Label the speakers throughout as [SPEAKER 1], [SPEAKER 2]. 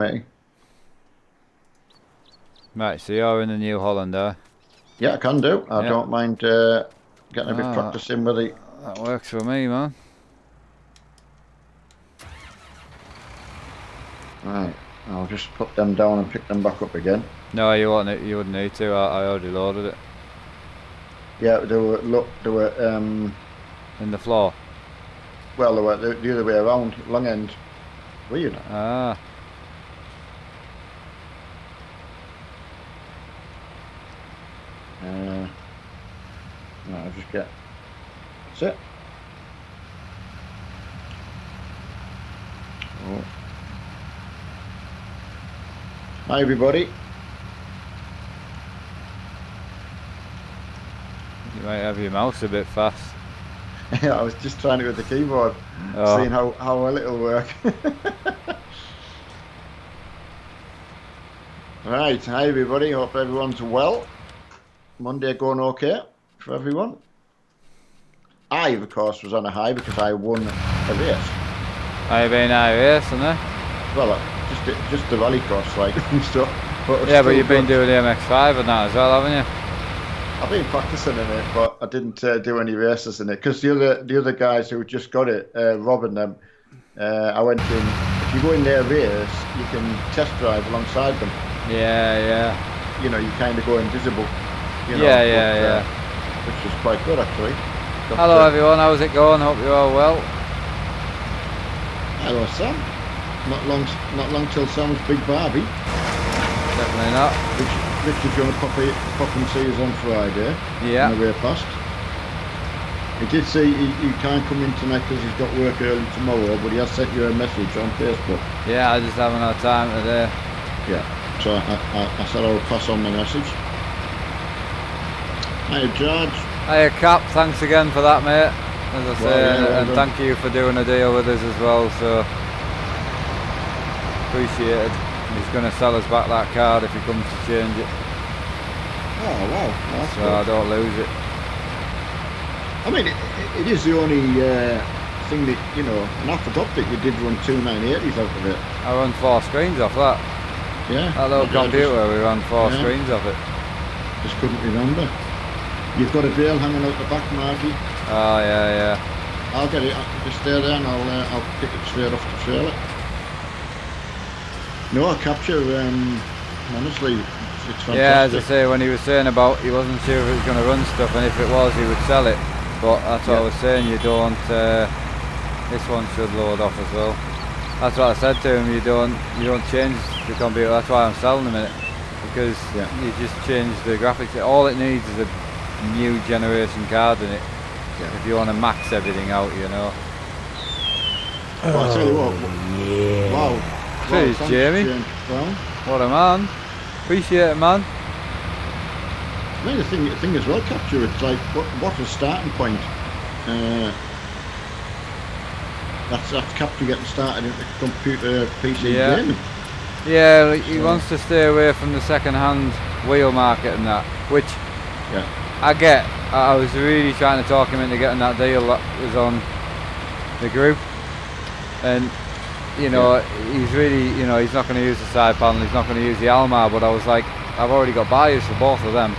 [SPEAKER 1] Me.
[SPEAKER 2] Right, so you're in the New Hollander.
[SPEAKER 1] Yeah, I can do. I
[SPEAKER 2] Yeah.
[SPEAKER 1] don't mind getting a bit
[SPEAKER 2] Ah,
[SPEAKER 1] practice in with it.
[SPEAKER 2] that works for me, man.
[SPEAKER 1] Right, I'll just put them down and pick them back up again.
[SPEAKER 2] No, you wouldn't. You wouldn't need to. I already loaded it
[SPEAKER 1] Yeah, they were look, they were
[SPEAKER 2] in the floor.
[SPEAKER 1] well, they were the other way around, long end. Weird.
[SPEAKER 2] Ah,
[SPEAKER 1] Right, I'll just get. That's it. Oh. Hi, everybody.
[SPEAKER 2] you might have your mouse a bit fast.
[SPEAKER 1] Yeah, I was just trying it with the keyboard,
[SPEAKER 2] Oh,
[SPEAKER 1] seeing how well it'll work. Right, hi everybody. Hope everyone's well. Monday going okay for everyone. I, of course, was on a high because I won a race.
[SPEAKER 2] I've been out racing, eh?
[SPEAKER 1] Well, just the rallycross, like and stuff. But it's
[SPEAKER 2] Yeah, but
[SPEAKER 1] still
[SPEAKER 2] you've been
[SPEAKER 1] good.
[SPEAKER 2] doing the MX5 and that as well, haven't you?
[SPEAKER 1] I've been practicing in it, but I didn't do any races in it because the other guys who just got it, Rob and them, I went in. If you go in their race, you can test drive alongside them.
[SPEAKER 2] Yeah, yeah.
[SPEAKER 1] You know, you kind of go invisible. You
[SPEAKER 2] Yeah,
[SPEAKER 1] know,
[SPEAKER 2] yeah,
[SPEAKER 1] but
[SPEAKER 2] yeah.
[SPEAKER 1] which was quite good actually. Got
[SPEAKER 2] Hello, everyone. How's it going? Hope you're all well.
[SPEAKER 1] hello Sam. Not long till Sam's big Barbie.
[SPEAKER 2] Definitely not.
[SPEAKER 1] Richard's going to pop and see us on Friday
[SPEAKER 2] Yeah.
[SPEAKER 1] on the way past. He did say he can't come in tonight because he's got work early tomorrow, but he has sent you a message on Facebook.
[SPEAKER 2] Yeah, I just haven't had time today.
[SPEAKER 1] Yeah, so I said I would pass on the message. Hi, George.
[SPEAKER 2] Hey, Cap. Thanks again for that, mate. As I say,
[SPEAKER 1] Well, yeah, well
[SPEAKER 2] and
[SPEAKER 1] done.
[SPEAKER 2] thank you for doing a deal with us as well. So appreciated. He's going to sell us back that card if he comes to change it,
[SPEAKER 1] Oh, wow. That's
[SPEAKER 2] so I
[SPEAKER 1] good.
[SPEAKER 2] don't lose it.
[SPEAKER 1] I mean, it is the only thing that, you know, and I forgot that you did run two 980s out of it.
[SPEAKER 2] I run 4 screens off that.
[SPEAKER 1] Yeah.
[SPEAKER 2] That little computer, we run 4
[SPEAKER 1] yeah.
[SPEAKER 2] screens off it.
[SPEAKER 1] Just couldn't remember. You've got a bail hanging out the back, Margie.
[SPEAKER 2] Oh yeah, yeah.
[SPEAKER 1] I'll get it. Just stay there and I'll pick it straight off the trailer. No, I capture. Honestly, it's fantastic.
[SPEAKER 2] Yeah, as I say, when he was saying about he wasn't sure if it was going to run stuff, and if it was, he would sell it. But that's what I was saying. You don't. This one should load off as well. That's what I said to him. You don't change the computer. That's why I'm selling them it, because you just change the graphics. All it needs is a new generation card in it.
[SPEAKER 1] Yeah.
[SPEAKER 2] If you want to max everything out, you know.
[SPEAKER 1] Well, I tell you what.
[SPEAKER 2] Yeah.
[SPEAKER 1] Wow.
[SPEAKER 2] Cheers,
[SPEAKER 1] Thanks,
[SPEAKER 2] Jamie.
[SPEAKER 1] James Brown.
[SPEAKER 2] What a man. Appreciate it, man.
[SPEAKER 1] I mean, the thing as well, capture. It's like what a starting point. That's capture getting started into computer PC gaming.
[SPEAKER 2] Yeah, he wants to stay away from the second-hand wheel market and that, which I get. I was really trying to talk him into getting that deal that was on the group, and you know, he's really, you know, he's not going to use the side panel, he's not going to use the Almar, but I was like, I've already got buyers for both of them,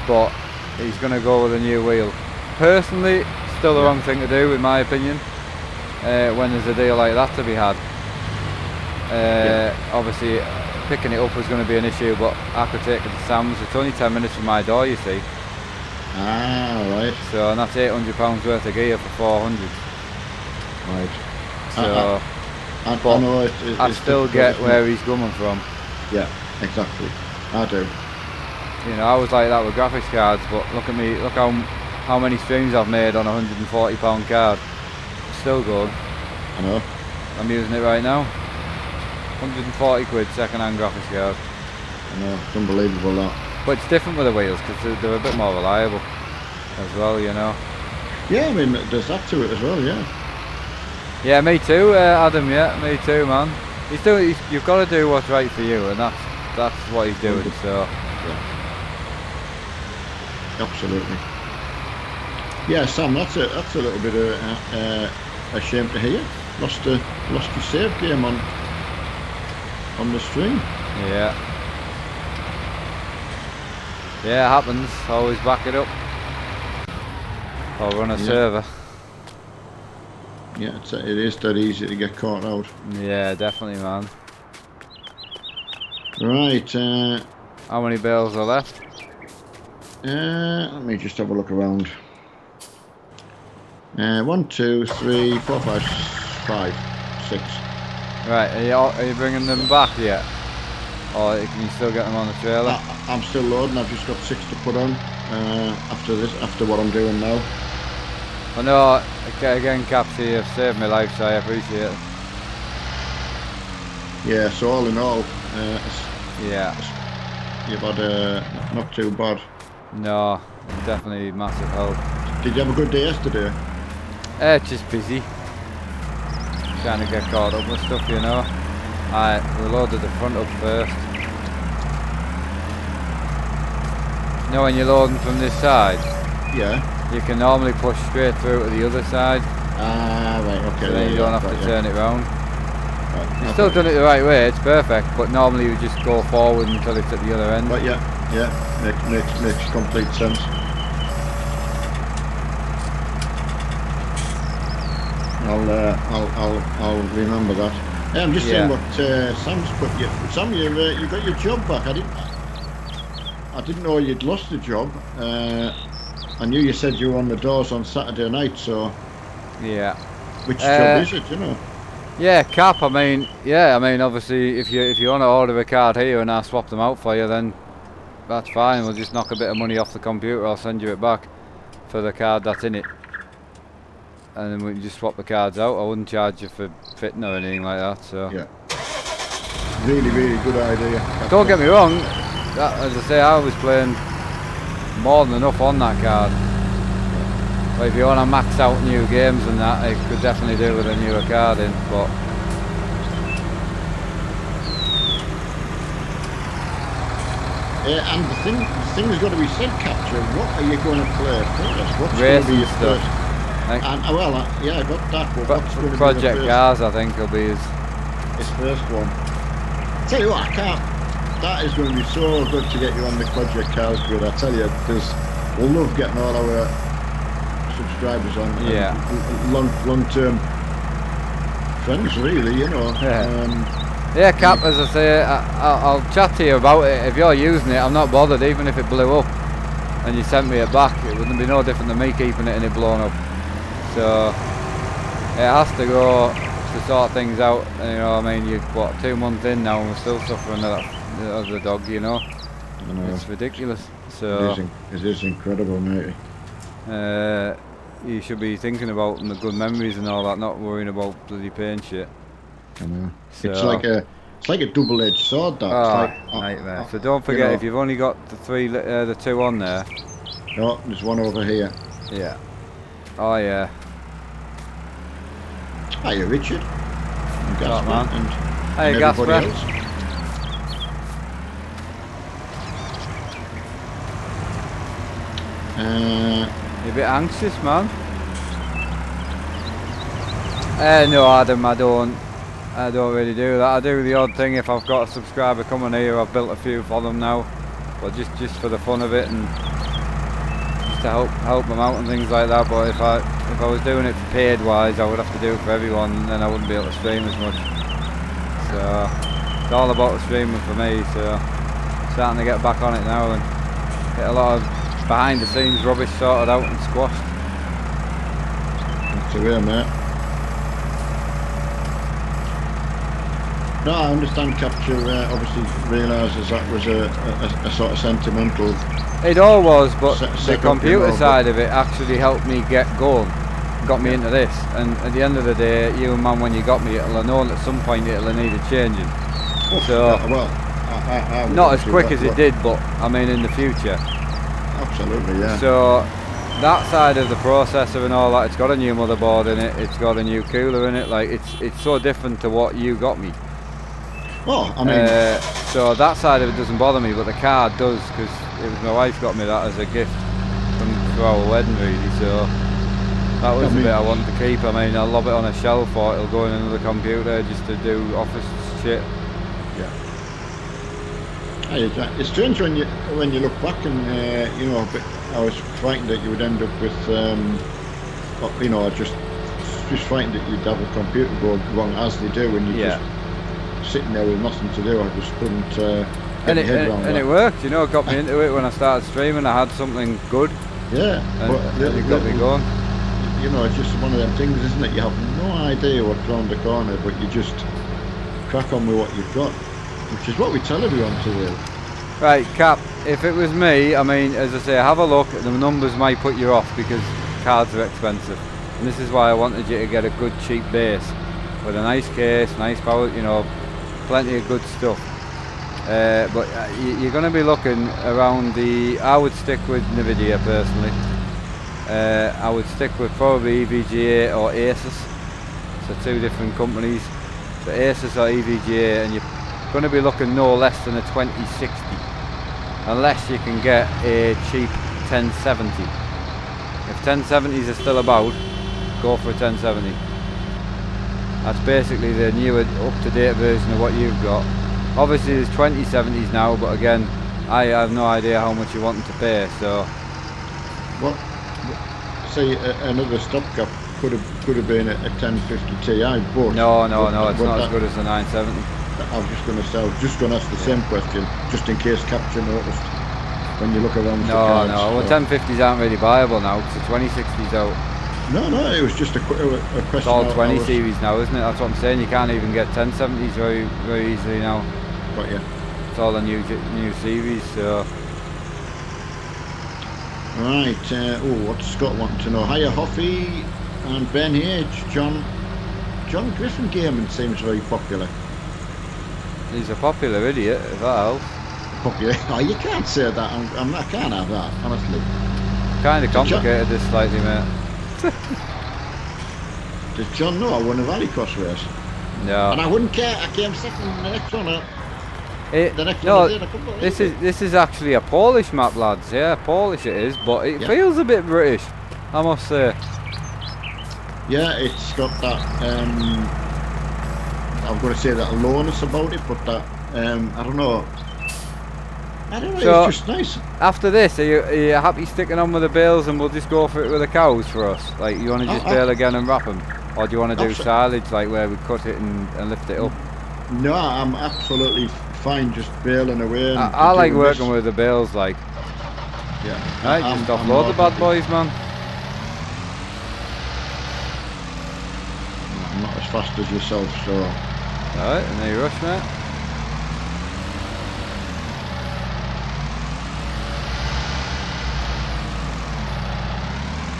[SPEAKER 2] but he's going to go with a new wheel. Personally, still the wrong thing to do, in my opinion, when there's a deal like that to be had. Obviously, picking it up was going to be an issue, but I could take it to Sam's. It's only 10 minutes from my door, you see.
[SPEAKER 1] Ah, right.
[SPEAKER 2] So, and that's £800 worth of gear for 400.
[SPEAKER 1] Right.
[SPEAKER 2] So,
[SPEAKER 1] I know
[SPEAKER 2] I still get where he's coming from.
[SPEAKER 1] Yeah, exactly. I do.
[SPEAKER 2] You know, I was like that with graphics cards, but look at me, look how many streams I've made on a £140 card. It's still good.
[SPEAKER 1] I know.
[SPEAKER 2] I'm using it right now. 140 quid second-hand graphics card.
[SPEAKER 1] I know, it's unbelievable that.
[SPEAKER 2] But it's different with the wheels because they're a bit more reliable as well, you know.
[SPEAKER 1] Yeah, I mean, there's that to it as well, yeah.
[SPEAKER 2] Yeah, me too, Adam. Yeah, me too, man. You've got to do what's right for you, and that's what he's doing. So.
[SPEAKER 1] Yeah. Absolutely. Yeah, Sam, that's a little bit of a shame to hear. Lost your save game on on the string.
[SPEAKER 2] Yeah. Yeah, it happens. Always back it up. Or run a server.
[SPEAKER 1] Yeah, it is that easy to get caught out.
[SPEAKER 2] Yeah, definitely, man.
[SPEAKER 1] Right.
[SPEAKER 2] How many bales are left?
[SPEAKER 1] Let me just have a look around. 1, 2, 3, 4, 5, 5, 6.
[SPEAKER 2] Right, are you bringing them back yet? Or can you still get them on the trailer?
[SPEAKER 1] I'm still loading. I've just got 6 to put on after what I'm doing now.
[SPEAKER 2] I know, again, Capsy, you've saved my life, so I appreciate it.
[SPEAKER 1] Yeah, so all in all, you've had not too bad.
[SPEAKER 2] No, definitely massive help.
[SPEAKER 1] Did you have a good day yesterday?
[SPEAKER 2] Just busy. Trying to get caught up with stuff, you know. We loaded the front up first. You know when you're loading from this side?
[SPEAKER 1] Yeah.
[SPEAKER 2] You can normally push straight through to the other side.
[SPEAKER 1] Ah, right, okay.
[SPEAKER 2] So then you don't have to turn it round.
[SPEAKER 1] Right,
[SPEAKER 2] You've still done it the right way, it's perfect, but normally you just go forward until it's at the other end.
[SPEAKER 1] But yeah, makes complete sense. I'll remember that. Yeah, I'm just saying what Sam's put you. Sam, you got your job back. I didn't know you'd lost the job. I knew you said you were on the doors on Saturday night, so
[SPEAKER 2] yeah.
[SPEAKER 1] Which job is it, you know?
[SPEAKER 2] Yeah, cap. I mean, obviously, if you want to order a card here and I swap them out for you, then that's fine. We'll just knock a bit of money off the computer. I'll send you it back for the card that's in it, and then we can just swap the cards out. I wouldn't charge you for fitting or anything like that. So
[SPEAKER 1] yeah, really good idea.
[SPEAKER 2] Don't get me wrong. As I say, I was playing more than enough on that card. But if you want to max out new games and that, it could definitely do with a newer card in. But
[SPEAKER 1] and the thing has got to be said, Capture. What are you going to play first? What's
[SPEAKER 2] racing
[SPEAKER 1] going to be your
[SPEAKER 2] stuff.
[SPEAKER 1] first? And I got that. But what's going to
[SPEAKER 2] Project
[SPEAKER 1] be the first?
[SPEAKER 2] Cars, I think, will be
[SPEAKER 1] his first one. Tell you what, I can't. That is going to be so good to get you on the Project Cars grid. I tell you, we'll love getting all our subscribers on.
[SPEAKER 2] Yeah.
[SPEAKER 1] Long-term friends, really. You know.
[SPEAKER 2] Yeah, Cap. As I say, I'll chat to you about it. If you're using it, I'm not bothered. Even if it blew up and you sent me it back, it wouldn't be no different than me keeping it and it blown up. So it has to go to sort things out. You know, I mean, you're 2 months in now, and we're still suffering of the dog. You know, it's ridiculous. So
[SPEAKER 1] it is incredible, mate.
[SPEAKER 2] You should be thinking about the good memories and all that, not worrying about bloody pain shit.
[SPEAKER 1] I know. So, it's like a double-edged sword. That.
[SPEAKER 2] Nightmare. So don't forget, if you've only got the 2 on there.
[SPEAKER 1] No, there's one over here.
[SPEAKER 2] Yeah. Oh yeah.
[SPEAKER 1] Hiya, Richard. And Gasper.
[SPEAKER 2] Man.
[SPEAKER 1] And
[SPEAKER 2] Gasper.
[SPEAKER 1] everybody else.
[SPEAKER 2] You're a bit anxious, man. No, Adam, I don't really do that. I do the odd thing if I've got a subscriber coming here. I've built a few for them now, but just for the fun of it and just to help them out and things like that. But if I was doing it paid wise, I would have to do it for everyone, and then I wouldn't be able to stream as much. So it's all about the streaming for me. So starting to get back on it now and get a lot of behind the scenes rubbish sorted out and squashed.
[SPEAKER 1] That's the way, mate. No, I understand Capture obviously realises that was a sort of sentimental.
[SPEAKER 2] It all was, but the computer side of it actually helped me get going, got me into this. And at the end of the day, you man, when you got me, it'll have known at some point it'll have needed changing. So
[SPEAKER 1] I
[SPEAKER 2] not as quick as it did, but I mean in the future.
[SPEAKER 1] Absolutely, yeah.
[SPEAKER 2] So that side of the processor and all that, it's got a new motherboard in it, it's got a new cooler in it. Like it's so different to what you got me.
[SPEAKER 1] Well, I mean,
[SPEAKER 2] so that side of it doesn't bother me, but the card does, because it was my wife got me that as a gift for our wedding, really. So that was the bit I wanted to keep. I mean, I'll lob it on a shelf or it'll go in another computer just to do office shit.
[SPEAKER 1] Yeah. It's strange when you look back and but I was frightened that you would end up with just frightened that you'd have a computer go wrong as they do when you're just sitting there with nothing to do. I just couldn't get my head around that.
[SPEAKER 2] And it worked, it got me into it when I started streaming. I had something good.
[SPEAKER 1] Yeah,
[SPEAKER 2] and it got me going.
[SPEAKER 1] It's just one of them things, isn't it? You have no idea what's round the corner, but you just crack on with what you've got, which is what we tell everyone to do.
[SPEAKER 2] Right, Cap, if it was me, I mean, as I say, have a look. The numbers might put you off because cards are expensive. And this is why I wanted you to get a good cheap base with a nice case, nice power, plenty of good stuff. But you're going to be looking around I would stick with Nvidia personally. I would stick with probably EVGA or Asus. So two different companies. So Asus or EVGA, and you're going to be looking no less than a 2060. Unless you can get a cheap 1070. If 1070s are still about, go for a 1070. That's basically the newer, up-to-date version of what you've got. Obviously there's 2070s now, but again, I have no idea how much you're wanting to pay, so...
[SPEAKER 1] Well, say another stopgap could have been a 1050 Ti, but...
[SPEAKER 2] No, it's not as good as the 970.
[SPEAKER 1] I was just going to ask the same question, just in case Capture noticed when you look around the cards.
[SPEAKER 2] Well, 1050s aren't really viable now, because the 2060's out.
[SPEAKER 1] No, it was just a question.
[SPEAKER 2] It's all 20 series now, isn't it? That's what I'm saying. You can't even get 1070s very, very easily now.
[SPEAKER 1] But yeah.
[SPEAKER 2] It's all the new series, so...
[SPEAKER 1] Right, what's Scott wanting to know? Hiya Hoffy and Ben H. John Griffin Gaming seems very popular.
[SPEAKER 2] He's a popular idiot, if that helps.
[SPEAKER 1] Popular? Oh, you can't say that. I can't have that, honestly.
[SPEAKER 2] Kind of complicated this slightly, mate.
[SPEAKER 1] Does John know I won a Rallycross race?
[SPEAKER 2] No.
[SPEAKER 1] And I wouldn't care. I came second in the next one.
[SPEAKER 2] This is actually a Polish map, lads. Yeah, Polish it is, but it feels a bit British, I must say.
[SPEAKER 1] Yeah, it's got that. I'm going to say that aloneness about it, but that I don't know. So, it's just nice.
[SPEAKER 2] After this, are you happy sticking on with the bales and we'll just go for it with the cows for us? Like, you want to just bale again and wrap them? Or do you want to do silage, like where we cut it and lift it up?
[SPEAKER 1] No, I'm absolutely fine just baling away.
[SPEAKER 2] I like working with the bales, like.
[SPEAKER 1] Yeah.
[SPEAKER 2] Right, just offload the bad boys, man.
[SPEAKER 1] I'm not as fast as yourself, so...
[SPEAKER 2] Alright, and there you rush, mate.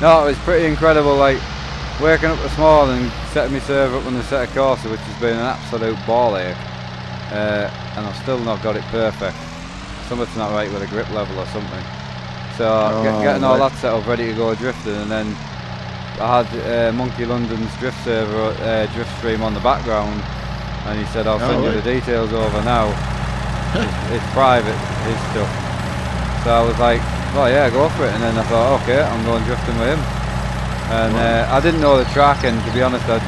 [SPEAKER 2] No, it was pretty incredible, like, waking up this morning, setting my server up on the set of Corsa, which has been an absolute ball ache. And I've still not got it perfect. Something's not right with the grip level or something. So getting all that set up ready to go drifting, and then I had Monkey London's drift server, drift stream on the background, and he said I'll send you the details over now. It's private, his stuff. So I was like, oh yeah, go for it. And then I thought, okay, I'm going drifting with him. And I didn't know the track, and to be honest, I'm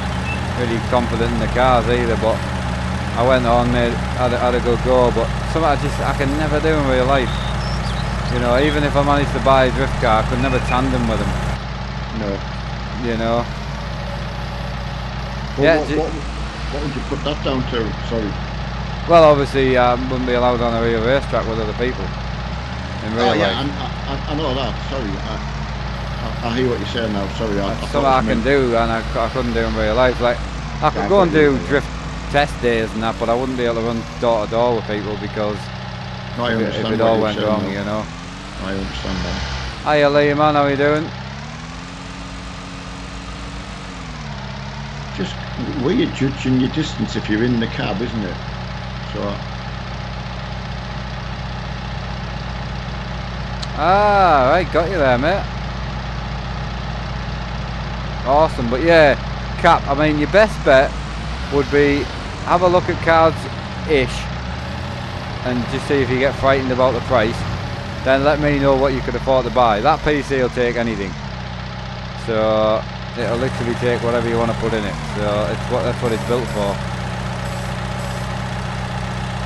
[SPEAKER 2] really confident in the cars either, but I went on, had a good go, but something I can never do in real life. You know, even if I managed to buy a drift car, I could never tandem with them.
[SPEAKER 1] No.
[SPEAKER 2] You know.
[SPEAKER 1] Well, what would you put that down to? Sorry.
[SPEAKER 2] Well, obviously, I wouldn't be allowed on a real racetrack with other people. In real life.
[SPEAKER 1] I know that. Sorry. I hear what you're saying now. Sorry.
[SPEAKER 2] Something I can do, and I couldn't do in real life. Like, I could go and do drift test days and that, but I wouldn't be able to run door to door with people because if it all went wrong, you know.
[SPEAKER 1] I understand that.
[SPEAKER 2] Hiya Lee, man, how are you doing?
[SPEAKER 1] Just weird judging your distance if you're in the cab, isn't it? So.
[SPEAKER 2] Right, got you there, mate. Awesome, but yeah, Cap, I mean, your best bet would be have a look at cards-ish and just see if you get frightened about the price. Then let me know what you could afford to buy. That PC will take anything. So it'll literally take whatever you want to put in it. So that's what it's built for.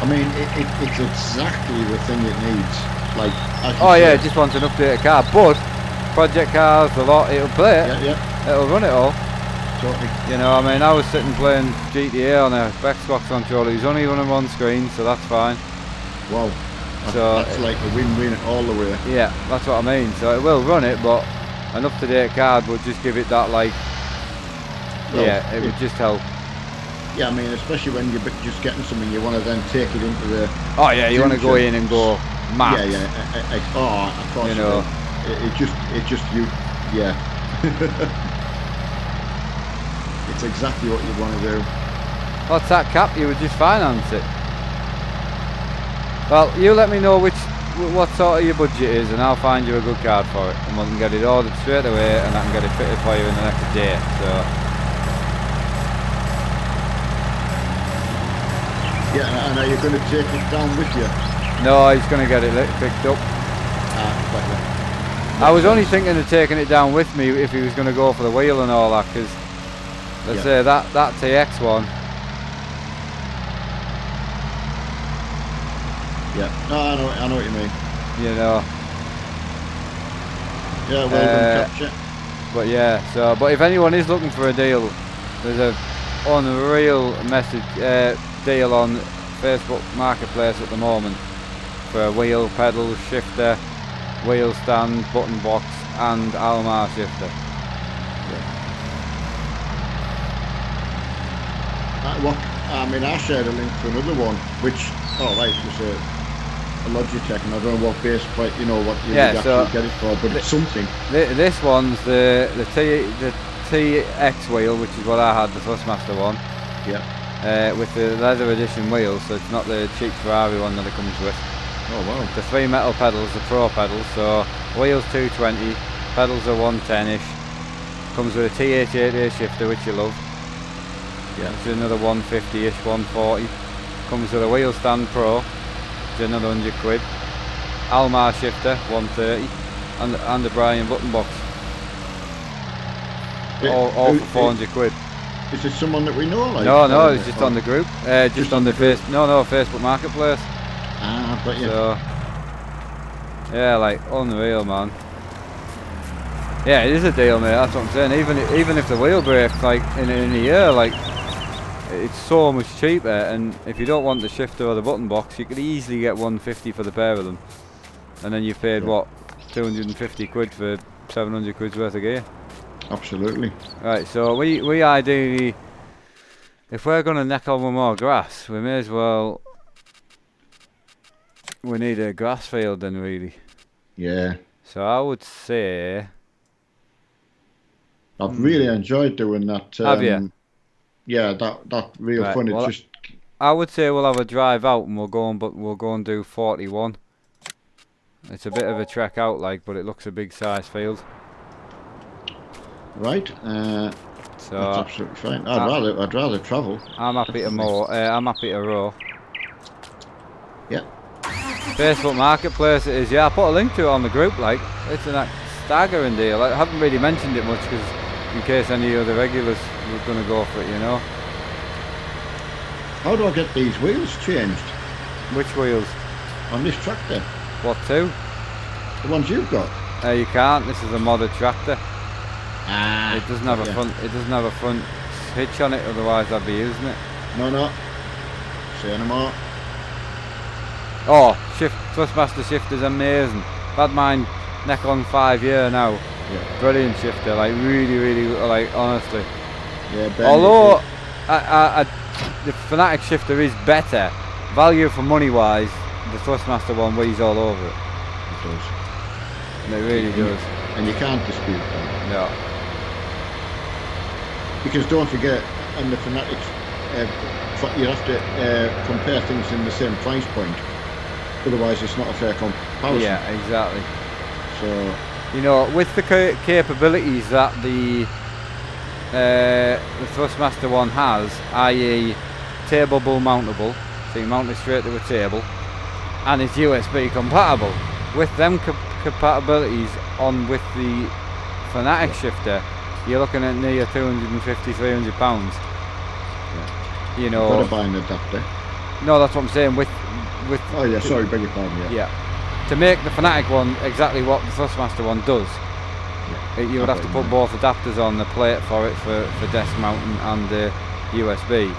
[SPEAKER 1] I mean, it's exactly the thing it needs. Like, as you
[SPEAKER 2] Oh yeah,
[SPEAKER 1] say.
[SPEAKER 2] it just wants an updated car, but project cars, the lot, it'll play it.
[SPEAKER 1] Yeah, yeah,
[SPEAKER 2] It'll run it all.
[SPEAKER 1] totally.
[SPEAKER 2] You know, I mean, I was sitting playing GTA on a Xbox controller. He's only running one screen, so that's fine.
[SPEAKER 1] Wow.
[SPEAKER 2] So
[SPEAKER 1] That's like a win-win all the way.
[SPEAKER 2] yeah, that's what I mean. So it will run it, but an up-to-date card would just give it that, like,
[SPEAKER 1] Well,
[SPEAKER 2] yeah, it would just help.
[SPEAKER 1] Yeah, I mean, especially when you're just getting something, you want to then take it into the
[SPEAKER 2] Oh yeah, you want to go
[SPEAKER 1] future.
[SPEAKER 2] in and go max.
[SPEAKER 1] Yeah, yeah. Oh, of course.
[SPEAKER 2] You know.
[SPEAKER 1] Yeah. It's exactly what you want to do.
[SPEAKER 2] What's that cap? You would just finance it. Well, you let me know what sort of your budget is, and I'll find you a good card for it, and we can get it ordered straight away, and I can get it fitted for you in the next day. So
[SPEAKER 1] Yeah, and are you going to take it down with you?
[SPEAKER 2] no, he's going to get it picked up. I was only thinking of taking it down with me if he was going to go for the wheel and all that, because let's say that TX one.
[SPEAKER 1] Yeah, no, I know what you mean.
[SPEAKER 2] You know.
[SPEAKER 1] Yeah, well done, capture.
[SPEAKER 2] But yeah, but if anyone is looking for a deal, there's a unreal deal on Facebook Marketplace at the moment for a wheel, pedals, shifter, wheel stand, button box, and Almar shifter.
[SPEAKER 1] I shared a link to another one, which was a Logitech, and I don't know what base plate, what you would actually get it for, but it's something.
[SPEAKER 2] This one's the TX wheel, which is what I had, the Thrustmaster one.
[SPEAKER 1] Yeah.
[SPEAKER 2] With the leather edition wheels, so it's not the cheap Ferrari one that it comes with.
[SPEAKER 1] Oh wow.
[SPEAKER 2] The 3 metal pedals, the Pro pedals, so wheels 220, pedals are 110-ish. Comes with a T88A shifter, which you love.
[SPEAKER 1] Yeah.
[SPEAKER 2] Which is another 150-ish, 140. Comes with a wheel stand Pro, which is another 100 quid. Almar shifter, 130, and the Brian button box. All for 400 quid.
[SPEAKER 1] Is it someone that we know?
[SPEAKER 2] No, it's just on the group. Just on the Facebook Marketplace.
[SPEAKER 1] But yeah.
[SPEAKER 2] So, yeah, like unreal, man. Yeah, it is a deal, mate. That's what I'm saying. Even if the wheel breaks, like in a year, like it's so much cheaper. And if you don't want the shifter or the button box, you could easily get 150 for the pair of them. And then you've paid what, 250 quid for 700 quid's worth of gear.
[SPEAKER 1] Absolutely.
[SPEAKER 2] Right, so we ideally, if we're going to neck on with more grass, we may as well. We need a grass field then, really.
[SPEAKER 1] Yeah.
[SPEAKER 2] So I would say.
[SPEAKER 1] I've really enjoyed doing that.
[SPEAKER 2] Have you?
[SPEAKER 1] Yeah, that real fun.
[SPEAKER 2] Well,
[SPEAKER 1] It's just.
[SPEAKER 2] I would say we'll have a drive out and we'll go and do 41. It's a bit of a trek out, but it looks a big size field.
[SPEAKER 1] Right.
[SPEAKER 2] So
[SPEAKER 1] that's absolutely fine. I'd rather travel.
[SPEAKER 2] I'm happy to mow. I'm happy to row.
[SPEAKER 1] Yeah.
[SPEAKER 2] Facebook Marketplace it is. Yeah, I put a link to it on the group. It's a staggering deal. I haven't really mentioned it much because in case any of the regulars were going to go for it,
[SPEAKER 1] How do I get these wheels changed?
[SPEAKER 2] Which wheels?
[SPEAKER 1] On this tractor.
[SPEAKER 2] What, 2?
[SPEAKER 1] The ones you've got.
[SPEAKER 2] You can't. This is a modded tractor.
[SPEAKER 1] It
[SPEAKER 2] doesn't have a front. It doesn't have a front hitch on it. Otherwise, I'd be using it.
[SPEAKER 1] No. Say no more.
[SPEAKER 2] Oh, Thrustmaster shifter's amazing. I've had mine neck on 5 year now.
[SPEAKER 1] Yeah.
[SPEAKER 2] Brilliant shifter. Really, honestly.
[SPEAKER 1] Yeah.
[SPEAKER 2] Although the Fanatic shifter is better, value for money wise, the Thrustmaster one weighs all over it.
[SPEAKER 1] It does.
[SPEAKER 2] And it really does.
[SPEAKER 1] And you can't dispute that.
[SPEAKER 2] No.
[SPEAKER 1] Because don't forget, and the Fanatics, you have to compare things in the same price point. Otherwise, it's not a fair comparison.
[SPEAKER 2] Yeah, exactly.
[SPEAKER 1] So,
[SPEAKER 2] with the capabilities that the Thrustmaster one has, i.e. tablable mountable, so you mount it straight to a table, and it's USB compatible. With them compatibilities on with the Fanatic shifter, you're looking at near £250–300.
[SPEAKER 1] yeah.
[SPEAKER 2] You've
[SPEAKER 1] got to buy an adapter.
[SPEAKER 2] No, that's what I'm saying. With
[SPEAKER 1] Oh yeah, sorry, beg your pardon. Yeah.
[SPEAKER 2] Yeah. To make the Fanatic one exactly what the Thrustmaster one does, you would have to put both adapters on the plate for it for desk mounting and the USB.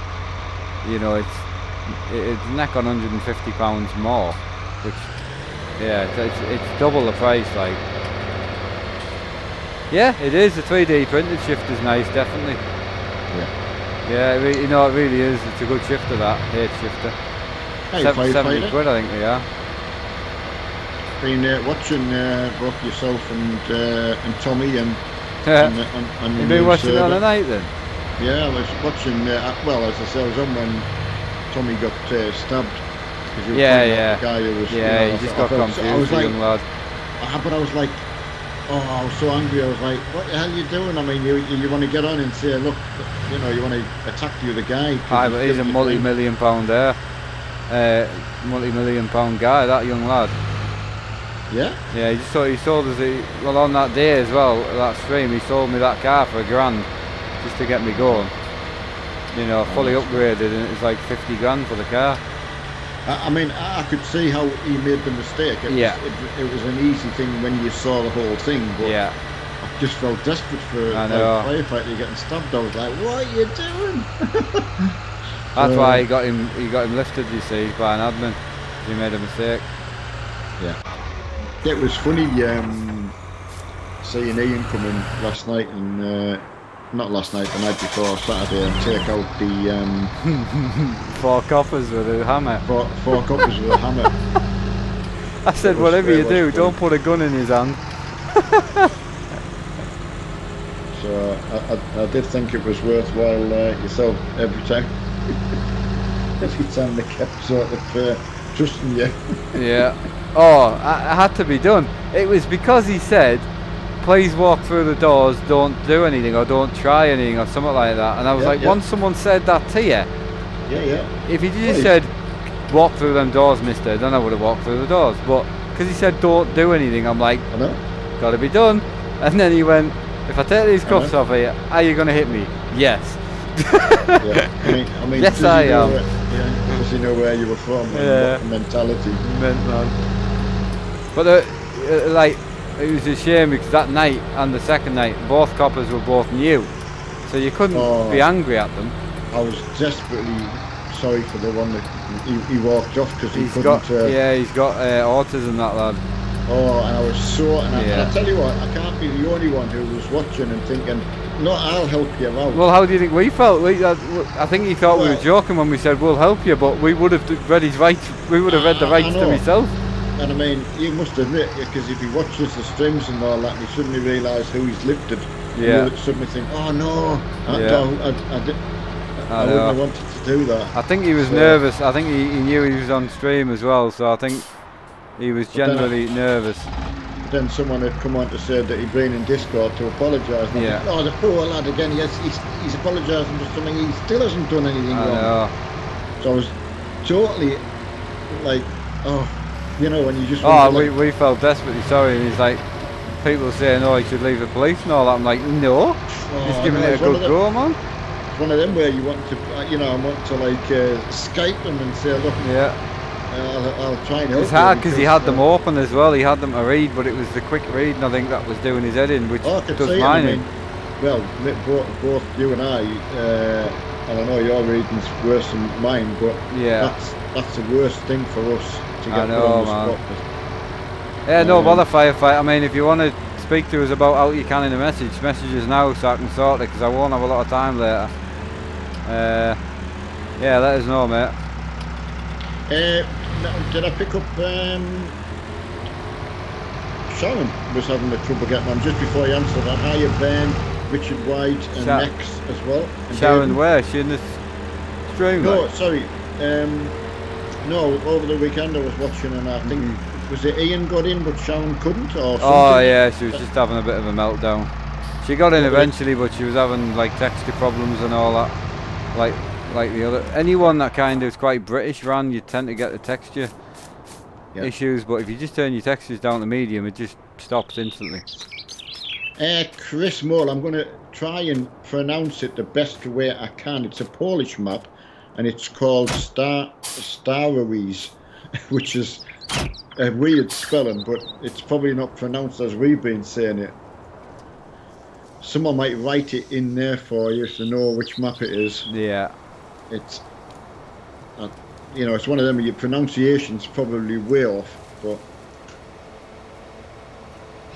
[SPEAKER 2] You know, it's neck on £150 more, which it's double the price. Like, yeah, it is. The 3D printed shifter's nice, definitely. Yeah, you know, it really is. It's a good shifter, that H shifter. 70 quid, I think they are.
[SPEAKER 1] Been watching both yourself and Tommy and
[SPEAKER 2] You've been watching it on the night then?
[SPEAKER 1] Yeah, I was watching. Well, as I say, I was on when Tommy got stabbed.
[SPEAKER 2] Yeah.
[SPEAKER 1] The guy who was,
[SPEAKER 2] he just got confused. I was like, young lad.
[SPEAKER 1] But I was like, I was so angry. I was like, what the hell are you doing? I mean, you want to get on and say, look, you know, you want to attack the other guy.
[SPEAKER 2] Aye, but he's a multi-million pound multi-million pound guy, that young lad.
[SPEAKER 1] Yeah?
[SPEAKER 2] Yeah, he sold us, well, on that day as well, that stream, he sold me that car for £1,000 just to get me going. You know, fully upgraded, and it was like 50 grand for the car.
[SPEAKER 1] I mean, I could see how he made the mistake. It was an easy thing when you saw the whole thing, but I just felt desperate for a firefighter getting stabbed. I was like, what are you doing?
[SPEAKER 2] That's why he got him lifted, you see, by an admin. He made a mistake.
[SPEAKER 1] Yeah. It was funny seeing Ian come in last night and not last night, the night before, Saturday, and take out the
[SPEAKER 2] 4 coppers with a hammer.
[SPEAKER 1] Four coppers with a hammer.
[SPEAKER 2] I said, whatever you do, don't put a gun in his hand.
[SPEAKER 1] So I did think it was worthwhile yourself every time they kept sort of trusting you.
[SPEAKER 2] Yeah. Oh, I had to be done. It was because he said, please walk through the doors, don't do anything, or don't try anything, or something like that. And I was once someone said that to you, if he just said, walk through them doors, mister, then I would have walked through the doors. But because he said, don't do anything, I'm like, gotta be done. And then he went, if I take these cuffs off here, are you going to hit me? Yes.
[SPEAKER 1] I mean,
[SPEAKER 2] yes, I am.
[SPEAKER 1] Does he know where you were from and what mentality?
[SPEAKER 2] Man. But like, it was a shame because that night and the second night, both coppers were both new, so you couldn't be angry at them.
[SPEAKER 1] I was desperately sorry for the one that he walked off because he couldn't.
[SPEAKER 2] He's got autism, that lad.
[SPEAKER 1] Oh, and I was so, and I tell you what, I can't be the only one who was watching and thinking, no, I'll help you out.
[SPEAKER 2] Well, how do you think we felt? I think he thought we were joking when we said we'll help you, but we would have read his rights. We would have read the rights to myself.
[SPEAKER 1] And I mean, you must admit, because if he watches the streams and all that, and he suddenly realise who he's lifted, you would suddenly think, oh no, I wouldn't have wanted to do that.
[SPEAKER 2] I think he was nervous. I think he knew he was on stream as well, so I think he was generally nervous.
[SPEAKER 1] But then someone had come on to say that he'd been in Discord to apologise.
[SPEAKER 2] Yeah.
[SPEAKER 1] Oh, the poor lad again. He's apologising for something he still hasn't done anything wrong. So I was totally like, you know, when you just.
[SPEAKER 2] We felt desperately sorry, and he's like, people saying, he should leave the police and all that. I'm like, no, he's giving it a good go, man.
[SPEAKER 1] It's one of them where you want to, I want to like Skype them and say, look, I'll try and help.
[SPEAKER 2] It's hard because he had them open as well. He had them to read, but it was the quick read, and I think that was doing his head in, which does mine in.
[SPEAKER 1] Well, both you and I, and I know your reading's worse than mine, but that's the worst thing for us to get put on the spot.
[SPEAKER 2] Yeah, no bother, firefight. I mean, if you want to speak to us about how you can in a message us now so I can sort it, because I won't have a lot of time later. Let us know, mate.
[SPEAKER 1] Did I pick up Sharon was having a trouble getting on just before he answered that. Hiya Ben, Richard White and Nex as well.
[SPEAKER 2] Sharon where? She in the stream?
[SPEAKER 1] No, sorry. No, over the weekend I was watching and I think was it Ian got in but Sharon couldn't or something?
[SPEAKER 2] Oh yeah, she was just having a bit of a meltdown. She got in eventually, but she was having like texture problems and all that. Like the other, anyone that kind of is quite British ran, you tend to get the texture issues. But if you just turn your textures down to medium, it just stops instantly.
[SPEAKER 1] Chris Moore, I'm going to try and pronounce it the best way I can. It's a Polish map, and it's called stoweries, which is a weird spelling, but it's probably not pronounced as we've been saying it. Someone might write it in there for you to know which map it is.
[SPEAKER 2] Yeah.
[SPEAKER 1] It's, uh, it's one of them. Your pronunciation's probably way off, but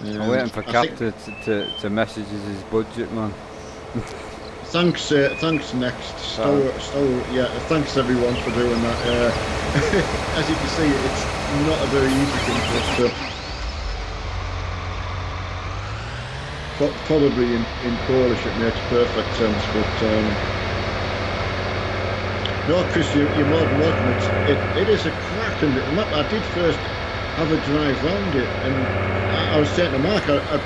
[SPEAKER 2] I'm waiting for
[SPEAKER 1] I
[SPEAKER 2] Cap
[SPEAKER 1] think.
[SPEAKER 2] to message us his budget, man.
[SPEAKER 1] Thanks next. Yeah, thanks everyone for doing that. As you can see, it's not a very easy thing for us to. Probably in Polish it makes perfect sense, but no, Chris, you're more than welcome. It is a cracking little map. I did first have a drive round it, and I was saying to Mark, I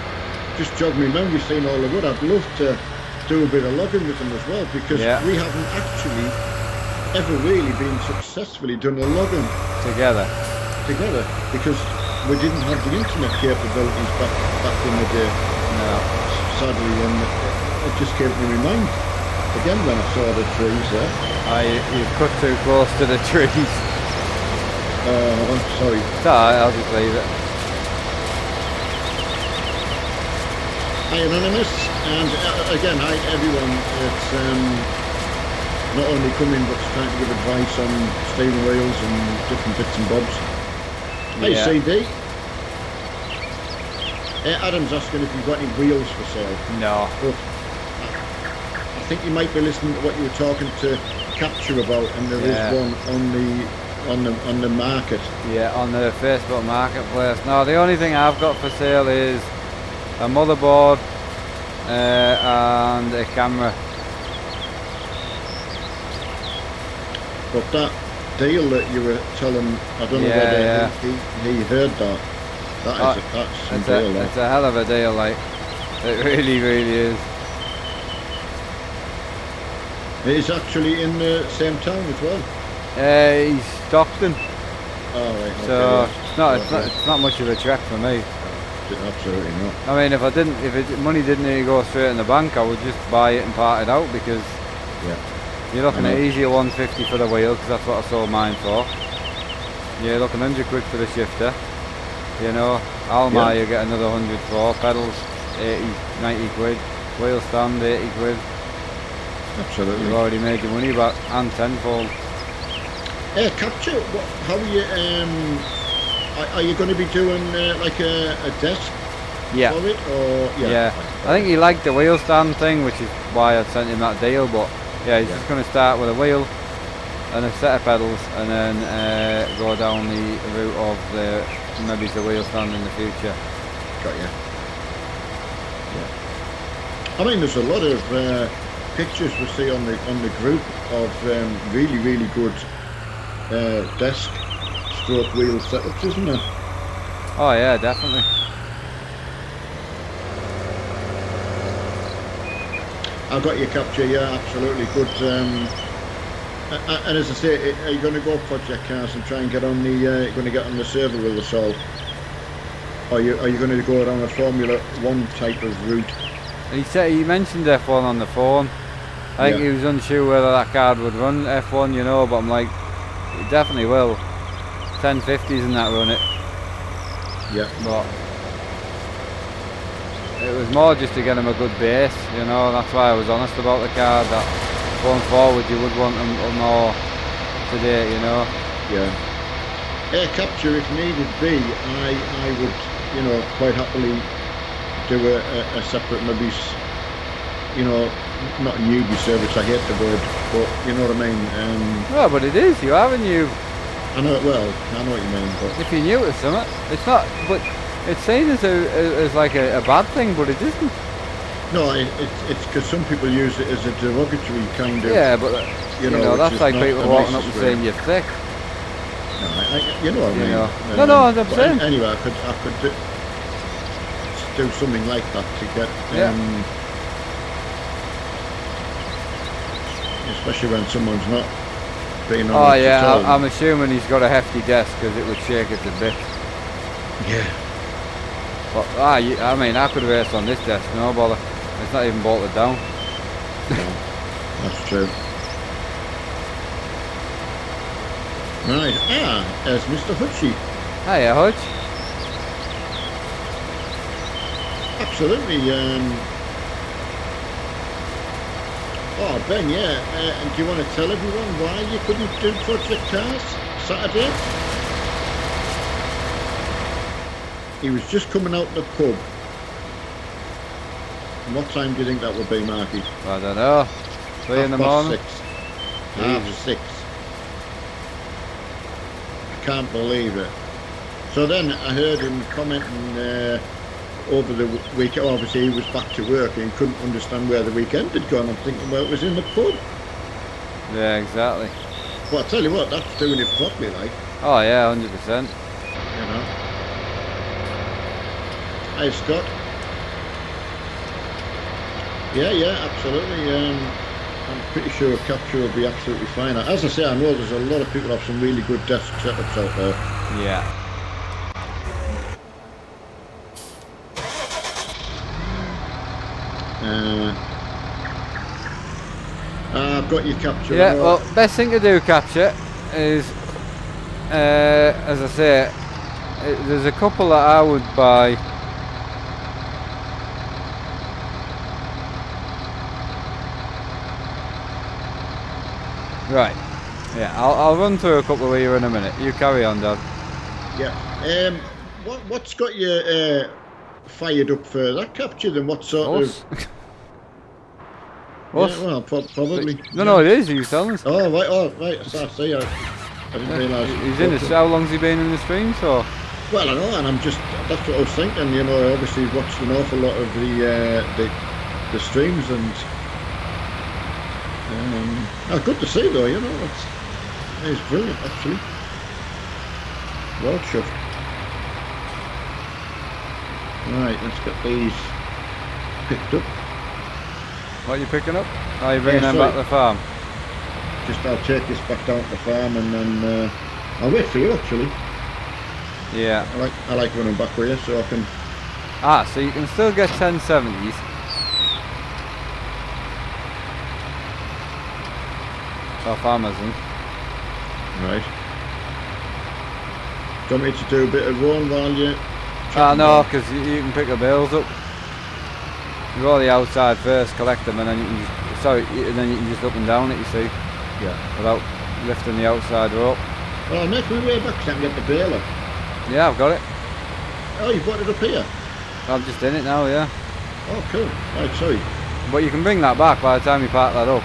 [SPEAKER 1] just jogged my memory seeing all the wood. I'd love to do a bit of logging with them as well, because we haven't actually ever really been successfully done a logging
[SPEAKER 2] together,
[SPEAKER 1] because we didn't have the internet capabilities back in the day.
[SPEAKER 2] No.
[SPEAKER 1] Sadly, and it just came to my mind again when I saw the trees there.
[SPEAKER 2] You've cut too close to the trees.
[SPEAKER 1] I'm sorry.
[SPEAKER 2] It's alright, I'll just leave it.
[SPEAKER 1] Hi Anonymous, and again, hi everyone. It's not only coming but trying to give advice on steering wheels and different bits and bobs. Hey CD. Adam's asking if you've got any wheels for sale.
[SPEAKER 2] No.
[SPEAKER 1] But I think you might be listening to what you were talking to Capture about, and there is one on the market.
[SPEAKER 2] Yeah, on the Facebook Marketplace. No, the only thing I've got for sale is a motherboard and a camera.
[SPEAKER 1] But that deal that you were telling, I don't know whether he heard that.
[SPEAKER 2] It's a hell of a deal, like. It really, really is.
[SPEAKER 1] It's actually in the same town as well.
[SPEAKER 2] He's Stockton.
[SPEAKER 1] Oh, right.
[SPEAKER 2] So it's not much of a trek for me.
[SPEAKER 1] Absolutely not.
[SPEAKER 2] I mean, if money didn't need to go straight in the bank, I would just buy it and part it out, because you're looking at easier 150 for the wheel, because that's what I sold mine for. You're looking 100 quid for the shifter. You know, Alma you get another 100 for, pedals 80, 90 quid, wheel stand 80 quid.
[SPEAKER 1] Absolutely.
[SPEAKER 2] You've already made your money back, and tenfold.
[SPEAKER 1] Capture, how are you going to be doing like a desk for it? Or,
[SPEAKER 2] I think he liked the wheel stand thing, which is why I sent him that deal, but he's just going to start with a wheel and a set of pedals, and then go down the route of maybe the wheel stand in the future.
[SPEAKER 1] Got you. Yeah. I mean, there's a lot of pictures we see on the group of really, really good desk stroke wheel setups, isn't there?
[SPEAKER 2] Oh yeah, definitely.
[SPEAKER 1] I've got your Capture, yeah, absolutely good. And as I say, are you going to go project cars and try and get on the server with us all? Or are you going to go down a Formula 1 type of route?
[SPEAKER 2] He mentioned F1 on the phone. I think he was unsure whether that card would run F1, but I'm like, it definitely will. 1050s and that run it.
[SPEAKER 1] Yeah.
[SPEAKER 2] But it was more just to get him a good base, that's why I was honest about the card, that going forward you would want him more today,
[SPEAKER 1] Yeah. Air Capture if needed be, I would, quite happily do a separate, maybe, not a newbie service, I hate the word, but you know what I mean.
[SPEAKER 2] No, but it is, you are a new.
[SPEAKER 1] I know it well, I know what you mean, but
[SPEAKER 2] if you're new to something, it's not, but it's seen as like a bad thing, but it isn't.
[SPEAKER 1] No, it's because some people use it as a derogatory kind of.
[SPEAKER 2] Yeah, but that's like people walking up and saying you're thick.
[SPEAKER 1] No, you know what I mean.
[SPEAKER 2] No, I'm saying.
[SPEAKER 1] Anyway, I could do something like that to get. Especially when someone's not being on.
[SPEAKER 2] Oh yeah, I'm assuming he's got a hefty desk because it would shake it a bit.
[SPEAKER 1] Yeah.
[SPEAKER 2] But I mean, I could race on this desk, no bother. It's not even bolted down.
[SPEAKER 1] No, that's true. Right. There's Mr. Hutchie.
[SPEAKER 2] Hiya, Hutch.
[SPEAKER 1] Absolutely. Oh, Ben, yeah. And do you want to tell everyone why you couldn't do Project Cars Saturday? He was just coming out the pub. And what time do you think that would be, Marky?
[SPEAKER 2] I don't know. 3 in the morning?
[SPEAKER 1] 6. Half 6. I can't believe it. So then I heard him commenting over the weekend. Obviously, he was back to work and couldn't understand where the weekend had gone. I'm thinking, well, it was in the pub.
[SPEAKER 2] Yeah, exactly.
[SPEAKER 1] But I tell you what, that's doing it properly, like.
[SPEAKER 2] Oh yeah, 100%.
[SPEAKER 1] You know. Hi, Scott. Yeah, absolutely. I'm pretty sure capture will be absolutely fine. As I say, I know there's a lot of people who have some really good desk setups out there.
[SPEAKER 2] Yeah.
[SPEAKER 1] I've got your capture.
[SPEAKER 2] Yeah, well, best thing to do, capture, is, as I say, there's a couple that I would buy. Right. Yeah, I'll run through a couple of you in a minute. You carry on, Dad.
[SPEAKER 1] Yeah. What's got you fired up for that capture? Then what sort
[SPEAKER 2] Us?
[SPEAKER 1] of?
[SPEAKER 2] Us?
[SPEAKER 1] Yeah, well, probably.
[SPEAKER 2] No, it is. He's telling us.
[SPEAKER 1] Oh, right. I see. I didn't realise.
[SPEAKER 2] He's in the. How long's he been in the stream for?
[SPEAKER 1] Well, I know, and that's what I was thinking. You know, I obviously watched an awful lot of the streams, and good to see though. You know, it's brilliant actually. Well chuffed. Right, let's get these picked up.
[SPEAKER 2] What are you picking up? Oh, you're bringing them back to the farm?
[SPEAKER 1] I'll take this back down to the farm and then I'll wait for you actually.
[SPEAKER 2] Yeah.
[SPEAKER 1] I like running back with you so I can...
[SPEAKER 2] So you can still get 1070s. Off Amazon.
[SPEAKER 1] Right. Do you want me to do a bit of run while you...
[SPEAKER 2] No, because you can pick the bales up. You go the outside first, collect them, and then you can just up and down it. You see,
[SPEAKER 1] yeah,
[SPEAKER 2] without lifting the outside rope.
[SPEAKER 1] Well, make me way back so I can get the baler.
[SPEAKER 2] Yeah, I've got it.
[SPEAKER 1] Oh, you've got it up here.
[SPEAKER 2] I'm just in it now. Yeah.
[SPEAKER 1] Oh, cool. Right, sorry.
[SPEAKER 2] But you can bring that back by the time you park that up.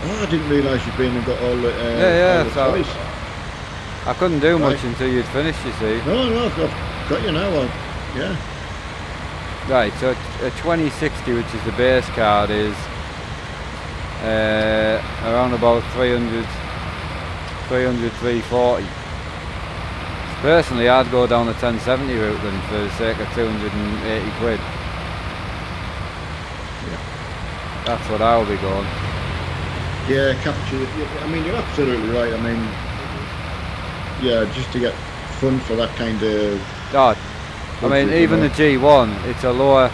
[SPEAKER 1] Oh, I didn't realise you'd been and got all the all the
[SPEAKER 2] so
[SPEAKER 1] toys.
[SPEAKER 2] I couldn't do much until you'd finished. You see.
[SPEAKER 1] No, I've got you now. Yeah.
[SPEAKER 2] Right, so a 2060, which is the base card, is around about 300, 340. Personally, I'd go down the 1070 route then for the sake of 280 quid.
[SPEAKER 1] Yeah.
[SPEAKER 2] That's what I'll be going.
[SPEAKER 1] Yeah, capture. I mean, you're absolutely right. I mean, yeah, just to get fun for that kind of...
[SPEAKER 2] God. I mean, even the G1, it's a lower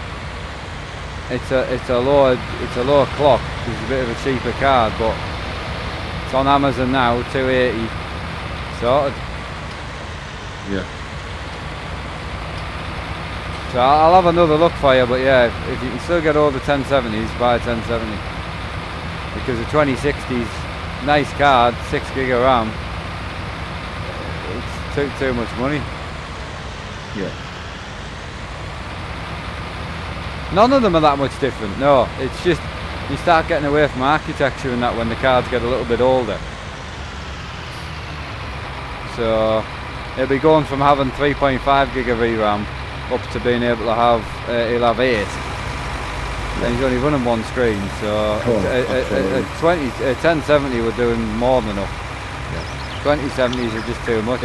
[SPEAKER 2] clock. It's a bit of a cheaper card, but it's on Amazon now, 280 sorted.
[SPEAKER 1] Yeah.
[SPEAKER 2] So I'll have another look for you, but yeah, if you can still get all the 1070s, buy a 1070. Because the 2060's nice card, 6 gig of RAM. It's too much money.
[SPEAKER 1] Yeah.
[SPEAKER 2] None of them are that much different, no. It's just, you start getting away from architecture and that when the cards get a little bit older. So, it'll be going from having 3.5 gig of VRAM up to being able to have, he'll have 8. And he's only running one screen, so a 1070 we're doing more than enough.
[SPEAKER 1] Yeah.
[SPEAKER 2] 2070s are just too much.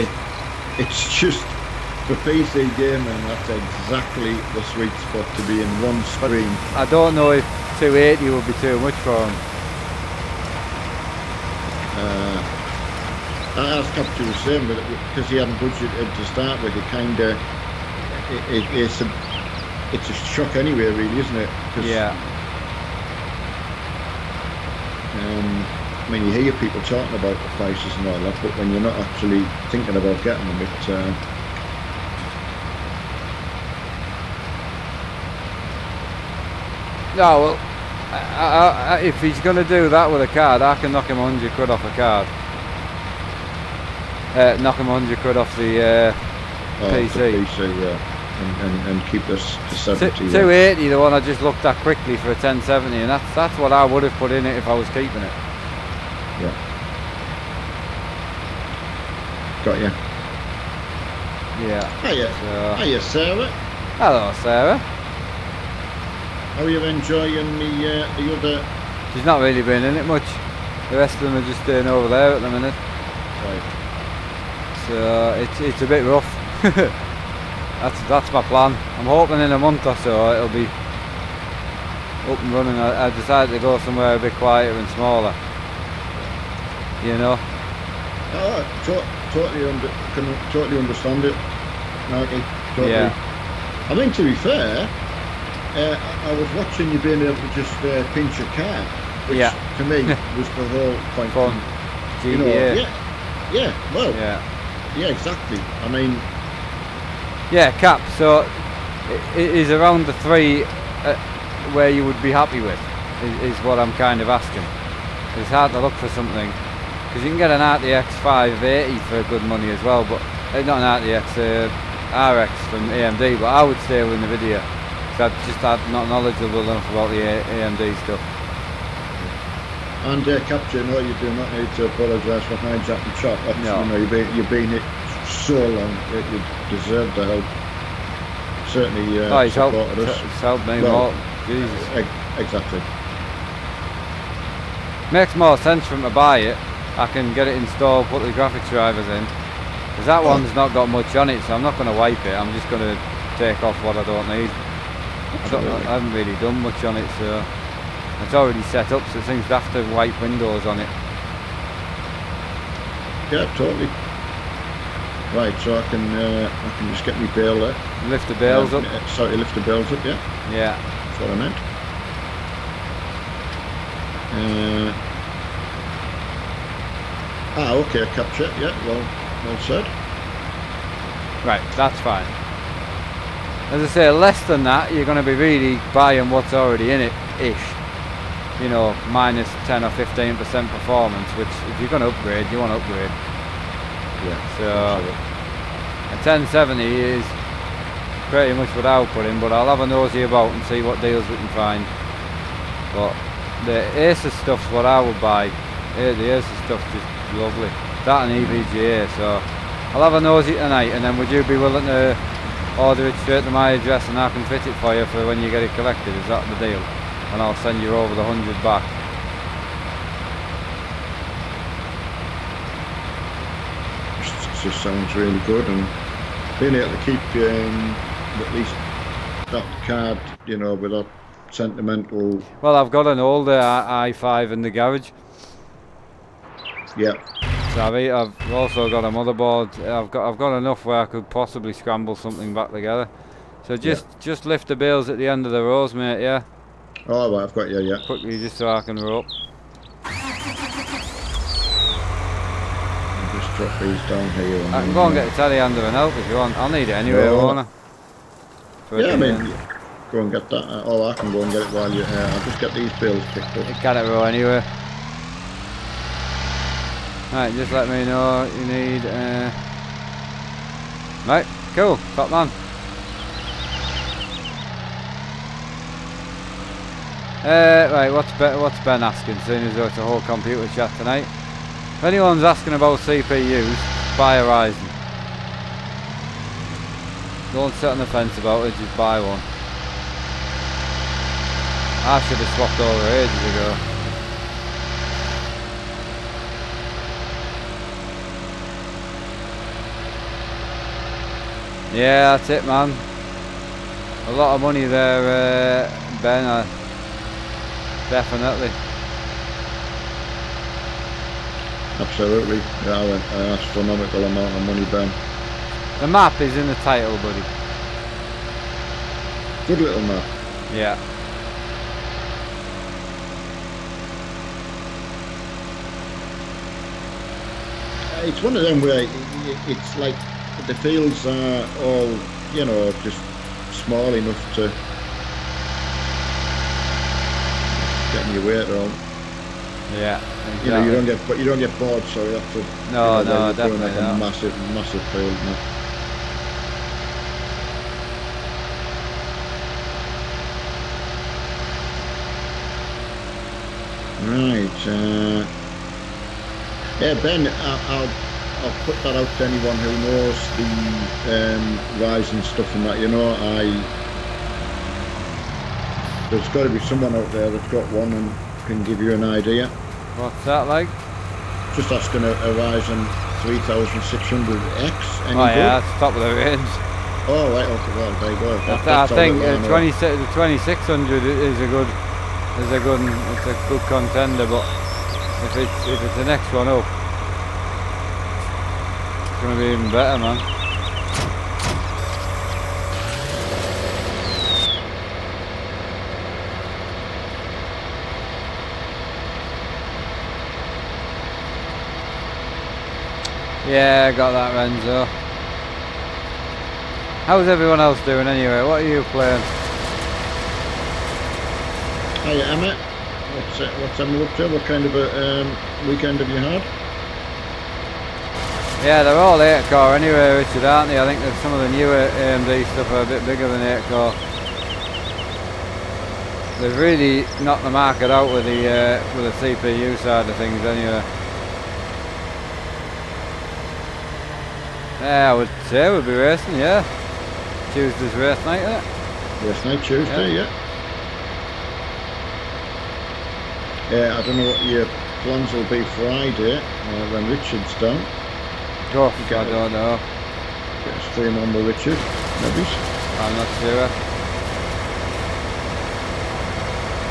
[SPEAKER 1] It's just... For PC gaming, that's exactly the sweet spot to be in one screen.
[SPEAKER 2] But I don't know if 280 would be too much for him.
[SPEAKER 1] As Capture was saying, but because he hadn't budgeted to start with, it kind of it's a shock anyway, really, isn't it?
[SPEAKER 2] Yeah.
[SPEAKER 1] mean, you hear people talking about the prices and all that, but when you're not actually thinking about getting them,
[SPEAKER 2] No, well, if he's going to do that with a card, I can knock him 100 quid off a card. Knock him 100 quid off the PC.
[SPEAKER 1] The PC, yeah. And keep this to 70.
[SPEAKER 2] 280, the one I just looked at quickly for a 1070, and that's what I would have put in it if I was keeping it.
[SPEAKER 1] Yeah. Got you.
[SPEAKER 2] Yeah.
[SPEAKER 1] Hiya, Sarah.
[SPEAKER 2] Hello, Sarah.
[SPEAKER 1] How are you enjoying the other?
[SPEAKER 2] She's not really been in it much. The rest of them are just staying over there at the minute.
[SPEAKER 1] Right.
[SPEAKER 2] So it's a bit rough. That's my plan. I'm hoping in a month or so it'll be up and running. I decided to go somewhere a bit quieter and smaller. You know.
[SPEAKER 1] Can totally understand it, Marky. Totally.
[SPEAKER 2] Yeah.
[SPEAKER 1] I mean, to be fair, I was watching you being able to just pinch a car, which to me was the whole point.
[SPEAKER 2] Fun.
[SPEAKER 1] You know, well, yeah, exactly. I mean,
[SPEAKER 2] yeah, cap. So it is around the 3 where you would be happy with, is what I'm kind of asking. It's hard to look for something, because you can get an RTX 580 for good money as well, but not an RTX, RX from AMD, but I would stay with NVIDIA, because I'm not knowledgeable enough about the AMD stuff.
[SPEAKER 1] And Captain, no, you do not need to apologise for hijacking chop.
[SPEAKER 2] No.
[SPEAKER 1] You know, you've been it so long that you deserve the help. Certainly supported us.
[SPEAKER 2] It's helped me more. Jesus.
[SPEAKER 1] Exactly.
[SPEAKER 2] Makes more sense for him to buy it. I can get it installed, put the graphics drivers in. Because that one's not got much on it, so I'm not going to wipe it. I'm just going to take off what I don't need. I haven't really done much on it, so it's already set up, so it seems to have to have white windows on it.
[SPEAKER 1] Yeah, totally. Right, so I can just get my bale there.
[SPEAKER 2] Lift the bales up.
[SPEAKER 1] Sorry, lift the bales up, yeah.
[SPEAKER 2] Yeah.
[SPEAKER 1] That's what I meant. Okay, capture. Yeah, well said.
[SPEAKER 2] Right, that's fine. As I say, less than that, you're going to be really buying what's already in it, ish. You know, minus 10 or 15% performance, which if you're going to upgrade, you want to upgrade.
[SPEAKER 1] Yeah.
[SPEAKER 2] So a 1070 is pretty much what I'll put in, but I'll have a nosy about and see what deals we can find. But the Asus stuff's what I would buy. The Asus stuff's just lovely. That and EVGA, so I'll have a nosy tonight, and then would you be willing to order it straight to my address and I can fit it for you for when you get it collected? Is that the deal? And I'll send you over the 100 back.
[SPEAKER 1] Just sounds really good, and being able to keep at least that card, you know, without sentimental.
[SPEAKER 2] Well, I've got an older i5 in the garage.
[SPEAKER 1] Yeah.
[SPEAKER 2] So I've also got a motherboard. I've got enough where I could possibly scramble something back together. So just lift the bales at the end of the rows, mate. Yeah.
[SPEAKER 1] Oh, right, I've got you. Yeah.
[SPEAKER 2] Quickly, just so I can rope.
[SPEAKER 1] Just drop these down here.
[SPEAKER 2] I can go and get the telehandler and help if you want. I'll need it anyway, won't I?
[SPEAKER 1] Yeah, I mean, go and get that. Or I can go and get it while you're here. I'll just get these bales picked up.
[SPEAKER 2] Get it row anyway. Right, just let me know what you need. Right, cool, top man. Right, what's Ben asking, seeing as though it's a whole computer chat tonight? If anyone's asking about CPUs, buy a Ryzen. Don't sit on the fence about it, just buy one. I should have swapped over ages ago. Yeah, that's it, man. A lot of money there, Ben. Definitely.
[SPEAKER 1] Absolutely. Yeah, an astronomical amount of money, Ben.
[SPEAKER 2] The map is in the title, buddy.
[SPEAKER 1] Good little map.
[SPEAKER 2] Yeah.
[SPEAKER 1] it's one of them where it's like the fields are all, just small enough to get your weight around.
[SPEAKER 2] Yeah, exactly.
[SPEAKER 1] You don't get bored, so you have to.
[SPEAKER 2] No,
[SPEAKER 1] no,
[SPEAKER 2] definitely
[SPEAKER 1] like
[SPEAKER 2] not.
[SPEAKER 1] a massive field now. Right. Yeah, Ben, I'll put that out to anyone who knows the rise and stuff and that. There's got to be someone out there that's got one and can give you an idea.
[SPEAKER 2] What's that like?
[SPEAKER 1] Just asking a Ryzen 3600X. Any
[SPEAKER 2] Oh
[SPEAKER 1] good?
[SPEAKER 2] yeah, that's top of the range.
[SPEAKER 1] Oh right, okay, well there you go.
[SPEAKER 2] I think the 2600 is a good it's a good contender, but if it's the next one up, it's gonna be even better, man. Yeah, I got that, Renzo. How's everyone else doing anyway? What are you playing?
[SPEAKER 1] Hi Emma, what's Emma up to? What kind of a weekend have you had?
[SPEAKER 2] Yeah, they're all 8-core anyway, Richard, aren't they? I think that some of the newer AMD stuff are a bit bigger than 8-core. They've really knocked the market out with the CPU side of things anyway. Yeah, I would say we'll be racing, yeah. Tuesday's race night, isn't it?
[SPEAKER 1] Race night Tuesday, yeah. Yeah, I don't know what your plans will be Friday when Richard's done.
[SPEAKER 2] I don't know.
[SPEAKER 1] Get a stream on with Richard, maybe.
[SPEAKER 2] I'm not sure.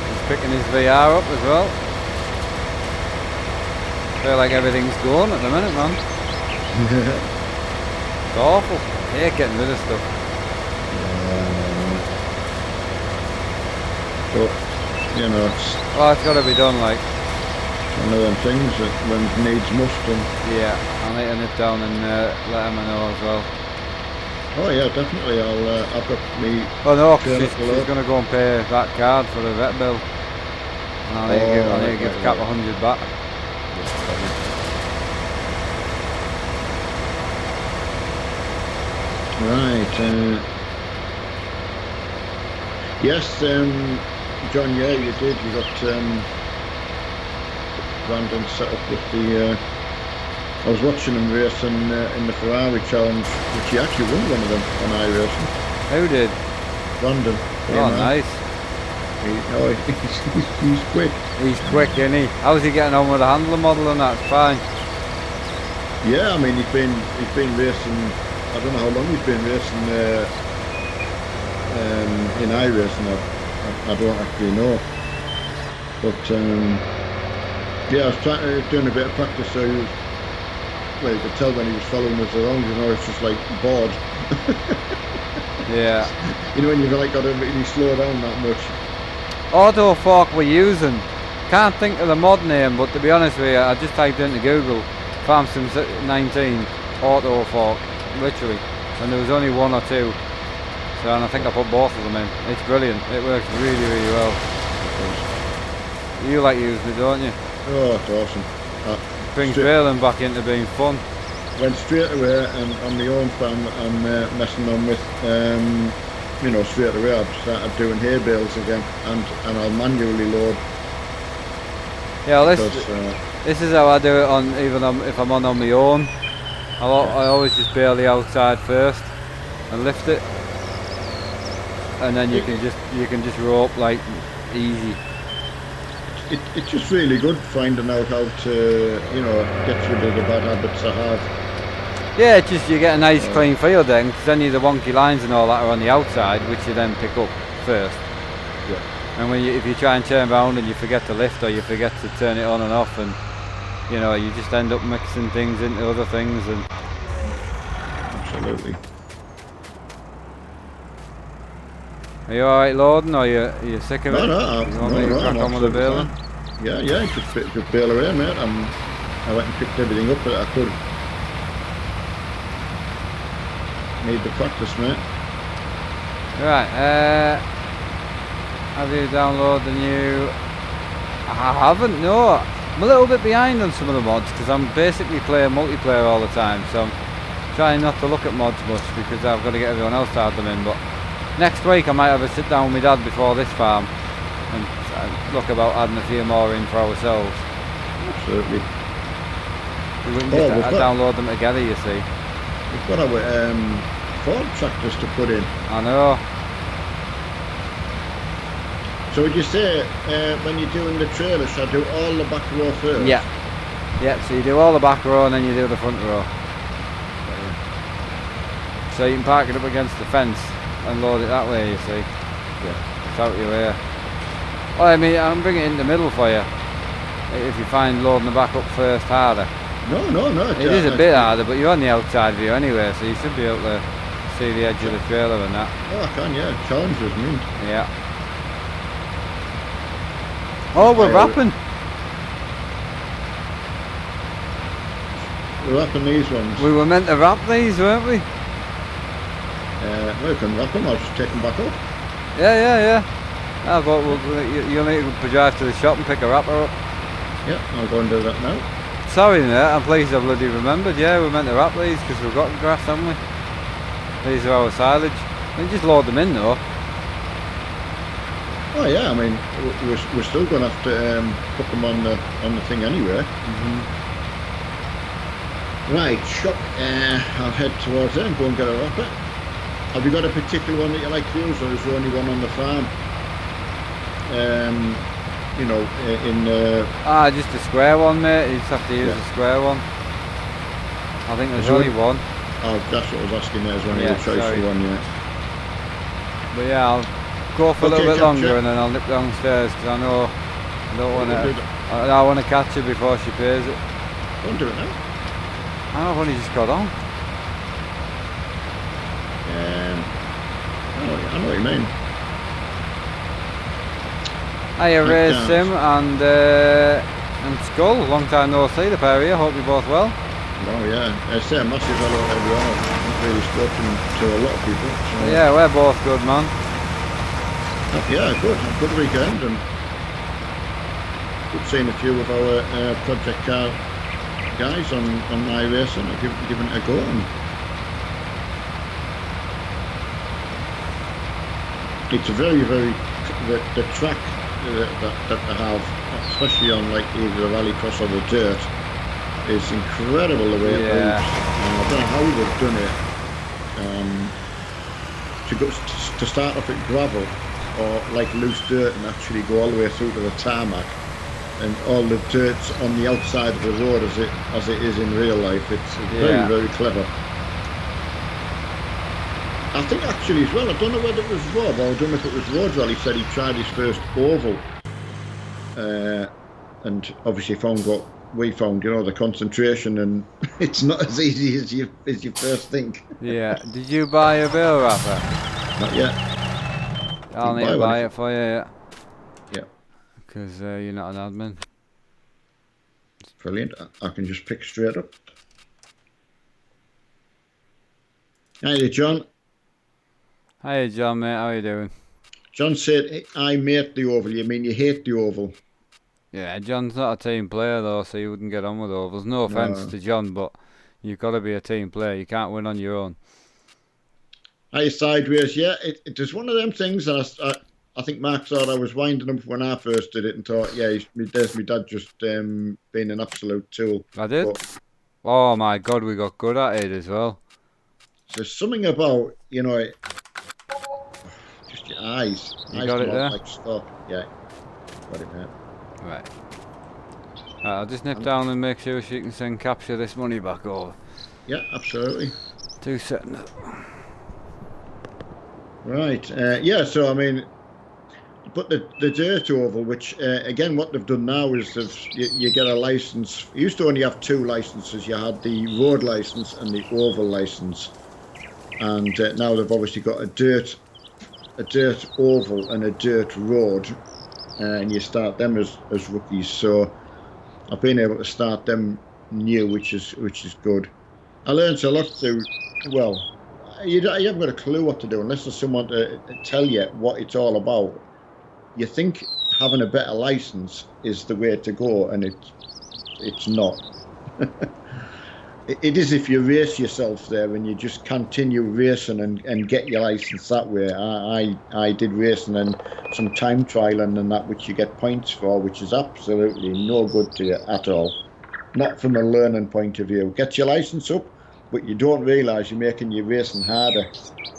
[SPEAKER 2] He's picking his VR up as well. Feel like everything's going at the minute, man. It's awful. I hate getting rid of stuff.
[SPEAKER 1] But,
[SPEAKER 2] it's got to be done, like.
[SPEAKER 1] One of them things that when needs must.
[SPEAKER 2] Yeah, I'll need to nip down and let Emma know as well.
[SPEAKER 1] Oh yeah, definitely. I've got me.
[SPEAKER 2] Oh no, she's going to go and pay that card for the vet bill. And I'll need to give Cap 100 back.
[SPEAKER 1] Right. Yes, John. Yeah, you did. You got Brandon set up with the. I was watching him racing in the Ferrari Challenge, which he actually won one of them on iRacing.
[SPEAKER 2] Who did?
[SPEAKER 1] Brandon.
[SPEAKER 2] Oh, nice.
[SPEAKER 1] He's quick.
[SPEAKER 2] He's quick, isn't he? How's he getting on with the handler model and that? It's fine.
[SPEAKER 1] Yeah, I mean he's been racing. I don't know how long he's been racing in iRacing. I don't actually know. But yeah, I was doing a bit of practice, so he was. Well, you could tell when he was following us around, it's just like bored.
[SPEAKER 2] Yeah.
[SPEAKER 1] When you've like got to really slow down that much.
[SPEAKER 2] Auto fork we're using. Can't think of the mod name, but to be honest with you, I just typed into Google Farm Sim 19 auto fork, literally, and there was only one or two. So, and I think I put both of them in. It's brilliant. It works really, really well. You like using it, don't you?
[SPEAKER 1] Oh, it's awesome.
[SPEAKER 2] Brings baling back into being fun.
[SPEAKER 1] Went straight away, and on my own farm, I'm messing on with, straight away I've started doing hay bales again, and I'll manually load.
[SPEAKER 2] Yeah, this is how I do it on if I'm on my own. I always just bale the outside first and lift it, and then you can just rope like easy.
[SPEAKER 1] It's just really good finding out how to, get rid of the bad habits I have.
[SPEAKER 2] Yeah, it's just you get a nice clean field then, because then the wonky lines and all that are on the outside, which you then pick up first.
[SPEAKER 1] Yeah.
[SPEAKER 2] And if you try and turn around and you forget to lift or you forget to turn it on and off, and you just end up mixing things into other things. And
[SPEAKER 1] absolutely.
[SPEAKER 2] Are you alright loading, or are you sick of it?
[SPEAKER 1] No,
[SPEAKER 2] you want me to crack on with the baling?
[SPEAKER 1] Yeah, just bail away, mate. I went and picked everything up that I could Need the practice, mate.
[SPEAKER 2] Right, have you downloaded the new... I haven't, no. I'm a little bit behind on some of the mods because I'm basically playing multiplayer all the time, so I'm trying not to look at mods much because I've got to get everyone else to add them in. But next week I might have a sit down with my dad before this farm and look about adding a few more in for ourselves.
[SPEAKER 1] Absolutely.
[SPEAKER 2] We can just download them together, you see.
[SPEAKER 1] We've got our Ford tractors to put in.
[SPEAKER 2] I know.
[SPEAKER 1] So would you say when you're doing the trailer, should I do all the back row first?
[SPEAKER 2] Yeah. Yeah, so you do all the back row and then you do the front row. So you can park it up against the fence and load it that way, you see.
[SPEAKER 1] Yeah.
[SPEAKER 2] It's out your way. Well, I mean, I'm bringing it in the middle for you. If you find loading the back up first harder.
[SPEAKER 1] No.
[SPEAKER 2] It is a bit harder, but you're on the outside view anyway, so you should be able to see the edge of the trailer and that.
[SPEAKER 1] Oh, I can, yeah. Challenges me.
[SPEAKER 2] Yeah. Oh, we're wrapping.
[SPEAKER 1] We're wrapping these ones.
[SPEAKER 2] We were meant to wrap these, weren't we?
[SPEAKER 1] We can wrap them, I'll just take them back up.
[SPEAKER 2] Yeah. I thought you'll need to drive to the shop and pick a wrapper up.
[SPEAKER 1] Yeah, I'll go and do that now.
[SPEAKER 2] Sorry mate, I'm pleased I bloody remembered. Yeah, we're meant to wrap these because we've got grass, haven't we? These are our silage. We just load them in though.
[SPEAKER 1] Oh yeah, I mean, we're still going to have to put them on the thing anyway. Right, shop. I'll head towards there and go and get a wrapper. Have you got a particular one that you like to use, or is there only one on the farm? You know,
[SPEAKER 2] just a square one, mate. You just have to use a square one. I think there's only one.
[SPEAKER 1] Oh, that's what I was asking. There's only a choice for one, yeah.
[SPEAKER 2] But yeah, I'll go for a little bit longer and then I'll nip downstairs because I know I don't want to. I want to catch her before she pays it.
[SPEAKER 1] Don't do it now.
[SPEAKER 2] I've only just got on.
[SPEAKER 1] I know what you mean.
[SPEAKER 2] Hiya, Ray Sim and Skull. Long time no see, the pair of you. Hope you're both well.
[SPEAKER 1] Oh yeah, I say a massive hello to everyone. I've not really spoken to a lot of people. So.
[SPEAKER 2] Yeah, we're both good, man.
[SPEAKER 1] Yeah, good. Good weekend, and we've seen a few of our project car guys on my racing. I've given it a go. And it's a very the track that they have, especially on like either the rallycross or the dirt, is incredible the way it moves. I don't know how they've done it to start off at gravel or like loose dirt and actually go all the way through to the tarmac, and all the dirt's on the outside of the road as it is in real life. It's very clever. I think actually as well, I don't know whether it was Rob or I don't know if it was Roger, he said he tried his first oval and obviously found what we found, you know, the concentration, and it's not as easy as you first think.
[SPEAKER 2] Yeah. Did you buy a bill wrapper?
[SPEAKER 1] Not yet.
[SPEAKER 2] I'll need to buy it for you, yeah.
[SPEAKER 1] Yeah.
[SPEAKER 2] Because you're not an admin.
[SPEAKER 1] Brilliant. I can just pick straight up. Hiya, John.
[SPEAKER 2] Hiya, John, mate. How are you doing?
[SPEAKER 1] John said, I mate the oval. You mean you hate the oval?
[SPEAKER 2] Yeah, John's not a team player, though, so you wouldn't get on with ovals. No offence to John, but you've got to be a team player. You can't win on your own.
[SPEAKER 1] Hiya, Sideways. Yeah, it is one of them things, and I think Mark thought I was winding up when I first did it and thought, yeah, there's my dad just being an absolute tool.
[SPEAKER 2] I did? But, oh, my God, we got good at it as well.
[SPEAKER 1] There's something about, you know, just your eyes.
[SPEAKER 2] You got it there?
[SPEAKER 1] Like stop. Yeah, got it there.
[SPEAKER 2] Right. I'll just nip down and make sure she can send capture this money back over.
[SPEAKER 1] Yeah, absolutely.
[SPEAKER 2] 2 seconds.
[SPEAKER 1] Right. Yeah, so I mean, but the dirt oval, which again, what they've done now is you get a license. You used to only have 2 licenses. You had the road license and the oval license, and now they've obviously got a dirt oval and a dirt road, and you start them as rookies. So I've been able to start them new, which is good. I learned a lot through. Well, you haven't got a clue what to do unless there's someone to tell you what it's all about. You think having a better license is the way to go, and it's not. It is if you race yourself there and you just continue racing and get your license that way. I did racing and some time trialing and that, which you get points for, which is absolutely no good to you at all. Not from a learning point of view. Get your license up, but you don't realise you're making your racing harder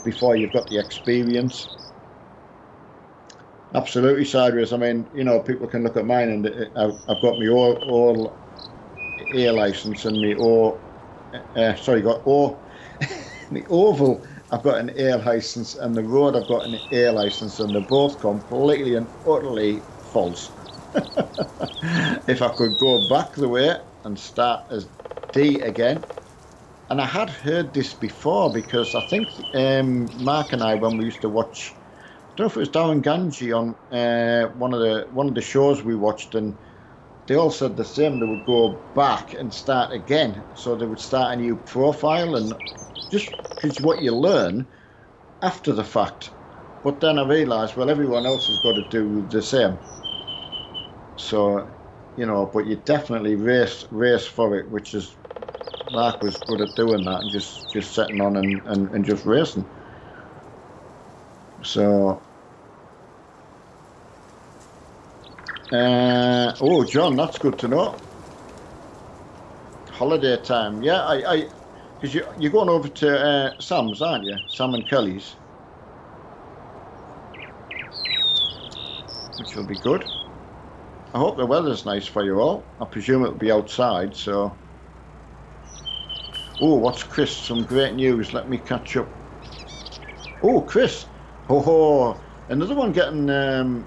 [SPEAKER 1] before you've got the experience. Absolutely sideways. I mean, people can look at mine, and I've got my all A license and my got O, my oval. I've got an A license, and the road I've got an A license, and they're both completely and utterly false. If I could go back the way and start as D again. And I had heard this before because I think Mark and I, when we used to watch, I don't know if it was Darren Ganji on one of the shows we watched, and they all said the same. They would go back and start again, so they would start a new profile, and just because what you learn after the fact. But then I realised, well, everyone else has got to do the same. So, but you definitely race for it, which is Mark was good at doing that, and just sitting on and just racing. So, John, that's good to know. Holiday time, yeah. Because you're going over to Sam's, aren't you? Sam and Kelly's, which will be good. I hope the weather's nice for you all. I presume it'll be outside, so. Oh, what's Chris? Some great news. Let me catch up. Oh, Chris. Oh, another one getting a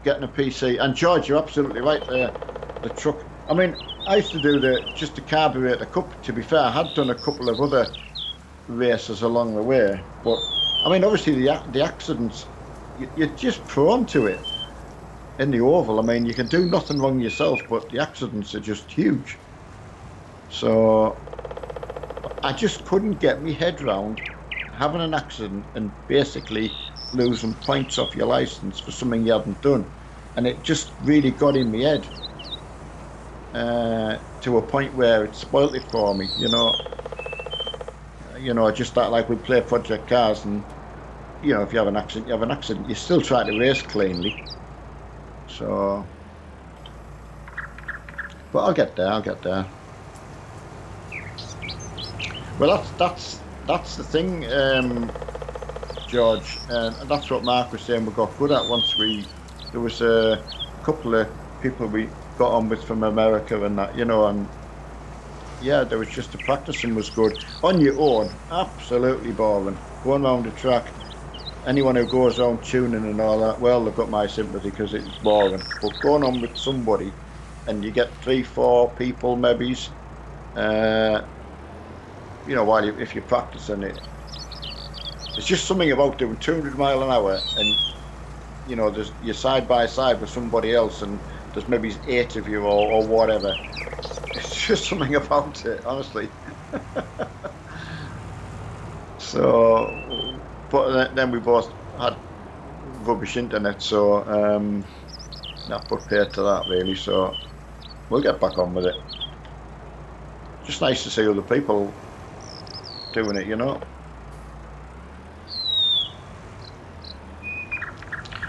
[SPEAKER 1] PC. And George, you're absolutely right there. The truck. I mean, I used to do just the carburetor cup. To be fair, I had done a couple of other races along the way. But, I mean, obviously the accidents, you're just prone to it. In the oval, I mean, you can do nothing wrong yourself, but the accidents are just huge. So I just couldn't get my head round having an accident and basically losing points off your license for something you hadn't done. And it just really got in my head to a point where it spoilt it for me, just that, like we play Project Cars, and if you have an accident, you have an accident. You still try to race cleanly. So, but I'll get there. Well, that's the thing, George, and that's what Mark was saying. We got good at once there was a couple of people we got on with from America and that, and yeah, there was just the practicing was good. On your own, absolutely boring. Going around the track. Anyone who goes on tuning and all that, well, they've got my sympathy because it's boring. But going on with somebody, and you get 3-4 people, maybe, if you're practicing it, it's just something about doing 200 mile an hour, and you're side by side with somebody else, and there's maybe 8 of you or whatever. It's just something about it, honestly. So. But then we both had rubbish internet, so that put paid to that really. So we'll get back on with it. Just nice to see other people doing it,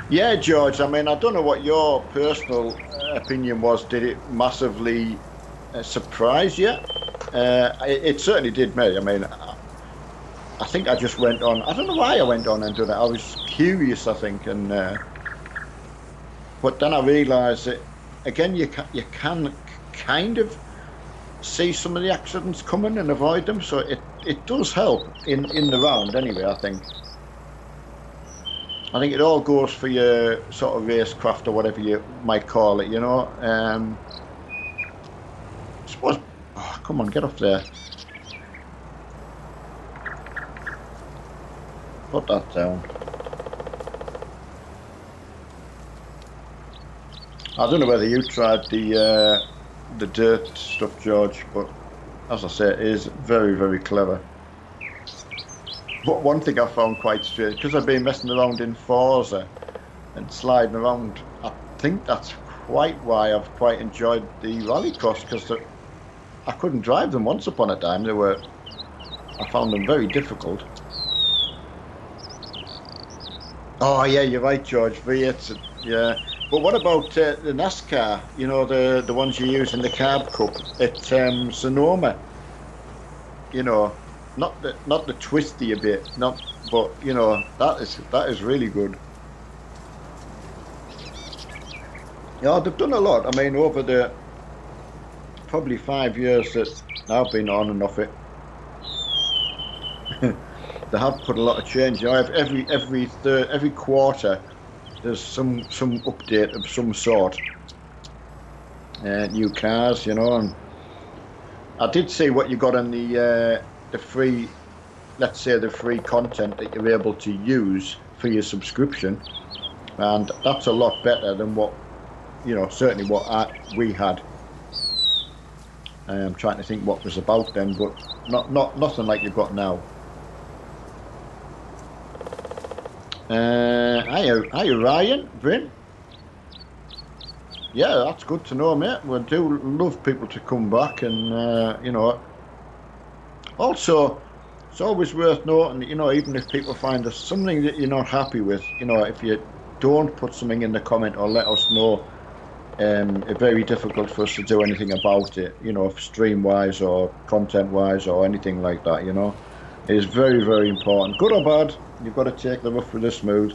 [SPEAKER 1] Yeah, George. I mean, I don't know what your personal opinion was. Did it massively surprise you? It certainly did me. I mean. I think I just went on. I don't know why I went on and did it. I was curious, I think, and but then I realised that again, you can kind of see some of the accidents coming and avoid them. So it does help in the round anyway. I think it all goes for your sort of racecraft or whatever you might call it. I suppose. Oh, come on, get up there. Put that down. I don't know whether you tried the dirt stuff, George, but as I say, it is very, very clever. But one thing I found quite strange, because I've been messing around in Forza and sliding around, I think that's quite why I've quite enjoyed the rallycross, because I couldn't drive them once upon a time. I found them very difficult. Oh yeah, you're right, George. V8s, yeah. But what about the NASCAR? You know, the ones you use in the Carb Cup at Sonoma. You know, not the twisty a bit, not, but you know that is really good. Yeah, they've done a lot. I mean, over the probably 5 years that I've been on and off it, they have put a lot of change. You know, every quarter there's some update of some sort. New cars, you know, and I did see what you got on the free, let's say the free content that you're able to use for your subscription, and that's a lot better than what, you know, certainly what we had. I'm trying to think what was about then, but nothing like you've got now. Hiya, Ryan, Bryn. Yeah, that's good to know, mate. We do love people to come back, and you know, also it's always worth noting that, you know, even if people find there's something that you're not happy with, you know, if you don't put something in the comment or let us know, it's very difficult for us to do anything about it, you know, stream wise or content wise or anything like that, you know. It is very, very important. Good or bad, you've got to take the rough with the smooth.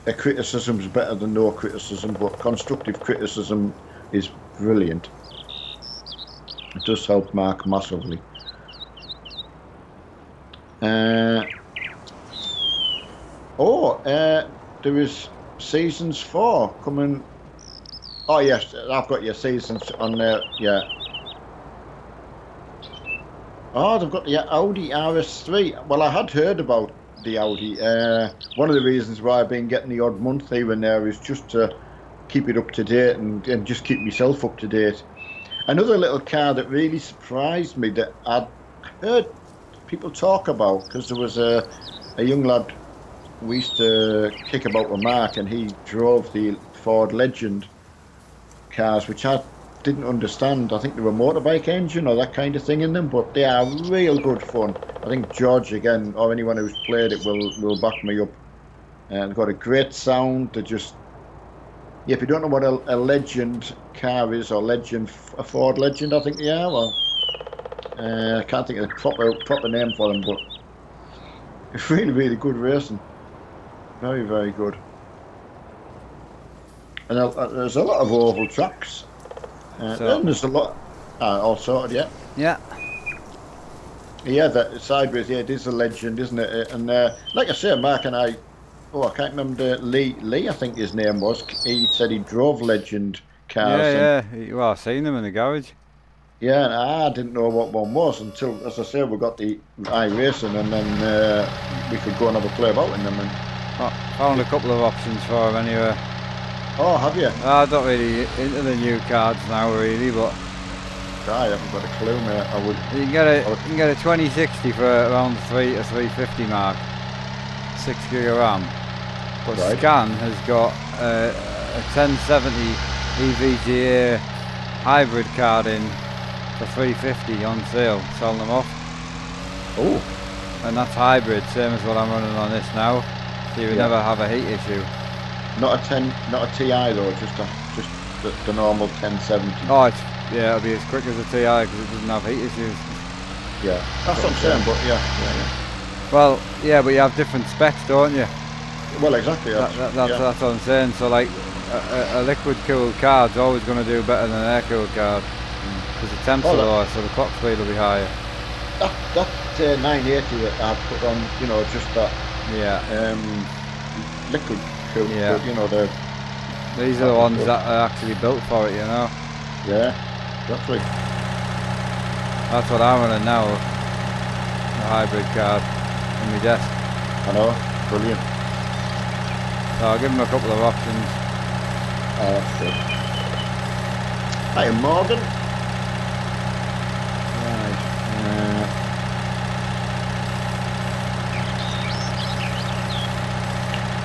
[SPEAKER 1] A criticism's better than no criticism, but constructive criticism is brilliant. It does help Mark massively. There is seasons 4 coming. Oh yes, I've got your seasons on there. Yeah. Oh, they've got the Audi RS3. Well, I had heard about the Audi. One of the reasons why I've been getting the odd month here and there is just to keep it up to date and just keep myself up to date. Another little car that really surprised me that I'd heard people talk about, because there was a young lad we used to kick about with Mark, and he drove the Ford Legend cars, which I didn't understand. I think they were motorbike engine or that kind of thing in them, but they are real good fun. I think George again, or anyone who's played it, will back me up. They've got a great sound. They just, yeah, if you don't know what a Legend car is, or a Ford Legend, I think they are. Well, I can't think of the proper name for them, but it's really, really good racing. Very, very good. And there's a lot of oval tracks. And there's a lot, all sorted, yeah.
[SPEAKER 2] Yeah.
[SPEAKER 1] Yeah, that sideways, yeah, it is a Legend, isn't it? And like I say, Mark and I can't remember, Lee, I think his name was. He said he drove Legend cars.
[SPEAKER 2] Yeah. Well, I've seen them in the garage.
[SPEAKER 1] Yeah, and I didn't know what one was until, as I say, we got the iRacing, and then we could go and have a play about in them. And
[SPEAKER 2] found a couple of options for them anyway.
[SPEAKER 1] Oh, have you?
[SPEAKER 2] I'm not really into the new cards now, really, but
[SPEAKER 1] I haven't got a clue, mate. I would.
[SPEAKER 2] You can get a 2060 for around the 350 mark, 6 gig of RAM. But
[SPEAKER 1] right.
[SPEAKER 2] Scan has got a 1070 EVGA hybrid card in for 350 on sale, selling them off.
[SPEAKER 1] Oh.
[SPEAKER 2] And that's hybrid, same as what I'm running on this now. So you would never have a heat issue.
[SPEAKER 1] Not a TI though, just the normal 1070.
[SPEAKER 2] Oh, it'll be as quick as a TI because it doesn't have heat issues.
[SPEAKER 1] Yeah, that's what I'm saying. But yeah.
[SPEAKER 2] Well, yeah, but you have different specs, don't you?
[SPEAKER 1] Well, exactly.
[SPEAKER 2] That's what I'm saying. So like a liquid cooled card's always going to do better than an air cooled card because the temps are lower, so the clock speed will be higher.
[SPEAKER 1] That 980 that I put on, you know, just that.
[SPEAKER 2] Yeah.
[SPEAKER 1] Liquid cooled.
[SPEAKER 2] Yeah.
[SPEAKER 1] But, you know,
[SPEAKER 2] these are the ones that are actually built for it, you know.
[SPEAKER 1] Yeah. Exactly.
[SPEAKER 2] That's what I'm running now. A hybrid card in my desk.
[SPEAKER 1] I know. Brilliant.
[SPEAKER 2] So I'll give them a couple of options.
[SPEAKER 1] Oh, that's good. Hi, Morgan. Right.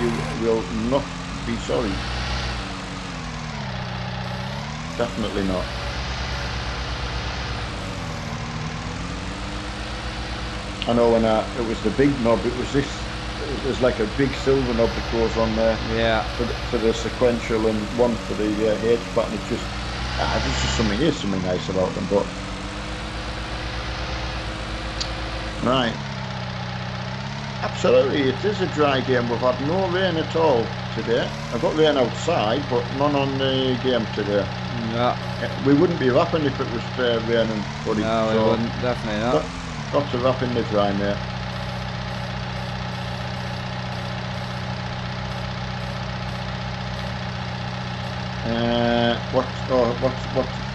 [SPEAKER 1] you will not be sorry. Definitely not. I know when it was the big knob, it was this. There's like a big silver knob that goes on there.
[SPEAKER 2] Yeah.
[SPEAKER 1] For the sequential and one for the H pattern. It's just there's just something. There's something nice about them, but right. Absolutely, it is a dry game. We've had no rain at all today. I've got rain outside, but none on the game today.
[SPEAKER 2] Yeah.
[SPEAKER 1] We wouldn't be rapping if it was raining, buddy.
[SPEAKER 2] No, we wouldn't. Definitely not.
[SPEAKER 1] Got to rap in the dry, mate.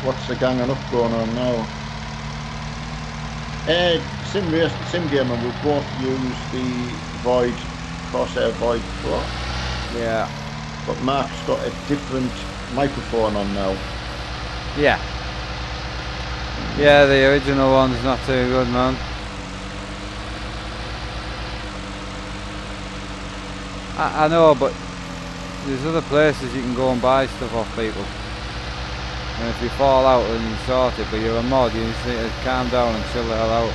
[SPEAKER 1] What's the ganging up going on now? Sim game, and we'll both use the Corsair Void Pro.
[SPEAKER 2] Yeah.
[SPEAKER 1] But Mark's got a different microphone on now.
[SPEAKER 2] Yeah. Yeah, the original one's not too good, man. I know, but there's other places you can go and buy stuff off people. And if you fall out, then you sort it, but you're a mod, you just need to calm down and chill the hell out.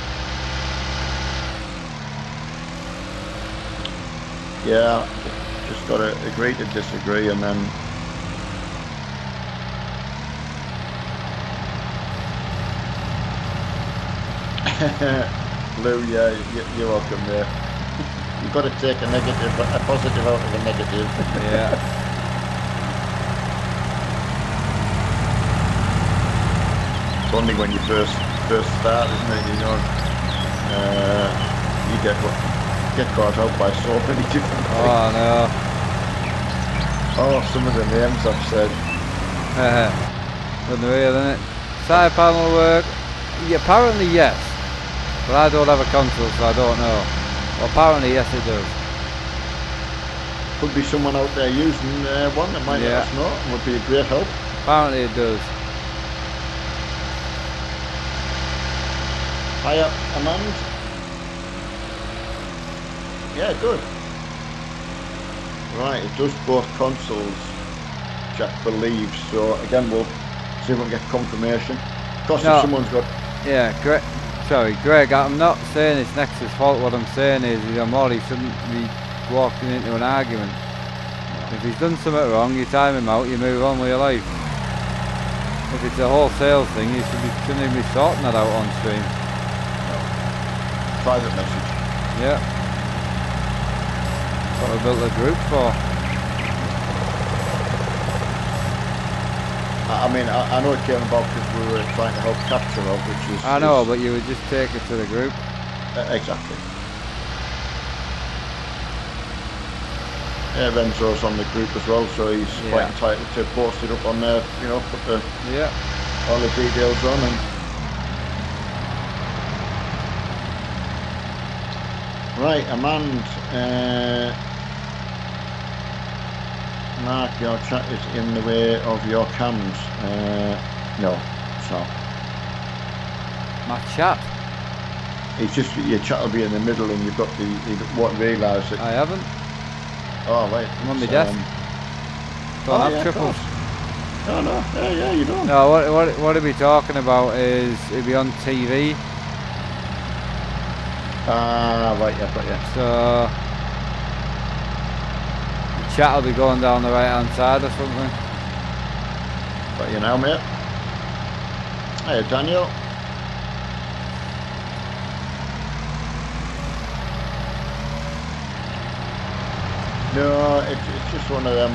[SPEAKER 1] Yeah, just got to agree to disagree, and then Lou, yeah, you're welcome there. You've got to take a positive out of a negative.
[SPEAKER 2] Yeah.
[SPEAKER 1] It's only when you first start, isn't it? You know, you get caught out by so many different things.
[SPEAKER 2] Oh no.
[SPEAKER 1] Oh, some of the names I've said.
[SPEAKER 2] Unreal, isn't it? Side panel work? Yeah, apparently yes. But I don't have a console, so I don't know. Well, apparently yes, it does.
[SPEAKER 1] Could be someone out there using one that might let us know. It would be a great help.
[SPEAKER 2] Apparently it does.
[SPEAKER 1] Hiya, Amand. Yeah, good. Right, it does both consoles, Jack believes. So again, we'll see if we can get confirmation. Of course, if someone's got...
[SPEAKER 2] Yeah, Greg, sorry, Greg, I'm not saying it's Nexus' fault. What I'm saying is he shouldn't be walking into an argument. If he's done something wrong, you time him out, you move on with your life. If it's a wholesale thing, you shouldn't even be sorting that out on stream.
[SPEAKER 1] Private message.
[SPEAKER 2] Yeah. That's what we built a group for.
[SPEAKER 1] I mean, I know it came about because we were trying to help capture her, which is...
[SPEAKER 2] I know, but you would just take it to the group.
[SPEAKER 1] Exactly. Yeah, Renzo's on the group as well, so he's quite entitled to post it up on there, you know, put all the details on. And right, Amand, Mark, your chat is in the way of your cams. No, it's not.
[SPEAKER 2] My chat?
[SPEAKER 1] It's just your chat will be in the middle, and you've got you won't realise it.
[SPEAKER 2] I haven't.
[SPEAKER 1] Oh right.
[SPEAKER 2] I'm on my desk. Don't have triples.
[SPEAKER 1] No, yeah, you don't.
[SPEAKER 2] No, what he'll be talking about is he'll be on TV.
[SPEAKER 1] Right, yeah, got you.
[SPEAKER 2] So the chat will be going down the right hand side or something.
[SPEAKER 1] Got you now, mate. Hey, Daniel. No, it's just one of them.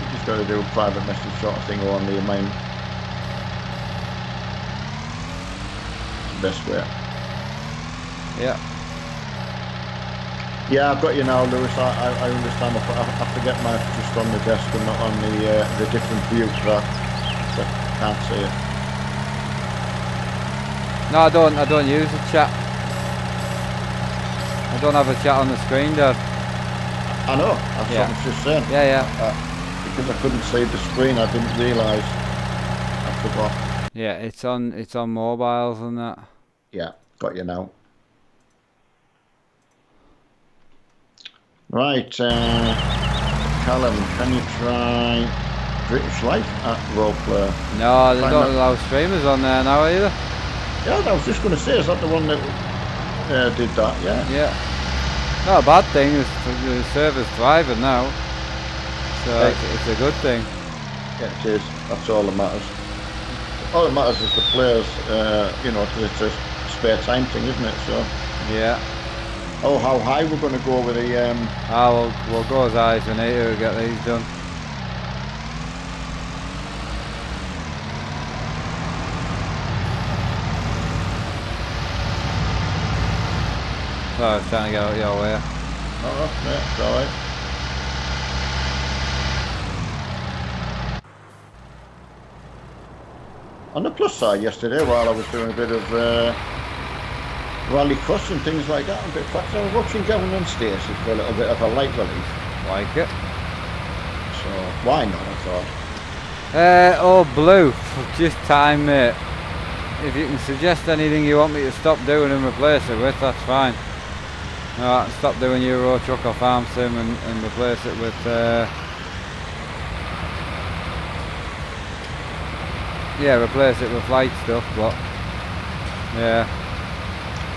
[SPEAKER 1] You just got to do a private message sort of thing only. I mean, it's the best way.
[SPEAKER 2] Yeah.
[SPEAKER 1] Yeah, I've got you now, Lewis. I understand. I forget mine just on the desk and not on the different view, so I can't see it.
[SPEAKER 2] No, I don't use the chat. I don't have a chat on the screen, Dad.
[SPEAKER 1] I know. That's what I was just saying.
[SPEAKER 2] Yeah.
[SPEAKER 1] Because I couldn't see the screen, I didn't realise. I forgot.
[SPEAKER 2] Yeah, it's on mobiles and that.
[SPEAKER 1] Yeah, got you now. Right, Callum, can you try British Life at Role Player?
[SPEAKER 2] No, they
[SPEAKER 1] Find
[SPEAKER 2] don't
[SPEAKER 1] that.
[SPEAKER 2] allow streamers on there now either.
[SPEAKER 1] Yeah, I was just going to say, is that the one that did that? Yeah.
[SPEAKER 2] Yeah. Not a bad thing, the server's thriving now. So it's a good thing.
[SPEAKER 1] Yeah, it is. That's all that matters. All that matters is the players, it's a spare time thing, isn't it? So.
[SPEAKER 2] Yeah.
[SPEAKER 1] Oh, how high we're going to go with the...
[SPEAKER 2] We'll go as high as we need to get these done. So I was trying to get out your way.
[SPEAKER 1] Oh, yeah, it's all right. On the plus side, yesterday, while I was doing a bit of rally cross and things like that, a bit faster, I was watching Gavin and Stacey for a little bit of a light relief.
[SPEAKER 2] Like it.
[SPEAKER 1] So, why not, I thought.
[SPEAKER 2] Oh, Blue, just time, mate. If you can suggest anything you want me to stop doing and replace it with, that's fine. Alright, stop doing Euro Truck or Farm Sim and replace it with replace it with flight stuff, but yeah.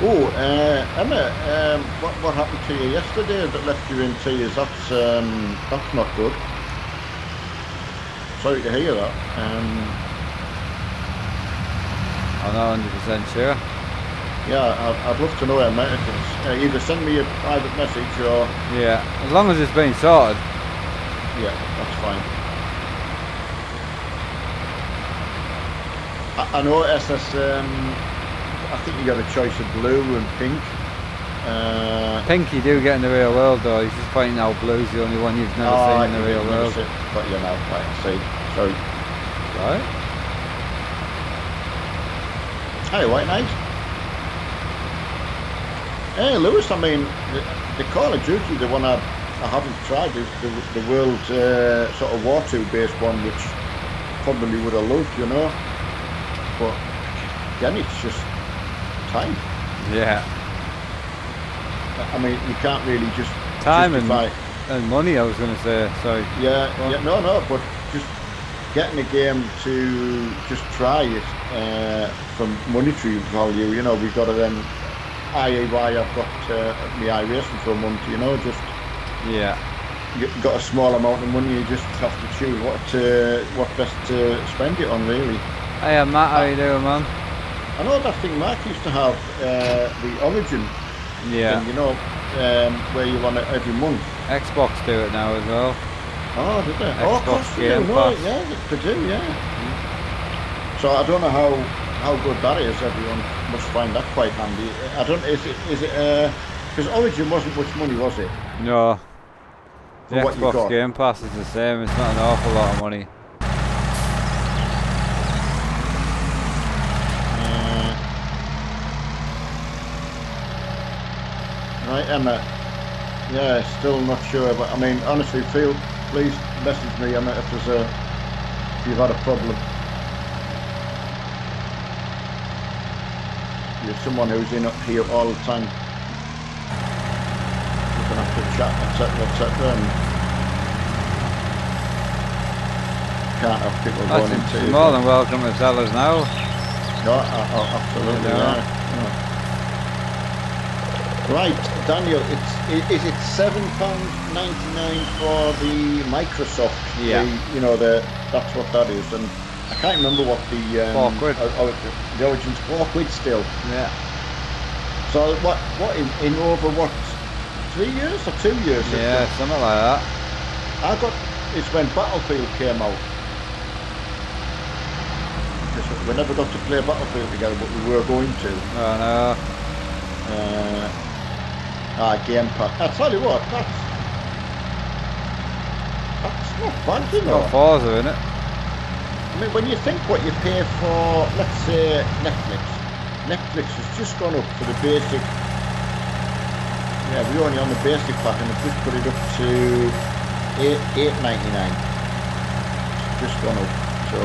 [SPEAKER 1] Oh, Emma, what happened to you yesterday that left you in tears? That's not good. Sorry to hear that.
[SPEAKER 2] I'm not 100% sure.
[SPEAKER 1] Yeah, I'd love to know, Emma. If it's, either send me a private message or...
[SPEAKER 2] Yeah, as long as it's been sorted.
[SPEAKER 1] Yeah, that's fine. I know SS, I think you got a choice of blue and pink.
[SPEAKER 2] Pink you do get in the real world though, he's just pointing out blue's the only one you've never seen in the real world.
[SPEAKER 1] But you know, right, I see. Sorry.
[SPEAKER 2] Right.
[SPEAKER 1] Hey, White Knight. Hey, Lewis, I mean, the Call of Duty, the one I haven't tried is the world sort of War 2 based one, which probably would have loved, you know. But again, it's just time.
[SPEAKER 2] Yeah.
[SPEAKER 1] I mean, you can't really just
[SPEAKER 2] time
[SPEAKER 1] justify...
[SPEAKER 2] and money. I was going to say. Sorry.
[SPEAKER 1] Yeah. No. But just getting a game to just try it for monetary value. You know, we've got to then IAY. I've got my iRacing for a month. You know, just you've got a small amount of money. You just have to choose what best to spend it on, really.
[SPEAKER 2] Hey, Matt, how you doing, man?
[SPEAKER 1] I know that thing Mark used to have, the Origin thing, you know, where you want it every month.
[SPEAKER 2] Xbox do it now as well.
[SPEAKER 1] Oh, did they?
[SPEAKER 2] Xbox Game Pass.
[SPEAKER 1] Yeah, they do, yeah. So I don't know how good that is. Everyone must find that quite handy. I don't. Is it? Because Origin wasn't much money, was it?
[SPEAKER 2] No.
[SPEAKER 1] For
[SPEAKER 2] the
[SPEAKER 1] what
[SPEAKER 2] Xbox
[SPEAKER 1] you got?
[SPEAKER 2] Game Pass is the same. It's not an awful lot of money.
[SPEAKER 1] Right, Emma. Yeah, still not sure, but I mean, honestly, please message me, Emma, if you've had a problem. You're someone who's in here all the time. You can have to chat, etc., and can't have people going into.
[SPEAKER 2] You're more than welcome to tell us now.
[SPEAKER 1] No, absolutely. Yeah. Right, Daniel, is it £7.99 for the Microsoft?
[SPEAKER 2] Yeah.
[SPEAKER 1] That's what that is, and I can't remember what the
[SPEAKER 2] £4.
[SPEAKER 1] The Origin's £4 still.
[SPEAKER 2] Yeah.
[SPEAKER 1] So what in over 3 years or 2 years?
[SPEAKER 2] Yeah, something like that.
[SPEAKER 1] It's when Battlefield came out. Because we never got to play Battlefield together, but we were going to.
[SPEAKER 2] Oh no.
[SPEAKER 1] Game Pass. I tell you what, that's not bad, you know.
[SPEAKER 2] Got Forza in it.
[SPEAKER 1] I mean, when you think what you pay for, let's say Netflix has just gone up for the basic. Yeah, we're only on the basic pack, and they've just put it up to $8.99. Just gone up. So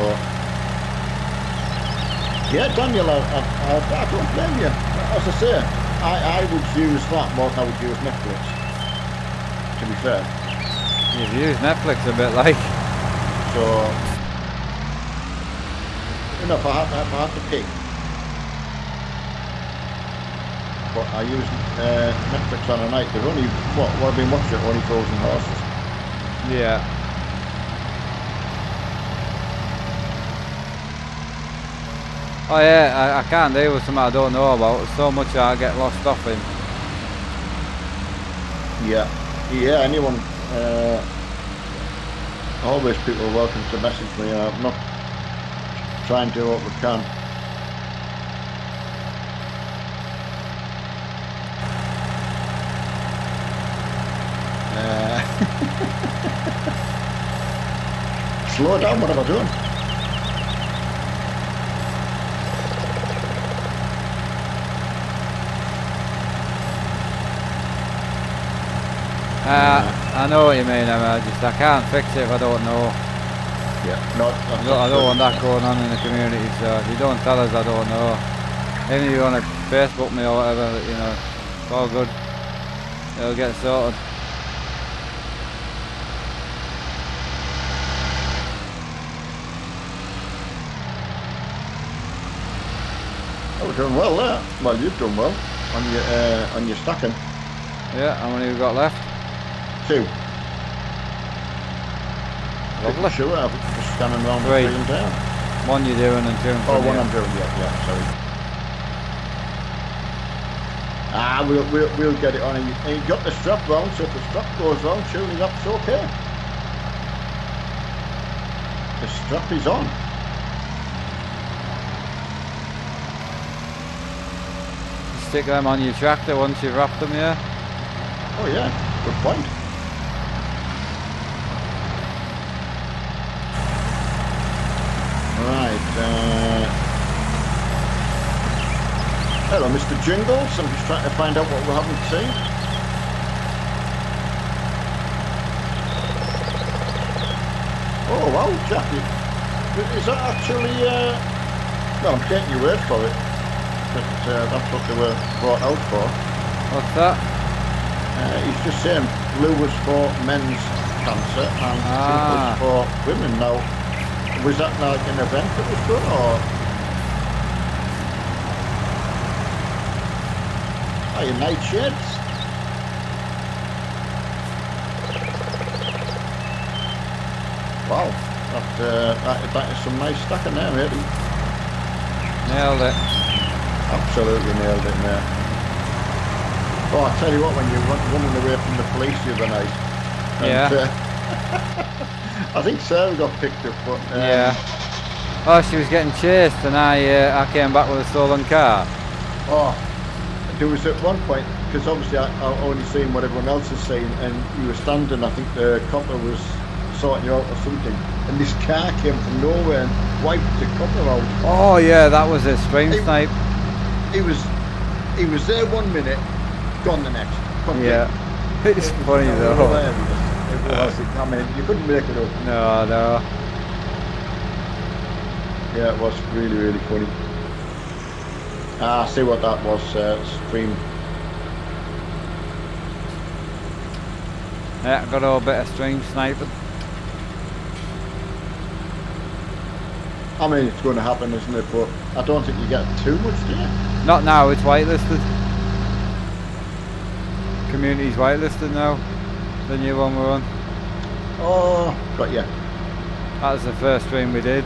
[SPEAKER 1] yeah, Daniel, I don't blame you. As I say, I would use that more than I would use Netflix. to be fair.
[SPEAKER 2] You've used Netflix a bit, like.
[SPEAKER 1] So, if I had to pick, but I use Netflix on a night. They've only, what I've been watching, only Frozen Horses.
[SPEAKER 2] Yeah. Oh yeah, I can't deal with something I don't know about. There's so much I get lost off in.
[SPEAKER 1] Yeah, anyone, always people are welcome to message me. I'm not trying to do what we can. Slow down, what am I doing?
[SPEAKER 2] I know what you mean, Emma. I can't fix it if I don't know.
[SPEAKER 1] Yeah,
[SPEAKER 2] I don't want that going on in the community, so if you don't tell us, I don't know. Even if you want to Facebook me or whatever, you know, it's all good. It'll get sorted.
[SPEAKER 1] Oh, we're doing well there. Well, you've done well on your stacking.
[SPEAKER 2] Yeah, how many have we got left?
[SPEAKER 1] 2.
[SPEAKER 2] Lovely.
[SPEAKER 1] Sure, I'm just scanning around
[SPEAKER 2] 3
[SPEAKER 1] and down.
[SPEAKER 2] 1 you're doing and 2 in front.
[SPEAKER 1] Oh, 1 I'm doing, yeah, sorry. We'll get it on. And you got the strap round, so if the strap goes wrong, surely that's okay. The strap is on.
[SPEAKER 2] Stick them on your tractor once you've wrapped them, yeah?
[SPEAKER 1] Oh yeah, good point. Right. Hello, Mr. Jingles. I'm just trying to find out what we haven't seen. Oh wow, Jackie. Is that actually... No, I'm taking your word for it. But that's what they were brought out for.
[SPEAKER 2] What's that?
[SPEAKER 1] He's just saying blue was for men's cancer and pink was for women. Now, was that like an event that was done, or? Are you nightshades? Wow, that is some nice stacking there, mate.
[SPEAKER 2] Nailed it.
[SPEAKER 1] Absolutely nailed it, mate. Oh, I tell you what, when you were running away from the police the other night. And,
[SPEAKER 2] yeah.
[SPEAKER 1] I think Sarah got picked up, but...
[SPEAKER 2] yeah. Oh, she was getting chased and I came back with a stolen car.
[SPEAKER 1] Oh, there was at one point, because obviously I only seen what everyone else has seen, and you were standing, I think the copper was sorting you out or something, and this car came from nowhere and wiped the copper out.
[SPEAKER 2] Oh yeah, that was a stream snipe.
[SPEAKER 1] He was there 1 minute, gone the next.
[SPEAKER 2] Yeah. It's funny though.
[SPEAKER 1] It was, I mean, you couldn't make it up.
[SPEAKER 2] No.
[SPEAKER 1] Yeah, it was really, really funny. I see what that was, stream.
[SPEAKER 2] Yeah, got a little bit of stream sniping.
[SPEAKER 1] I mean, it's going to happen, isn't it? But I don't think you get too much, do you?
[SPEAKER 2] Not now, it's whitelisted. Community's whitelisted now. The new one we're on.
[SPEAKER 1] Oh, got you.
[SPEAKER 2] That was the first stream we did.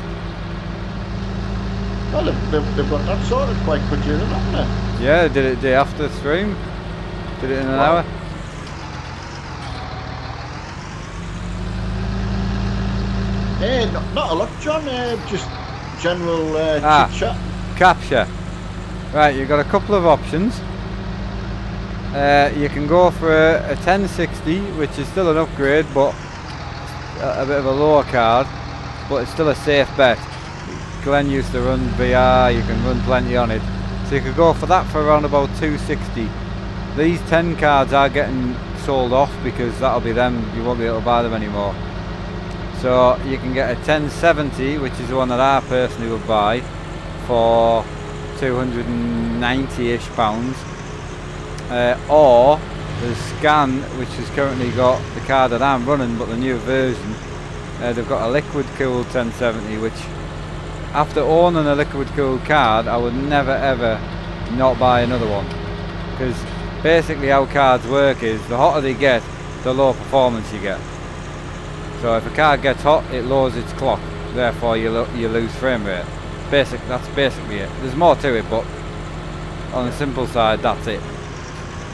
[SPEAKER 1] Well, they've got that sorted quite quickly, haven't they?
[SPEAKER 2] Yeah, they did it day after stream. Did it in an hour.
[SPEAKER 1] Hey, not a lot, John. Just general chit-chat.
[SPEAKER 2] Capture. Right, you've got a couple of options. You can go for a 1060, which is still an upgrade, but a bit of a lower card, but it's still a safe bet. Glenn used to run VR, you can run plenty on it. So you could go for that for around about 260. These 10 cards are getting sold off because that'll be them, you won't be able to buy them anymore. So you can get a 1070, which is the one that I personally would buy, for £290-ish. Or There's Scan, which has currently got the car that I'm running, but the new version. They've got a liquid cooled 1070, which after owning a liquid cooled card, I would never ever not buy another one. Because basically how cards work is, the hotter they get, the lower performance you get. So if a card gets hot, it lowers its clock, therefore you lose frame rate. That's basically it. There's more to it, but on the simple side, that's it.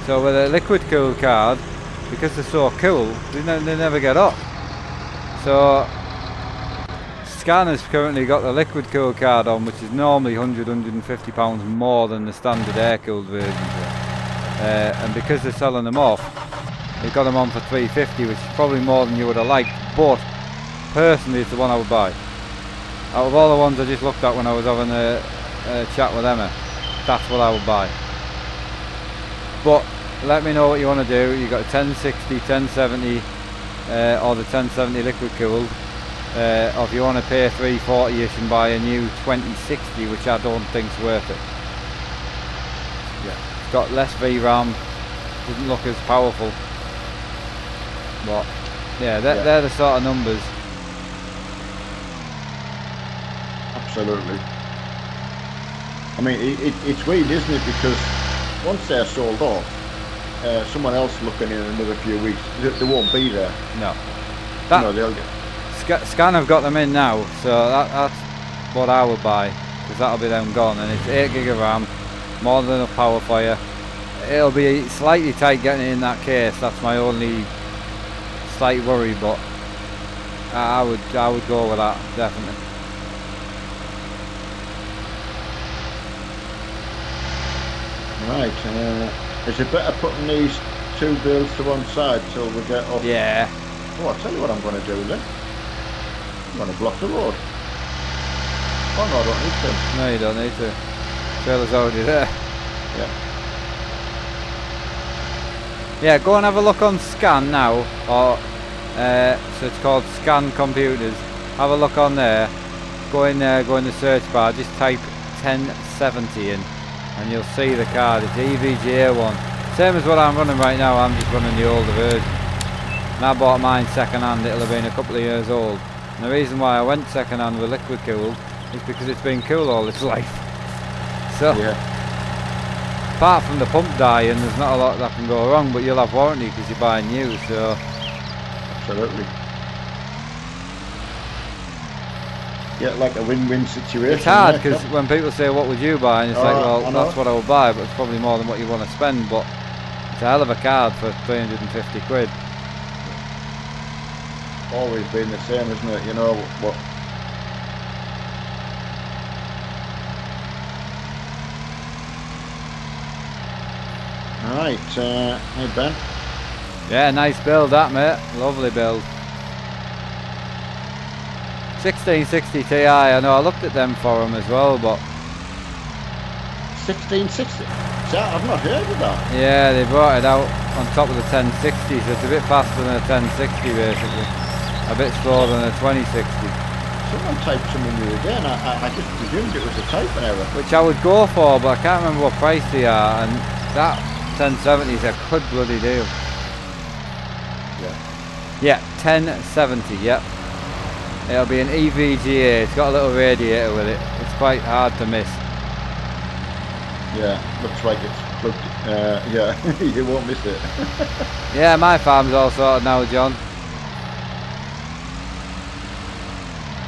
[SPEAKER 2] So with a liquid cooled card, because they're so cool, they never get hot. So Scan has currently got the liquid cooled card on, which is normally £100–150 more than the standard air cooled version. And because they're selling them off, they've got them on for £350, which is probably more than you would have liked, but personally it's the one I would buy. Out of all the ones I just looked at when I was having a chat with Emma, that's what I would buy. But let me know what you want to do. You've got a 1060, 1070 or the 1070 liquid cooled, or if you want to pay 340ish and buy a new 2060, which I don't think's worth it. Yeah, it's got less VRAM, doesn't look as powerful, but yeah, they're the sort of numbers.
[SPEAKER 1] Absolutely. I mean, it's weird, isn't it? Because once they're sold off, someone else looking in another few weeks, they won't be there.
[SPEAKER 2] No.
[SPEAKER 1] They'll get.
[SPEAKER 2] Scan have got them in now, so that's what I would buy, because that'll be them gone, and it's 8 gig of RAM, more than enough power for you. It'll be slightly tight getting it in that case. That's my only slight worry, but I would go with that, definitely.
[SPEAKER 1] Right, is it better putting these two builds to one side till we get off?
[SPEAKER 2] Yeah.
[SPEAKER 1] Oh, I'll tell you what I'm going to do then. I'm going to block the road. Oh no, I don't need to.
[SPEAKER 2] No, you don't need to. Trailer's already there.
[SPEAKER 1] Yeah.
[SPEAKER 2] Yeah, go and have a look on Scan now, or so it's called Scan Computers. Have a look on there. Go in there, go in the search bar, just type 1070 in. And you'll see the card. It's EVGA one, same as what I'm running right now. I'm just running the older version, and I bought mine second hand. It'll have been a couple of years old, and the reason why I went second hand with liquid cooled is because it's been cool all its life. So apart from the pump dying, there's not a lot that can go wrong, but you'll have warranty because you're buying new. So
[SPEAKER 1] absolutely. Yeah, like a win-win situation.
[SPEAKER 2] It's hard because when people say what would you buy, and it's like, well,
[SPEAKER 1] that's
[SPEAKER 2] what I would buy, but it's probably more than what you want to spend. But it's a hell of a card for 350 quid.
[SPEAKER 1] Always been the same, isn't it? You know what? Right, hey Ben.
[SPEAKER 2] Yeah, nice build that, mate. Lovely build. 1660 Ti, I know I looked at them for them as well, but
[SPEAKER 1] 1660? So I've not heard of that.
[SPEAKER 2] Yeah, they brought it out on top of the 1060, so it's a bit faster than a 1060 basically. A bit slower than a 2060.
[SPEAKER 1] Someone typed something the other day and I just presumed it was a typing error.
[SPEAKER 2] Which I would go for, but I can't remember what price they are, and that 1070 is a good bloody deal. Yeah, 1070, yep. It'll be an EVGA, it's got a little radiator with it. It's quite hard to miss.
[SPEAKER 1] Yeah, looks like it's plugged. Yeah, you won't miss it.
[SPEAKER 2] Yeah, my farm's all sorted now, John.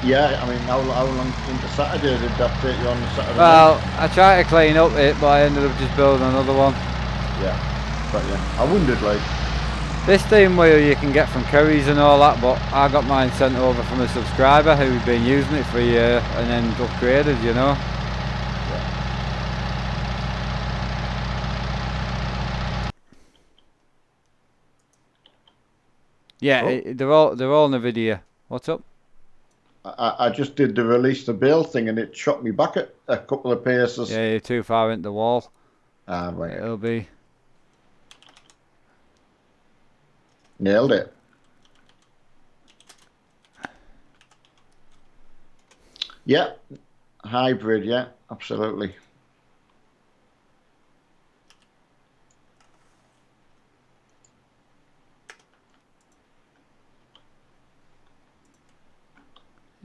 [SPEAKER 1] Yeah, I mean, how long into Saturday did that take you on the Saturday?
[SPEAKER 2] Well, I tried to clean up it, but I ended up just building another one.
[SPEAKER 1] Yeah, but yeah, I wondered like...
[SPEAKER 2] This steam wheel you can get from Curry's and all that, but I got mine sent over from a subscriber who'd been using it for a year and then upgraded, you know. Yeah, they're all in the video. What's up?
[SPEAKER 1] I just did the release the bail thing and it shot me back at a couple of paces.
[SPEAKER 2] Yeah, you're too far into the wall.
[SPEAKER 1] Ah, right.
[SPEAKER 2] It'll be.
[SPEAKER 1] Nailed it. Yeah, hybrid, yeah, absolutely.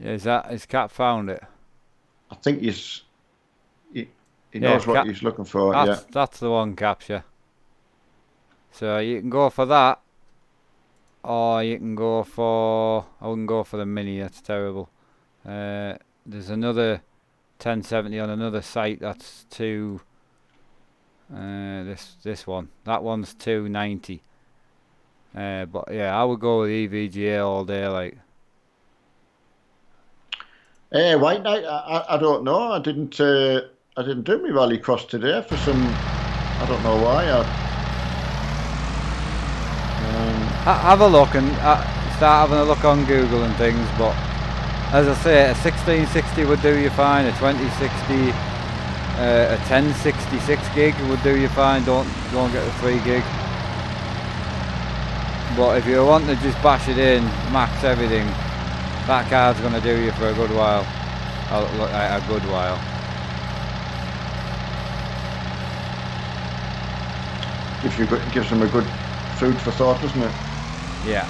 [SPEAKER 2] Is Cap found it?
[SPEAKER 1] I think he knows what he's looking for.
[SPEAKER 2] That's the one, capture. So you can go for that, or you can go for. I wouldn't go for the mini. That's terrible. There's another 1070 on another site. That's two. This one. That one's 290. But yeah, I would go with EVGA all day. Like.
[SPEAKER 1] White Knight. I don't know. I didn't do my rallycross today for some. I don't know why.
[SPEAKER 2] Have a look and start having a look on Google and things. But as I say, a 1660 would do you fine. A 2060, a 1066 gig would do you fine. Don't get the 3 gig. But if you want to just bash it in, max everything, that card's going to do you for a good while. A good while.
[SPEAKER 1] Gives them a good food for thought, doesn't it?
[SPEAKER 2] Yeah.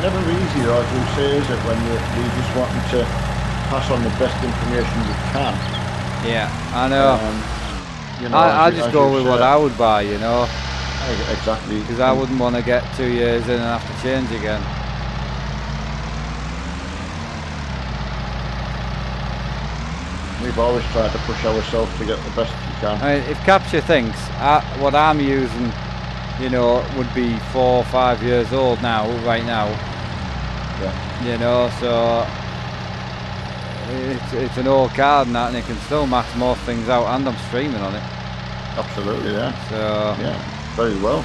[SPEAKER 1] Never easy though, as we say, is it, when you're just wanting to pass on the best information you can.
[SPEAKER 2] Yeah, I know. I just go with what I would buy, you know.
[SPEAKER 1] Exactly.
[SPEAKER 2] Because I wouldn't want to get 2 years in and have to change again.
[SPEAKER 1] We've always tried to push ourselves to get the best you can.
[SPEAKER 2] I mean, if Capture thinks what I'm using, you know, would be 4 or 5 years old now, right now.
[SPEAKER 1] Yeah.
[SPEAKER 2] You know, so it's an old card and that, and it can still max most things out, and I'm streaming on it.
[SPEAKER 1] Absolutely, yeah.
[SPEAKER 2] So
[SPEAKER 1] yeah, very well.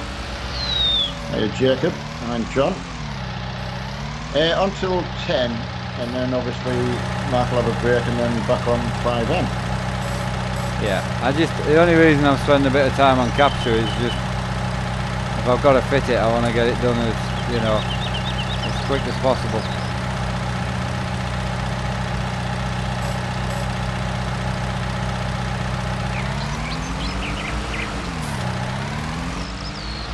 [SPEAKER 1] Hey, Jacob and John. Until 10, and then obviously Mark will have a break, and then back on 5M.
[SPEAKER 2] Yeah, the only reason I'm spending a bit of time on Capture is just if I've got to fit it, I want to get it done as, you know, as quick as possible.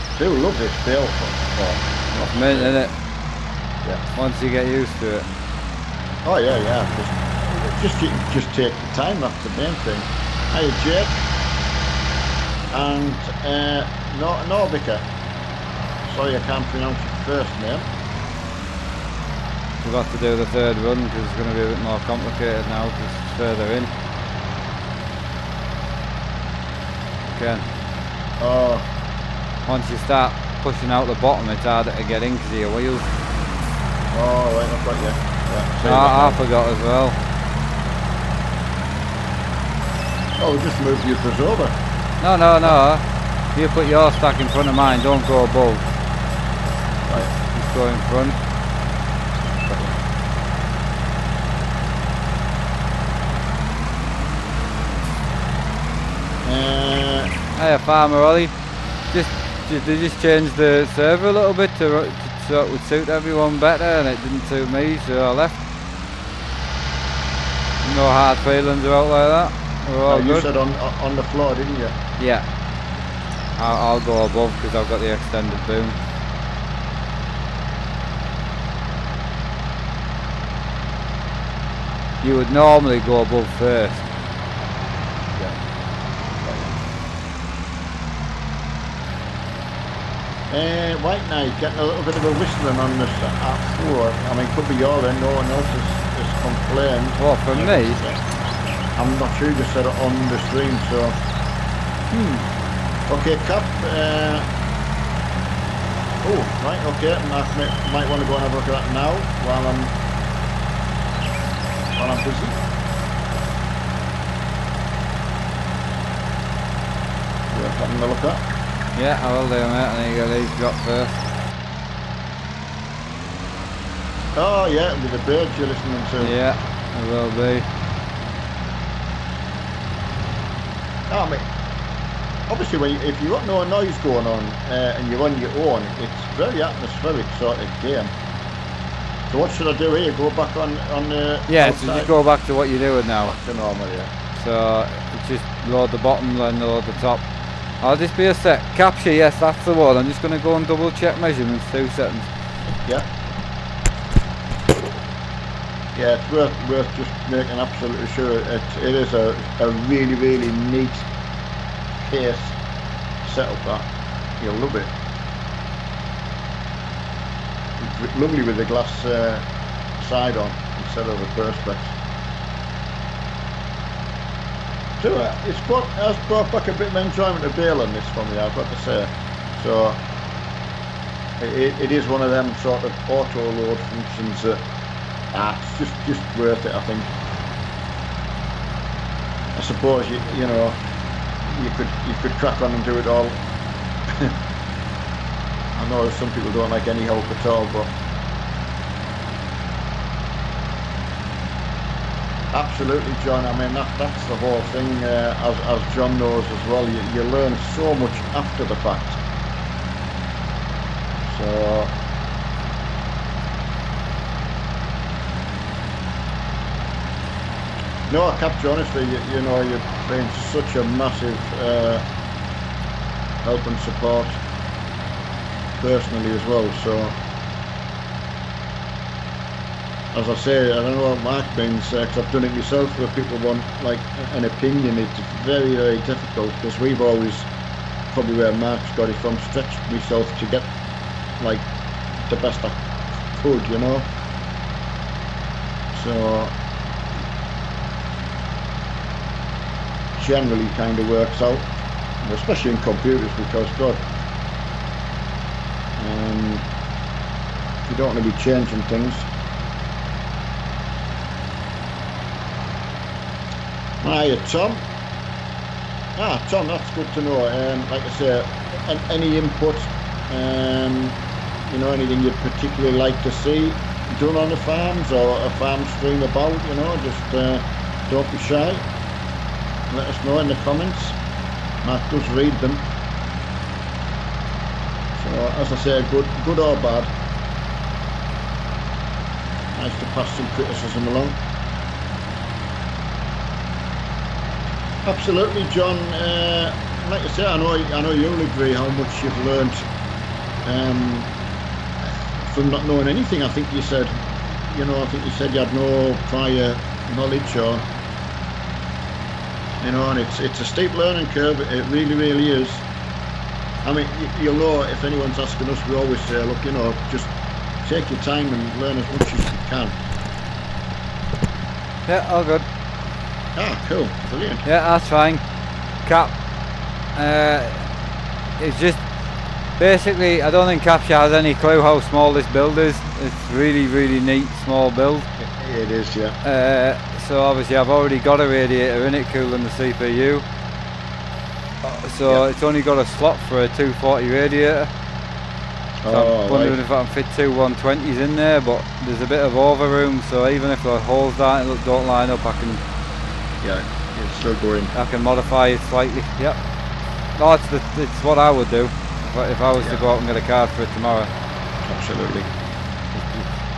[SPEAKER 1] I do love this bill for
[SPEAKER 2] mint, isn't it?
[SPEAKER 1] Yeah.
[SPEAKER 2] Once you get used to it.
[SPEAKER 1] Oh yeah. Just take the time. That's the main thing. Hiya, Jake. And Norbica. Sorry, I can't pronounce your first name.
[SPEAKER 2] We've got to do the third run because it's going to be a bit more complicated now because it's further in. Okay.
[SPEAKER 1] Oh.
[SPEAKER 2] Once you start pushing out the bottom, it's harder to get in because of your wheels.
[SPEAKER 1] Oh, right, I've got you. Yeah,
[SPEAKER 2] I forgot as well.
[SPEAKER 1] Oh, just move your bus over.
[SPEAKER 2] No. You put your stack in front of mine, don't go above.
[SPEAKER 1] Right.
[SPEAKER 2] Just go in front. Hey, Farmer Ollie. They just changed the server a little bit so it would suit everyone better, and it didn't suit me, so I left. No hard feelings about like that. We're all
[SPEAKER 1] you
[SPEAKER 2] good.
[SPEAKER 1] said on the floor, didn't you?
[SPEAKER 2] Yeah. I'll go above because I've got the extended boom. You would normally go above first.
[SPEAKER 1] White Knight getting a little bit of a whistling on this floor. I mean, could be your end, no one else has complained.
[SPEAKER 2] What, from me?
[SPEAKER 1] I'm not sure, you just said it on the stream, so. Okay, Cap. Oh, right, okay. Might want to go and have a look at that now while I'm busy. Worth having a look at.
[SPEAKER 2] Yeah, I will do, mate. I think you got these dropped first.
[SPEAKER 1] Oh, yeah, with the birds you're listening to.
[SPEAKER 2] Yeah, I will be.
[SPEAKER 1] I mean, obviously, if you've got no noise going on and you're on your own, it's very atmospheric sort of game. So what should I do here? Go back on the
[SPEAKER 2] Yeah,
[SPEAKER 1] outside?
[SPEAKER 2] so just go back to what you're doing now.
[SPEAKER 1] Back to normal, yeah.
[SPEAKER 2] So just load the bottom and load the top. I'll just be a sec. Capture, yes, that's the one. I'm just going to go and double check measurements. 2 seconds.
[SPEAKER 1] Yeah. Yeah, it's worth just making absolutely sure. It is a really, really neat case setup. That you'll love it. It's lovely with the glass side on instead of the perspex. So it's has brought back a bit of enjoyment of bailing this for me, I've got to say. So it is one of them sort of auto load functions that it's just worth it, I think. I suppose you know you could crack on and do it all. I know some people don't like any help at all, but absolutely, John. I mean that's the whole thing. As John knows as well, you learn so much after the fact. So. No, Captain, honestly, you know, you've been such a massive help and support personally as well. So, as I say, I don't know what Mark means, because I've done it myself, where people want like an opinion. It's very, very difficult, because we've always, probably where Mark's got it from, stretched myself to get like the best I could, you know. So. Generally kind of works out, especially in computers, because God, you don't want to be changing things. Hiya, Tom. Tom, that's good to know. Like I say, any input, you know, anything you'd particularly like to see done on the farms or a farm stream about, you know, just don't be shy. Let us know in the comments. Mark does read them. So as I say, good or bad. Nice to pass some criticism along. Absolutely, John. Like I say, I know you'll agree how much you've learnt from not knowing anything. I think you said you had no prior knowledge, or you know, and it's a steep learning curve. It really, really is. I mean, you'll know, if anyone's asking us, we always say, look, you know, just take your time and learn as much as you can.
[SPEAKER 2] Yeah, all good.
[SPEAKER 1] Cool, brilliant.
[SPEAKER 2] Yeah, that's fine. Cap. It's just basically, I don't think Capture has any clue how small this build is. It's really, really neat, small build.
[SPEAKER 1] It is, yeah.
[SPEAKER 2] So obviously I've already got a radiator in it cooling the CPU. So it's only got a slot for a 240 radiator. So I'm wondering if I can fit two 120s in there, but there's a bit of overroom, so even if the holes don't line up, I can.
[SPEAKER 1] Yeah, it's still going.
[SPEAKER 2] I can modify it slightly. Yep. No, it's what I would do if I was to go out and get a card for it tomorrow.
[SPEAKER 1] Absolutely.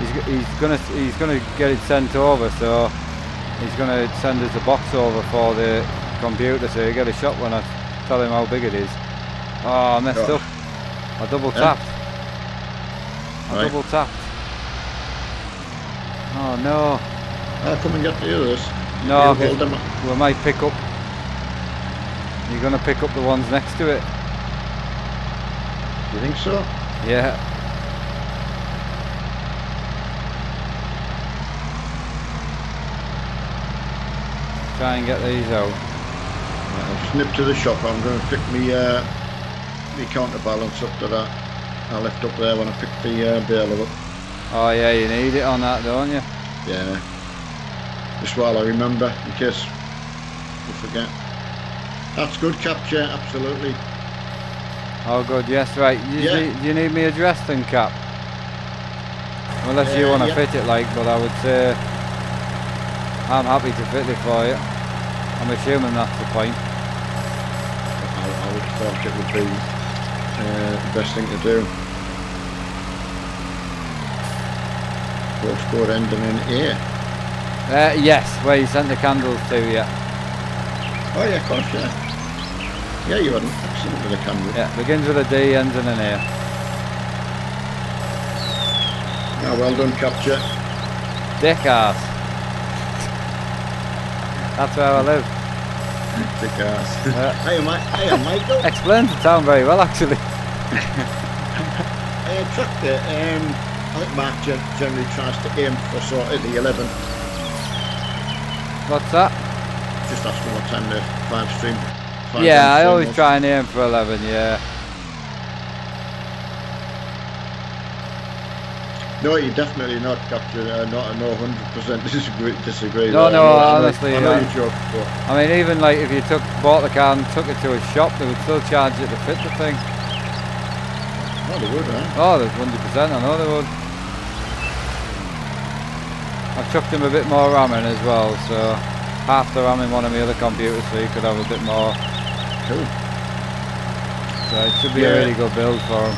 [SPEAKER 2] He's gonna get it sent over, so he's gonna send us a box over for the computer, so you get a shot when I tell him how big it is. Oh, I messed up. I double tapped. Double tapped. Oh no.
[SPEAKER 1] I'll come and get the others.
[SPEAKER 2] No, we might pick up. You're gonna pick up the ones next to it.
[SPEAKER 1] You think so?
[SPEAKER 2] Yeah. Try and get these out.
[SPEAKER 1] I'll snip to the shop. I'm going to pick me counterbalance up to that I left up there when I picked the baler up.
[SPEAKER 2] Oh yeah, you need it on that, don't you?
[SPEAKER 1] Yeah. Just while I remember, in case you forget. That's good capture, absolutely.
[SPEAKER 2] Oh good, yes, right. Do you need me addressed then, Cap? Unless you want to fit it like, but I would say I'm happy to fit it for you. I'm assuming that's the point.
[SPEAKER 1] I would have thought it would be the best thing to do. Postcode ending in A.
[SPEAKER 2] Yes, where you sent the candles to, yeah.
[SPEAKER 1] Oh yeah, of course, yeah. Yeah, you had an accident with a camera.
[SPEAKER 2] Yeah, begins with a D, ends in an A.
[SPEAKER 1] Yeah, well done, capture.
[SPEAKER 2] Dick ass. That's where I live.
[SPEAKER 1] Dick ass. Hiya, Michael.
[SPEAKER 2] Explains the town very well, actually.
[SPEAKER 1] Tractor, I think Mark generally tries to aim for sort of the 11.
[SPEAKER 2] What's that?
[SPEAKER 1] Just asking what time the 5 stream.
[SPEAKER 2] Yeah, I
[SPEAKER 1] stream
[SPEAKER 2] always
[SPEAKER 1] was.
[SPEAKER 2] try and aim for 11, yeah.
[SPEAKER 1] No, you're definitely not capturing. Not, no, 100% disagree.
[SPEAKER 2] No,
[SPEAKER 1] there.
[SPEAKER 2] no,
[SPEAKER 1] I
[SPEAKER 2] honestly.
[SPEAKER 1] know you joke, but
[SPEAKER 2] I mean, even like if you bought the car and took it to a shop, they would still charge you to fit the thing.
[SPEAKER 1] oh, they would, huh?
[SPEAKER 2] Oh, there's 100%, I know they would. I've chucked him a bit more RAM in as well, so half the RAM in one of my other computers so you could have a bit more.
[SPEAKER 1] Cool.
[SPEAKER 2] So it should be a really good build for him.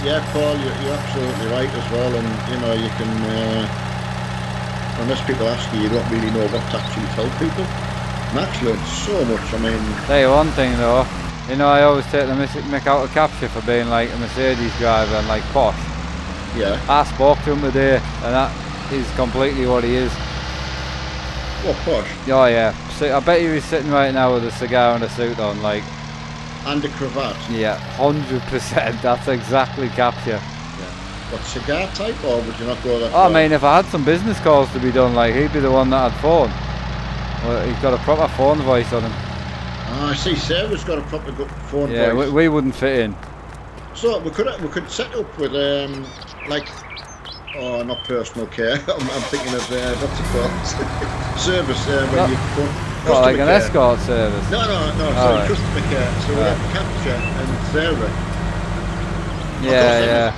[SPEAKER 1] Yeah, Paul, you're absolutely right as well, and you know you can. Unless people ask you, you don't really know what to actually tell people. Max learned so much. I mean,
[SPEAKER 2] Tell you one thing though, you know I always take the mick out of capture for being like a Mercedes driver and like posh.
[SPEAKER 1] yeah.
[SPEAKER 2] I spoke to him today, and that is completely what he is.
[SPEAKER 1] What posh?
[SPEAKER 2] Oh yeah, I bet you he's sitting right now with a cigar and a suit on, like.
[SPEAKER 1] And a cravat.
[SPEAKER 2] Yeah, 100%. That's exactly capture.
[SPEAKER 1] Yeah. What, cigar type, or would you not go that
[SPEAKER 2] Oh, I
[SPEAKER 1] far?
[SPEAKER 2] mean, if I had some business calls to be done, like he'd be the one that had phone. Well, he's got a proper phone voice on him.
[SPEAKER 1] Oh, I see. Sarah's got a proper good phone
[SPEAKER 2] Yeah,
[SPEAKER 1] voice.
[SPEAKER 2] we wouldn't fit in.
[SPEAKER 1] So we could set up with like, oh, not personal care. I'm thinking of what's it called? Service when you go.
[SPEAKER 2] What, like an
[SPEAKER 1] care.
[SPEAKER 2] escort service?
[SPEAKER 1] No, sorry,
[SPEAKER 2] right.
[SPEAKER 1] customer care. So we have capture and Sarah.
[SPEAKER 2] Yeah,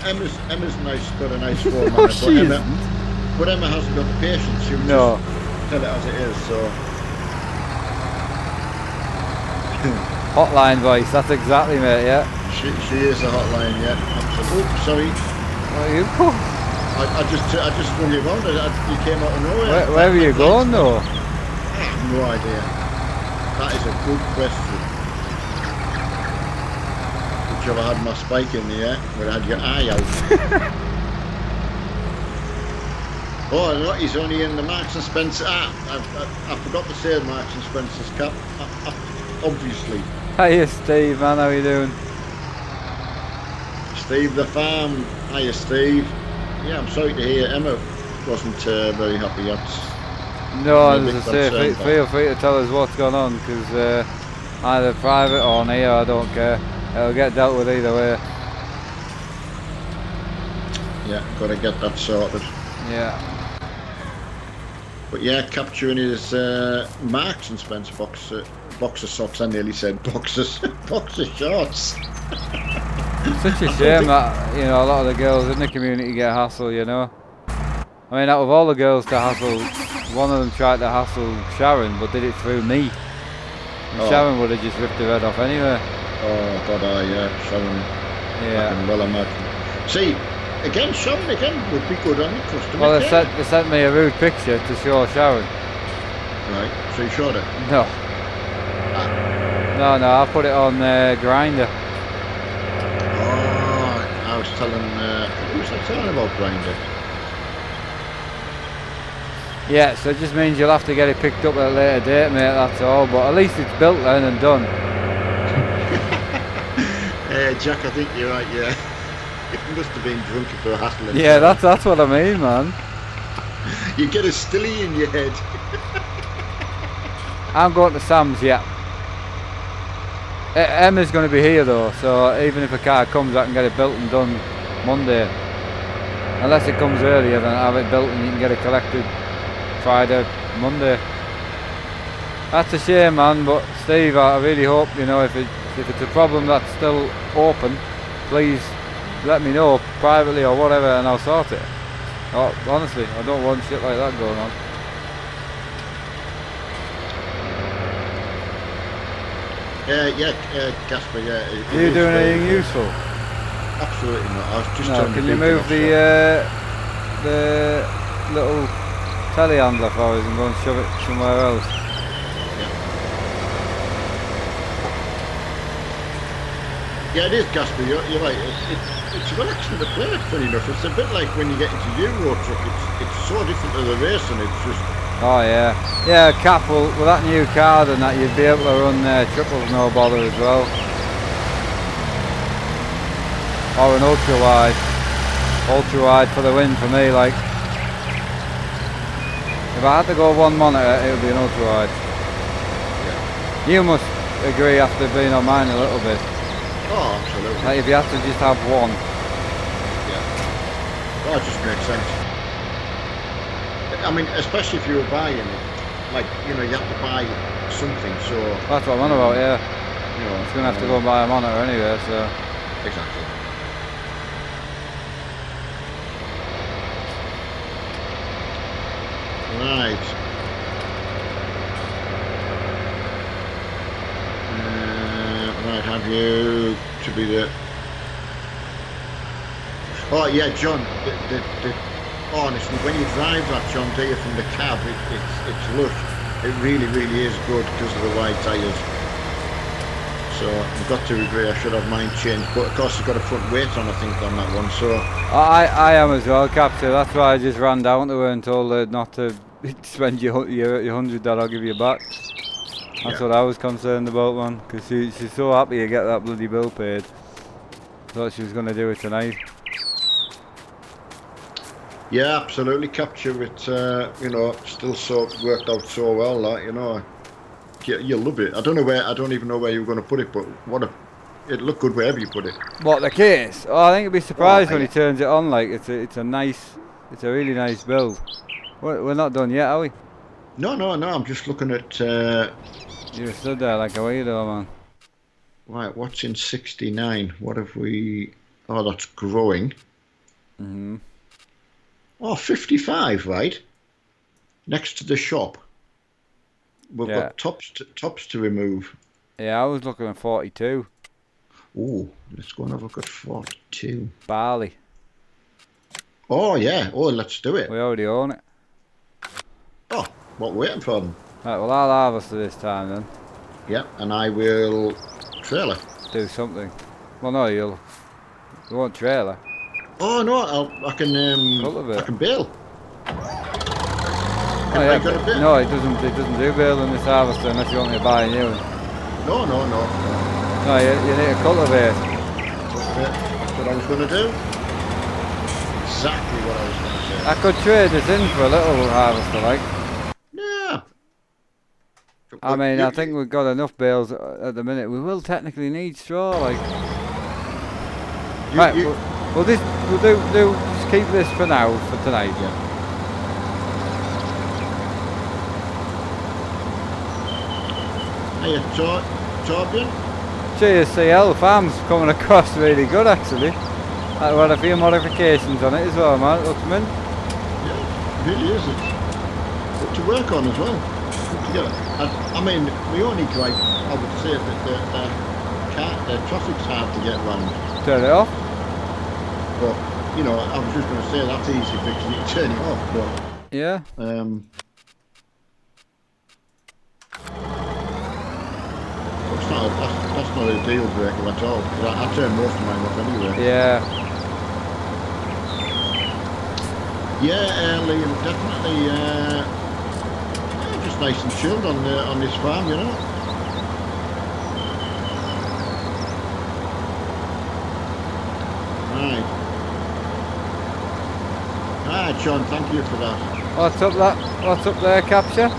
[SPEAKER 1] Emma's nice, got a nice phone
[SPEAKER 2] No,
[SPEAKER 1] manner,
[SPEAKER 2] she isn't.
[SPEAKER 1] but Emma hasn't got the patience. She'll
[SPEAKER 2] No.
[SPEAKER 1] just tell it as it is. So
[SPEAKER 2] Hotline voice, that's exactly mate, yeah.
[SPEAKER 1] she is a hotline, yeah. Absolutely. Oops, sorry.
[SPEAKER 2] Where are you going?
[SPEAKER 1] I just swung you around. You came out of nowhere.
[SPEAKER 2] Where are you going though?
[SPEAKER 1] I have no idea. That is a good question. Would you ever had my spike in the air where I had your eye out? Oh, no, he's only in the Marks and Spencer. I forgot to say Marks and Spencer's cap. Obviously.
[SPEAKER 2] Hiya Steve, man, how you doing?
[SPEAKER 1] Steve the farm. Hiya, Steve. Yeah, I'm sorry to hear Emma wasn't very happy yet.
[SPEAKER 2] No, as I say, feel free to tell us what's going on, because either private or on here, I don't care. It'll get dealt with either way.
[SPEAKER 1] Yeah, gotta get that sorted.
[SPEAKER 2] Yeah.
[SPEAKER 1] But yeah, capturing his Marks and Spencer boxer socks. I nearly said boxers, boxer shorts.
[SPEAKER 2] Such a shame that, you know, a lot of the girls in the community get hassled, you know. I mean, out of all the girls to hassle, one of them tried to hassle Sharon, but did it through me. And Sharon would have just ripped her head off anyway.
[SPEAKER 1] Oh, God, yeah, Sharon.
[SPEAKER 2] Yeah.
[SPEAKER 1] I can well imagine. See, again, Sharon again would be good on the customer
[SPEAKER 2] Well,
[SPEAKER 1] care.
[SPEAKER 2] they sent me a rude picture to show Sharon.
[SPEAKER 1] Right, so you showed it?
[SPEAKER 2] No. No, I put it on Grinder.
[SPEAKER 1] Oh, I was telling, who was I telling about Grindr?
[SPEAKER 2] Yeah, so it just means you'll have to get it picked up at a later date, mate, that's all. But at least it's built then and done.
[SPEAKER 1] Jack, I think you're right, yeah. You must have been drunk if they were hassling.
[SPEAKER 2] Yeah, that's what I mean, man.
[SPEAKER 1] You get a stilly in your head.
[SPEAKER 2] I'm going to Sam's, yeah. Emma's going to be here though, so even if a car comes, I can get it built and done Monday. Unless it comes earlier, then I'll have it built and you can get it collected Friday, Monday. That's a shame, man, but Steve, I really hope, you know, if it's a problem that's still open, please let me know privately or whatever and I'll sort it. Oh, honestly, I don't want shit like that going on.
[SPEAKER 1] Casper, yeah.
[SPEAKER 2] Are you doing anything useful?
[SPEAKER 1] Absolutely not. I was just
[SPEAKER 2] No, can you move the little telehandler for us and go and shove it somewhere else?
[SPEAKER 1] Yeah, it is, Gasper. You're right. It's relaxing to play. Funny enough, it's a bit like when you get into Euro Truck. It's so different to the racing. It's just
[SPEAKER 2] Oh yeah, yeah. Cap will, with that new card and that, you'd be able to run triples no bother as well, or an ultra wide for the win for me. Like if I had to go one monitor, it would be an ultra wide.
[SPEAKER 1] yeah.
[SPEAKER 2] You must agree after being on mine a little bit.
[SPEAKER 1] Oh, absolutely.
[SPEAKER 2] Like if you had to just have one.
[SPEAKER 1] Yeah. Well, it just makes sense. I mean, especially if you were buying it, like you have to buy something. So
[SPEAKER 2] That's what I'm on about. Yeah,
[SPEAKER 1] you know,
[SPEAKER 2] it's gonna have to go and buy a monitor anyway. So
[SPEAKER 1] exactly. Right. Right, have you to be the... Oh, yeah, John, honestly, when you drive that John Deere from the cab, it's lush. It really, really is good because of the wide tyres. So I've got to agree, I should have mine changed. But of course, it's got a front weight on, I think, on that one. So
[SPEAKER 2] I am as well, Captain. That's why I just ran down to her and told her not to spend your $100 that I'll give you back. That's what I was concerned about, man. Because she's so happy to get that bloody bill paid. Thought she was going to do it tonight.
[SPEAKER 1] yeah, absolutely, capture it. Still so worked out so well. That you love it. I don't even know where you were going to put it, but it looked good wherever you put it.
[SPEAKER 2] What, the case? Oh, I think you'd be surprised when
[SPEAKER 1] Yeah.
[SPEAKER 2] he turns it on. Like it's a really nice build. We're not done yet, are we?
[SPEAKER 1] No. I'm just looking at.
[SPEAKER 2] You stood there like a weirdo, man.
[SPEAKER 1] Right, what's in 69? What have we... Oh, that's growing. Oh, 55, right? Next to the shop. We've got tops to remove.
[SPEAKER 2] Yeah, I was looking at 42.
[SPEAKER 1] Oh, let's go and have a look at 42.
[SPEAKER 2] Barley.
[SPEAKER 1] Oh, yeah. Oh, let's do it.
[SPEAKER 2] We already own it.
[SPEAKER 1] Oh, what we're waiting for them.
[SPEAKER 2] Right, well, I'll harvest it this time then.
[SPEAKER 1] Yeah, and I will trailer.
[SPEAKER 2] Do something. Well, no, you won't trailer.
[SPEAKER 1] Oh no, I can
[SPEAKER 2] Cultivate.
[SPEAKER 1] I can bail.
[SPEAKER 2] Oh, yeah, no, it doesn't do bale in this harvester unless you want me to buy a new one.
[SPEAKER 1] No.
[SPEAKER 2] No, you need to cultivate.
[SPEAKER 1] That's what I was going to do. Exactly what I was going to say.
[SPEAKER 2] I could trade this in for a little harvester, like.
[SPEAKER 1] Yeah.
[SPEAKER 2] I mean, I think we've got enough bales at the minute. We will technically need straw, like. Right, we'll just keep this for now, for tonight.
[SPEAKER 1] Yeah. Hey, Torbjörn?
[SPEAKER 2] Cheers, CL. Farm's coming across really good, actually. I've had a few modifications on it as well, man. It looks mint.
[SPEAKER 1] Yeah, it really is. It's good to work on as well. Good together. I mean, we only drive, I would say that the traffic's hard to get round.
[SPEAKER 2] Turn it off.
[SPEAKER 1] But, I was just going to say that's easy fixing it, turn it off. But,
[SPEAKER 2] yeah.
[SPEAKER 1] That's not a deal breaker at all, because I turn most of mine off anyway.
[SPEAKER 2] Yeah.
[SPEAKER 1] Yeah, Liam, definitely just nice and chilled on this farm, Right. Ah, John, thank you for that.
[SPEAKER 2] What's up there, Capture?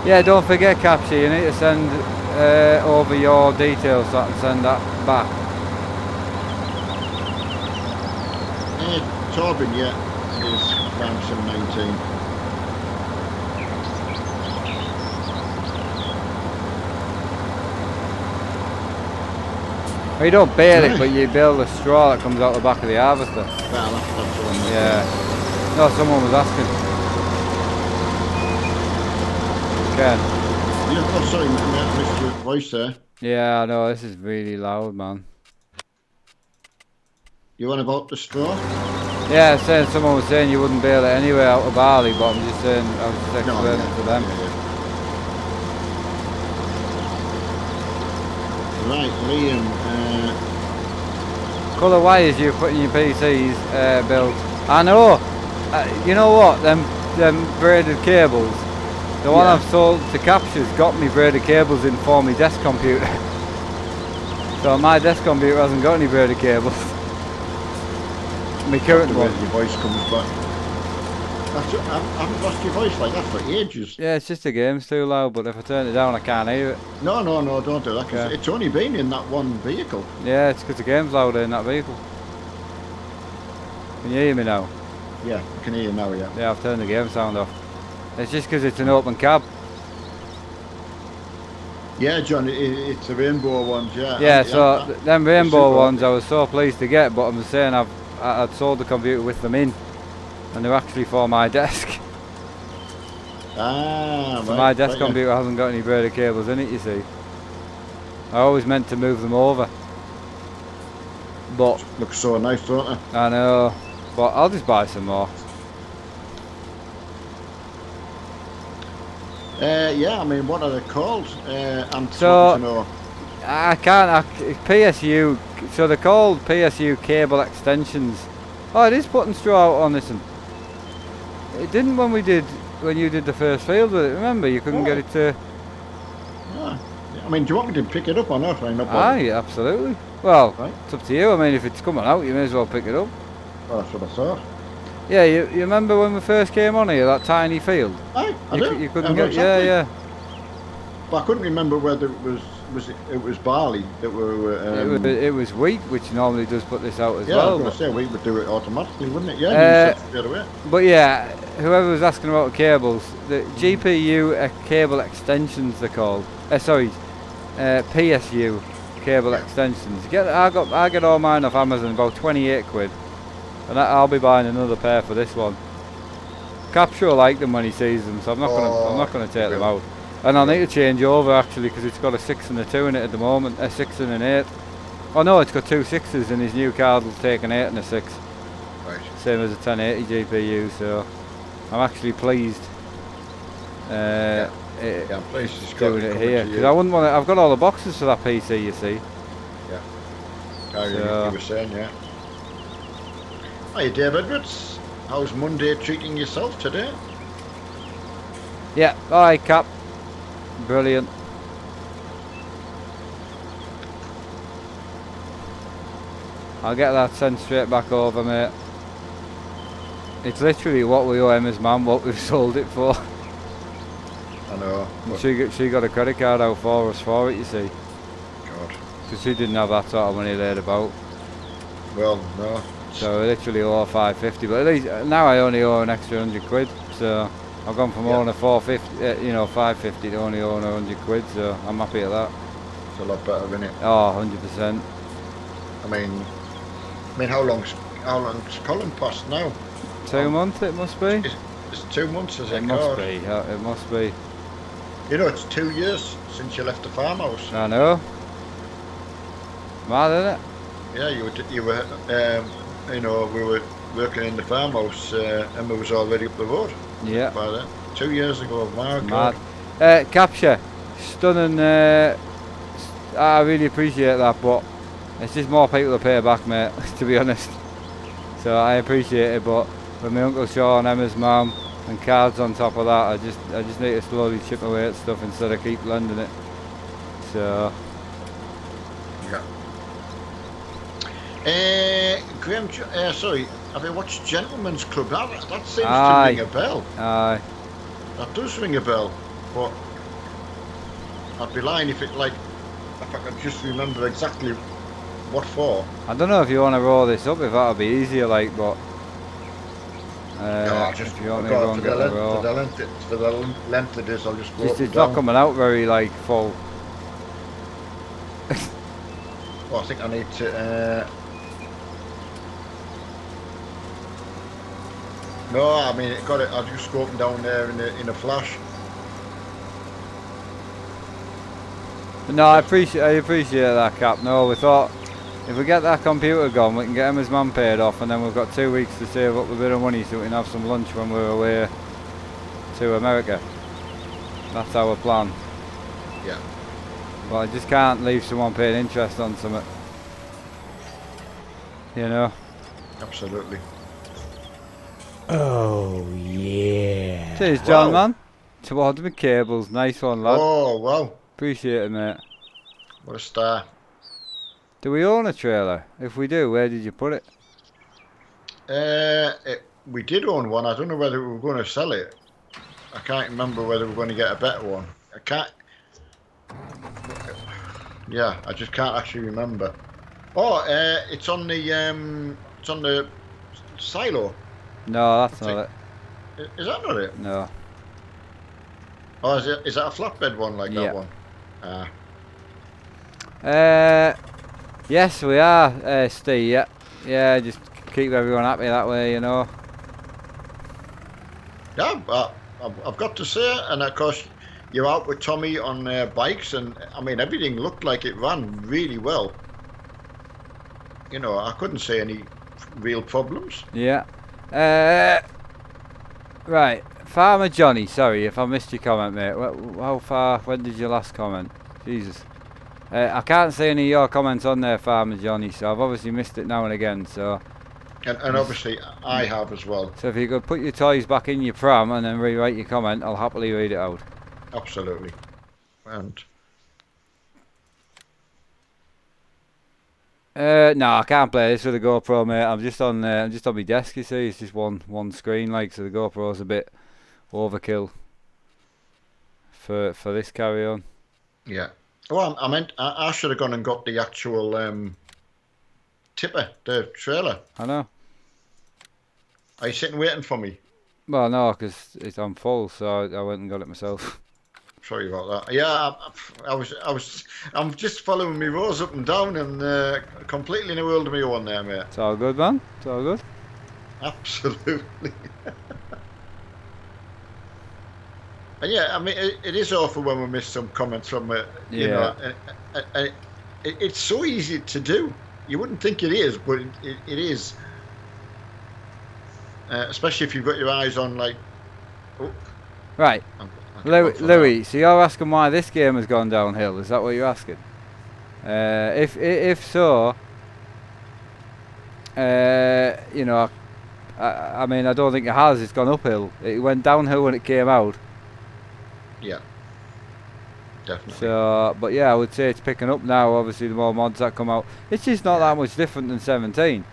[SPEAKER 2] Yeah, don't forget, Capture, you need to send over your details so I can send that back.
[SPEAKER 1] Torben, yeah, is farm 719.
[SPEAKER 2] Well, you don't bale it, but you bale the straw that comes out the back of the harvester.
[SPEAKER 1] Well, that's what I'm
[SPEAKER 2] Yeah. No, someone was asking. Ken.
[SPEAKER 1] Yeah, oh, sorry, I missed your voice there.
[SPEAKER 2] Yeah, I know, this is really loud, man.
[SPEAKER 1] You on about the straw?
[SPEAKER 2] Yeah, someone was saying you wouldn't bale it anyway out of barley, but I'm just saying, I was just explaining it to them.
[SPEAKER 1] Right, Liam.
[SPEAKER 2] Colour wires you put in your PC's build. I know. You know what? Them braided cables. The one I've sold to Capture's got me braided cables in for my desk computer. So my desk computer hasn't got any braided cables. My current one.
[SPEAKER 1] Your voice comes back. I haven't lost your voice like that for ages.
[SPEAKER 2] Yeah, it's just the game's too loud, but if I turn it down I can't hear it.
[SPEAKER 1] No, don't do that, because it's only been in that one vehicle.
[SPEAKER 2] Yeah, it's because the game's louder in that vehicle. Can you hear me now?
[SPEAKER 1] Yeah, I can hear you now, yeah.
[SPEAKER 2] Yeah, I've turned the game sound off. It's just because it's an open cab.
[SPEAKER 1] Yeah, John, it's the rainbow ones, yeah.
[SPEAKER 2] Yeah, so them rainbow ones I was so pleased to get, but I'm saying I'd sold the computer with them in, and they're actually for my desk.
[SPEAKER 1] Ah,
[SPEAKER 2] so my desk computer hasn't got any braided cables in it, you see. I always meant to move them over. But
[SPEAKER 1] looks so nice, don't they?
[SPEAKER 2] I know, but I'll just buy some more.
[SPEAKER 1] Yeah, I mean, what are they called?
[SPEAKER 2] So I can't. PSU. So they're called PSU cable extensions. Oh, it is putting straw out on this one. It didn't when you did the first field with it. Remember, you couldn't get it to.
[SPEAKER 1] Yeah. I mean, do you want me to pick it up or not?
[SPEAKER 2] Aye, absolutely. Well, it's up to you. I mean, if it's coming out, you may as well pick it up.
[SPEAKER 1] Well, that's what I thought.
[SPEAKER 2] Yeah, you remember when we first came on here, that tiny field?
[SPEAKER 1] Aye, I do.
[SPEAKER 2] You couldn't get, exactly. Yeah.
[SPEAKER 1] But I couldn't remember whether it was barley that were.
[SPEAKER 2] It was wheat, which normally does put this out as
[SPEAKER 1] well.
[SPEAKER 2] Yeah,
[SPEAKER 1] I was going to say wheat would do it automatically, wouldn't it? Yeah, you said straight away.
[SPEAKER 2] But yeah, whoever was asking about the cables, the GPU cable extensions they're called. PSU cable extensions. I get all mine off Amazon, about 28 quid. And I'll be buying another pair for this one. Capture will like them when he sees them, so I'm not gonna take them out. And I'll need to change over actually, because it's got a 6 and a 2 in it at the moment, a 6 and an 8. Oh no, it's got 2 6s, and his new card will take an 8 and a 6.
[SPEAKER 1] Right.
[SPEAKER 2] Same as a 1080 GPU, so I'm actually pleased.
[SPEAKER 1] I'm pleased it's
[SPEAKER 2] doing it here, because I wouldn't want to. I've got all the boxes for that PC, you see.
[SPEAKER 1] Yeah. You were saying, yeah. Hi, Dave Edwards. How's Monday treating yourself today?
[SPEAKER 2] Yeah, alright, Cap. Brilliant. I'll get that sent straight back over, mate. It's literally what we owe Emma's mum, what we've sold it for.
[SPEAKER 1] I know.
[SPEAKER 2] She got a credit card out for us for it, you see.
[SPEAKER 1] God.
[SPEAKER 2] Because she didn't have that sort of money laid about.
[SPEAKER 1] Well, no.
[SPEAKER 2] So I literally owe 550, but at least now I only owe an extra 100 quid. So I've gone from owing a 450, 550 to only owing 100 quid. So I'm happy at that.
[SPEAKER 1] It's a lot better, isn't it?
[SPEAKER 2] Oh, 100%.
[SPEAKER 1] I mean, how long's Colin past now?
[SPEAKER 2] 2 months it must be.
[SPEAKER 1] It's 2 months, is it?
[SPEAKER 2] It must be. It must be.
[SPEAKER 1] You know, it's 2 years since you left the farmhouse.
[SPEAKER 2] I know. Mad, isn't it?
[SPEAKER 1] Yeah, you were. We were working in the farmhouse. Emma was already up the road.
[SPEAKER 2] Yeah.
[SPEAKER 1] By then, 2 years ago.
[SPEAKER 2] Mad. Capture, stunning. I really appreciate that, but it's just more people to pay back, mate. To be honest. So I appreciate it, but with my Uncle Sean, Emma's mum, and cards on top of that, I just need to slowly chip away at stuff instead of keep lending it. So.
[SPEAKER 1] Yeah. Graham, sorry, have you watched Gentleman's Club? That seems to ring a bell.
[SPEAKER 2] Aye.
[SPEAKER 1] That does ring a bell, but I'd be lying if I could just remember exactly what for.
[SPEAKER 2] I don't know if you want to roll this up, if that'll be easier, like, but.
[SPEAKER 1] No, just
[SPEAKER 2] if you want me to go and get the roll.
[SPEAKER 1] For the length of this, I'll just go.
[SPEAKER 2] It's not coming out very full.
[SPEAKER 1] Well, I think I need to. No, I mean it got it. I just go up and down there in a flash.
[SPEAKER 2] No, I appreciate that, Cap. No, we thought if we get that computer gone, we can get Emma's mum paid off, and then we've got 2 weeks to save up a bit of money so we can have some lunch when we're away to America. That's our plan.
[SPEAKER 1] Yeah.
[SPEAKER 2] But I just can't leave someone paying interest on something. You know?
[SPEAKER 1] Absolutely.
[SPEAKER 3] Oh, yeah.
[SPEAKER 2] Cheers, John,
[SPEAKER 1] Wow.
[SPEAKER 2] man. Towards me cables. Nice one, lad.
[SPEAKER 1] Oh, wow.
[SPEAKER 2] Appreciate it, mate.
[SPEAKER 1] What a star.
[SPEAKER 2] Do we own a trailer? If we do, where did you put it?
[SPEAKER 1] We did own one. I don't know whether we were going to sell it. I can't remember whether we're going to get a better one. I can't. Yeah, I just can't actually remember. Oh, it's on the silo.
[SPEAKER 2] No, that's not it.
[SPEAKER 1] Is that not it?
[SPEAKER 2] No.
[SPEAKER 1] Oh, is that a flatbed one like
[SPEAKER 2] Yeah.
[SPEAKER 1] that one?
[SPEAKER 2] Yes, we are, Steve. Yeah, yeah. Just keep everyone happy that way, you know.
[SPEAKER 1] Yeah, I've got to say, and of course, you're out with Tommy on bikes, and I mean everything looked like it ran really well. You know, I couldn't see any real problems.
[SPEAKER 2] Yeah. Right, Farmer Johnny. Sorry if I missed your comment, mate. How far? When did you last comment? Jesus. I can't see any of your comments on there, Farmer Johnny. So I've obviously missed it now and again. So.
[SPEAKER 1] And obviously, I have as well.
[SPEAKER 2] So if you could put your toys back in your pram and then rewrite your comment, I'll happily read it out.
[SPEAKER 1] Absolutely. And
[SPEAKER 2] no, I can't play this with a GoPro, mate. I'm just on my desk. You see, it's just one screen, like, so the GoPro's a bit overkill for this carry on.
[SPEAKER 1] yeah. Well, I should have gone and got the actual tipper, the trailer.
[SPEAKER 2] I know.
[SPEAKER 1] Are you sitting waiting for me?
[SPEAKER 2] Well, no, because I'm full, so I went and got it myself.
[SPEAKER 1] Sorry about that. Yeah, I'm just following my rows up and down and completely in the world of my own there, mate.
[SPEAKER 2] It's all good, man. It's all good.
[SPEAKER 1] Absolutely. And yeah, I mean, it is awful when we miss some comments from it. You know, and it's so easy to do. You wouldn't think it is, but it is. Especially if you've got your eyes on, like. Oh,
[SPEAKER 2] right. Louis, so you're asking why this game has gone downhill? Is that what you're asking? If so, you know, I mean, I don't think it has. It's gone uphill. It went downhill when it came out.
[SPEAKER 1] Yeah. Definitely.
[SPEAKER 2] So, but yeah, I would say it's picking up now. Obviously, the more mods that come out, it's just not that much different than 17.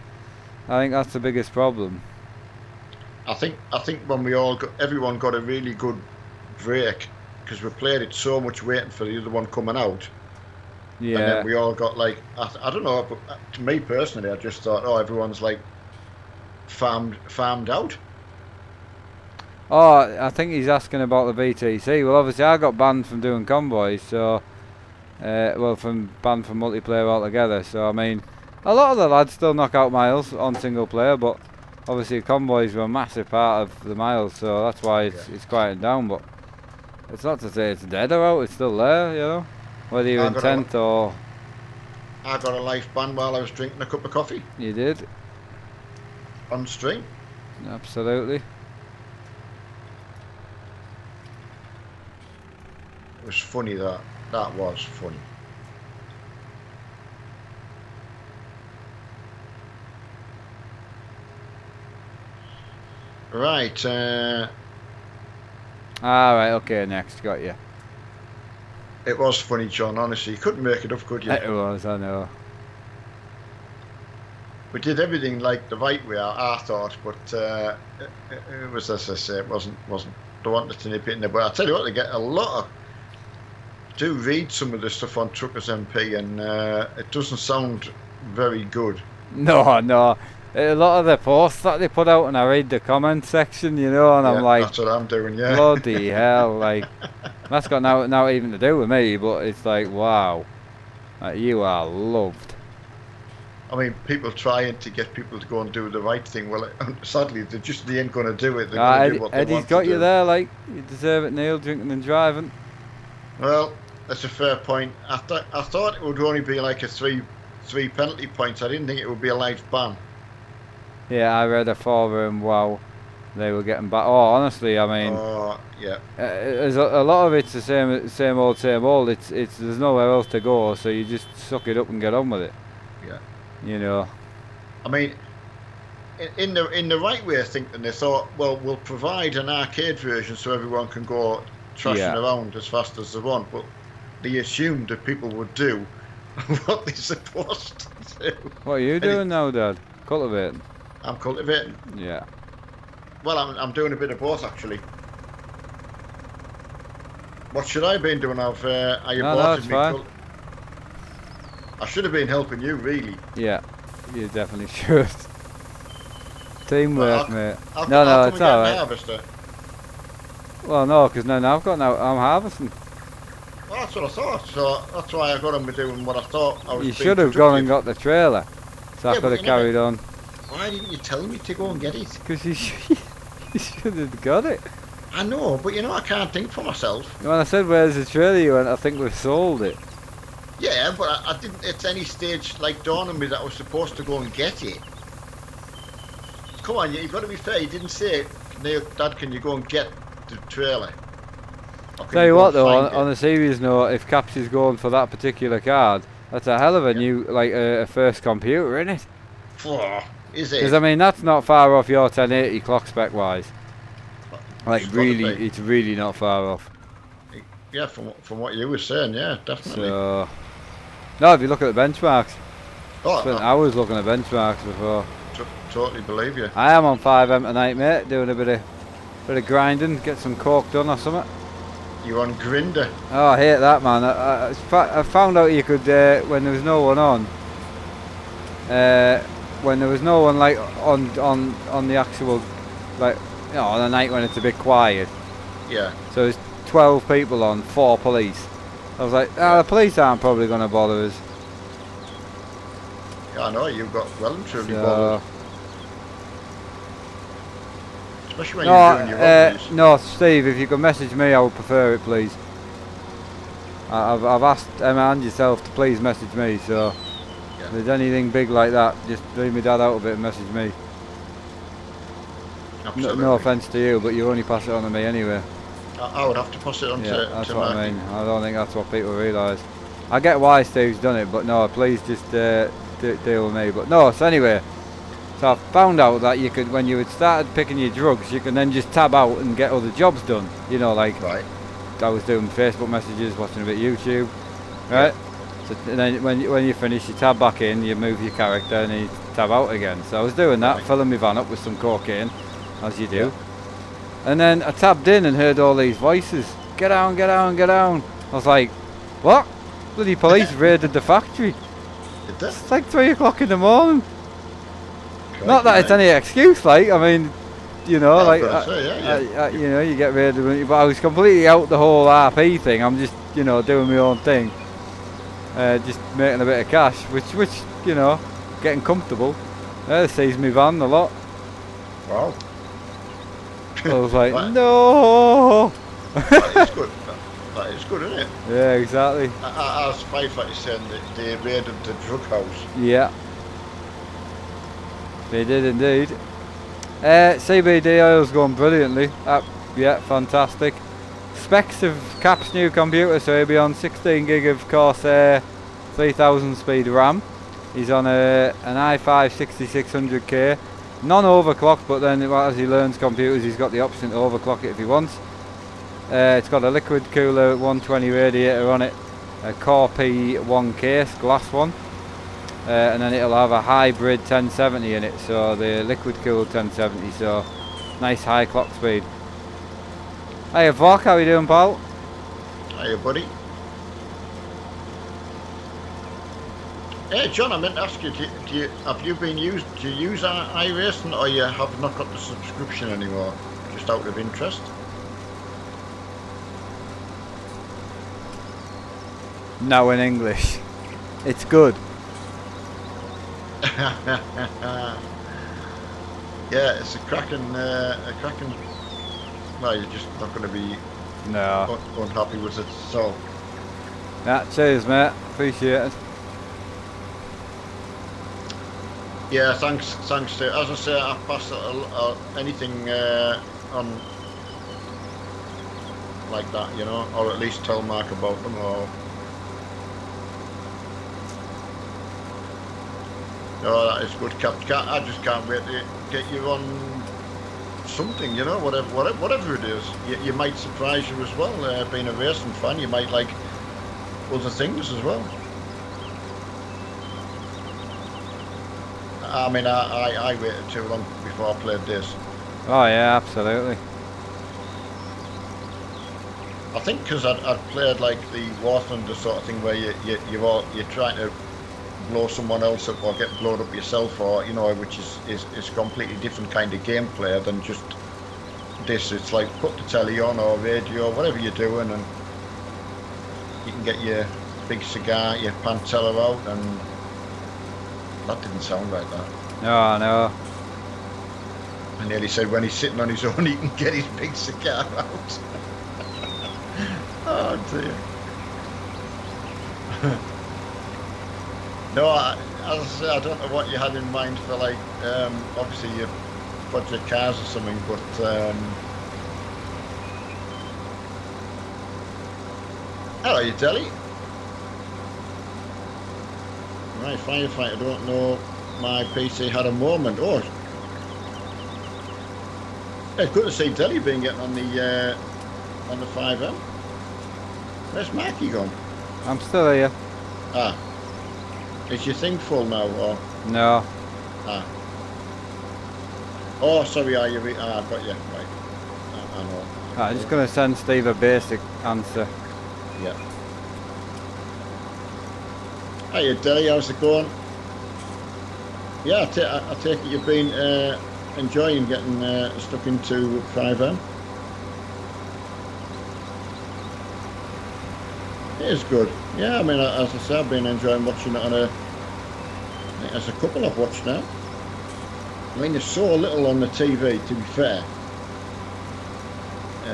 [SPEAKER 2] I think that's the biggest problem.
[SPEAKER 1] I think when everyone got a really good break because we played it so much waiting for the other one coming out.
[SPEAKER 2] Yeah.
[SPEAKER 1] And then we all got like I don't know, but to me personally, I just thought, oh, everyone's like farmed out.
[SPEAKER 2] Oh, I think he's asking about the VTC. Well, obviously, I got banned from doing convoys, so banned from multiplayer altogether. So I mean, a lot of the lads still knock out miles on single player, but obviously convoys were a massive part of the miles, so that's why it's quieting down. But it's not to say it's dead or out; it's still there, you know. Whether you're intent or.
[SPEAKER 1] I got a life ban while I was drinking a cup of coffee.
[SPEAKER 2] You did.
[SPEAKER 1] On stream.
[SPEAKER 2] Absolutely.
[SPEAKER 1] It was funny that was funny. Right.
[SPEAKER 2] Right. Okay. Next. Got you.
[SPEAKER 1] It was funny, John. Honestly, you couldn't make it up, could you?
[SPEAKER 2] It was. I know.
[SPEAKER 1] We did everything like the right way, I thought, but it was, as I say, it wasn't. Don't want to nip it in there, but I tell you what, they get a lot of. Do read some of the stuff on Truckers MP, and it doesn't sound very good.
[SPEAKER 2] No, no. A lot of the posts that they put out, and I read the comment section, you know, and I'm like,
[SPEAKER 1] that's what I'm doing, yeah.
[SPEAKER 2] Bloody hell, like, that's got now even to do with me, but it's like, wow, like, you are loved.
[SPEAKER 1] I mean, people trying to get people to go and do the right thing. Well, sadly, they ain't going to do it. They're going to do what they
[SPEAKER 2] Eddie's
[SPEAKER 1] want
[SPEAKER 2] got
[SPEAKER 1] to
[SPEAKER 2] you
[SPEAKER 1] do.
[SPEAKER 2] there, like, you deserve it, Neil, drinking and driving.
[SPEAKER 1] Well, that's a fair point. I thought it would only be like a three penalty points. I didn't think it would be a life ban.
[SPEAKER 2] Yeah, I read a forum, wow. they were getting back. Oh, honestly, I mean,
[SPEAKER 1] yeah.
[SPEAKER 2] There's a lot of it's the same old, same old. It's there's nowhere else to go, so you just suck it up and get on with it.
[SPEAKER 1] Yeah.
[SPEAKER 2] You know.
[SPEAKER 1] I mean, in the right way of thinking, they thought, well, we'll provide an arcade version so everyone can go trashing around as fast as they want. But they assumed that people would do what they're supposed to do.
[SPEAKER 2] What are you doing now, Dad? Cultivating.
[SPEAKER 1] I'm cultivating.
[SPEAKER 2] Yeah.
[SPEAKER 1] Well, I'm doing a bit of both actually. What should I have been doing? Are you
[SPEAKER 2] No, fine.
[SPEAKER 1] I should have been helping you, really.
[SPEAKER 2] Yeah, you definitely should. Teamwork, mate.
[SPEAKER 1] No,
[SPEAKER 2] it's alright.
[SPEAKER 1] Harvester.
[SPEAKER 2] Well, no, because now I'm harvesting.
[SPEAKER 1] Well, that's what I thought. So that's why I got on with doing what I thought I was.
[SPEAKER 2] You should have gone and got the trailer, so I could have carried on.
[SPEAKER 1] Why didn't you tell me to go and get it?
[SPEAKER 2] Because you should have got it.
[SPEAKER 1] I know, but I can't think for myself.
[SPEAKER 2] When I said, where's the trailer, you went, I think we've sold it.
[SPEAKER 1] Yeah, but I didn't at any stage dawn on me that I was supposed to go and get it. Come on, you've got to be fair. You didn't say, Dad, can you go and get the trailer?
[SPEAKER 2] Tell you what though, on a serious note, if Caps is going for that particular card, that's a hell of a new, a first computer, isn't it?
[SPEAKER 1] Is it?
[SPEAKER 2] Because I mean, that's not far off your 1080 clock spec wise. It's really not far off.
[SPEAKER 1] Yeah, from what you were saying, yeah, definitely.
[SPEAKER 2] So, no, if you look at the benchmarks, I was looking at benchmarks before.
[SPEAKER 1] Totally believe you.
[SPEAKER 2] I am on 5M tonight, mate, doing a bit of grinding, get some coke done or something.
[SPEAKER 1] You on Grinder?
[SPEAKER 2] Oh, I hate that, man. I found out you could when there was no one on. When there was no one on the actual on a night when it's a bit quiet.
[SPEAKER 1] Yeah.
[SPEAKER 2] So there's 12 people on, 4 police. I was like, the police aren't probably going to bother us.
[SPEAKER 1] Yeah, I know, you've got well and truly bothered. Especially when you're doing your robberies. No,
[SPEAKER 2] Steve, if you could message me, I would prefer it, please. I've asked Emma and yourself to please message me, so if there's anything big like that, just leave my dad out of it and message me. No offence to you, but you only pass it on to me anyway.
[SPEAKER 1] I would have to pass it on to
[SPEAKER 2] that's what I mean. I don't think that's what people realise. I get why Steve's done it, but no, please just deal with me. But no, so anyway, so I found out that you could, when you had started picking your drugs, you can then just tab out and get other jobs done.
[SPEAKER 1] Right.
[SPEAKER 2] I was doing Facebook messages, watching a bit of YouTube, right? Yeah. So and then when you finish, you tab back in, you move your character, and then you tab out again. So I was doing that, filling my van up with some cocaine, as you do. Yeah. And then I tabbed in and heard all these voices. Get down, get down, get down. I was like, what? Bloody police raided the factory.
[SPEAKER 1] Did they?
[SPEAKER 2] It's like 3 o'clock in the morning. Not that it's any excuse, I mean, you get raided, but I was completely out the whole RP thing. I'm just, doing my own thing. Just making a bit of cash, which getting comfortable. Sees me van a lot.
[SPEAKER 1] Wow.
[SPEAKER 2] I was like, no!
[SPEAKER 1] That is good. That is good, isn't it?
[SPEAKER 2] Yeah, exactly.
[SPEAKER 1] As firefighters saying that they raided the drug house.
[SPEAKER 2] Yeah. They did indeed. CBD oil's going brilliantly. Yeah, fantastic. Specs of Cap's new computer, so he'll be on 16 gig of Corsair 3000 speed RAM. He's on an i5 6600K. Non-overclocked, but then as he learns computers, he's got the option to overclock it if he wants. It's got a liquid cooler 120 radiator on it, a Core P1 case, glass one, and then it'll have a hybrid 1070 in it, so the liquid cooled 1070, so nice high clock speed. Hiya Vok, how you doing, pal?
[SPEAKER 1] Hiya buddy. Hey John, I meant to ask you, do you use iRacing, or you have not got the subscription anymore, just out of interest?
[SPEAKER 2] No, in English. It's good.
[SPEAKER 1] Yeah, it's a cracking. Well, you're just not going to be unhappy with it. So.
[SPEAKER 2] Yeah, cheers, mate. Appreciate it.
[SPEAKER 1] Yeah, thanks to, as I say, I pass anything on like that, or at least tell Mark about them, or oh, that is good, Cap. I just can't wait to get you on something, whatever it is. You might surprise you as well. Being a racing fan, you might like other things as well. I mean, I waited too long before I played this.
[SPEAKER 2] Oh yeah, absolutely.
[SPEAKER 1] I think because I'd played like the War Thunder sort of thing where you're trying to blow someone else up or get blown up yourself, or which is completely different kind of gameplay than just this. It's like put the telly on or radio, whatever you're doing, and you can get your big cigar, your Pantella out, and that didn't sound like that.
[SPEAKER 2] No, no.
[SPEAKER 1] I nearly said when he's sitting on his own, he can get his big cigar out. Oh dear. No, as I say, I don't know what you had in mind for like. Obviously, your project cars or something, but hello, you Telly. Right, firefighter. I don't know. My PC had a moment. Oh, it's good to see Telly being getting on the 5M. Where's Marky gone?
[SPEAKER 2] I'm still here.
[SPEAKER 1] Ah. Is your thing full now, or?
[SPEAKER 2] No.
[SPEAKER 1] Ah. Oh, sorry, I've got you. Right. I know.
[SPEAKER 2] I'm just going to send Steve a basic answer.
[SPEAKER 1] Yeah. Hiya, Delhi, how's it going? Yeah, I take it you've been enjoying getting stuck into 5M. It is good. Yeah, I mean, as I said, I've been enjoying watching it there's a couple I've watched now. I mean, there's so little on the TV, to be fair.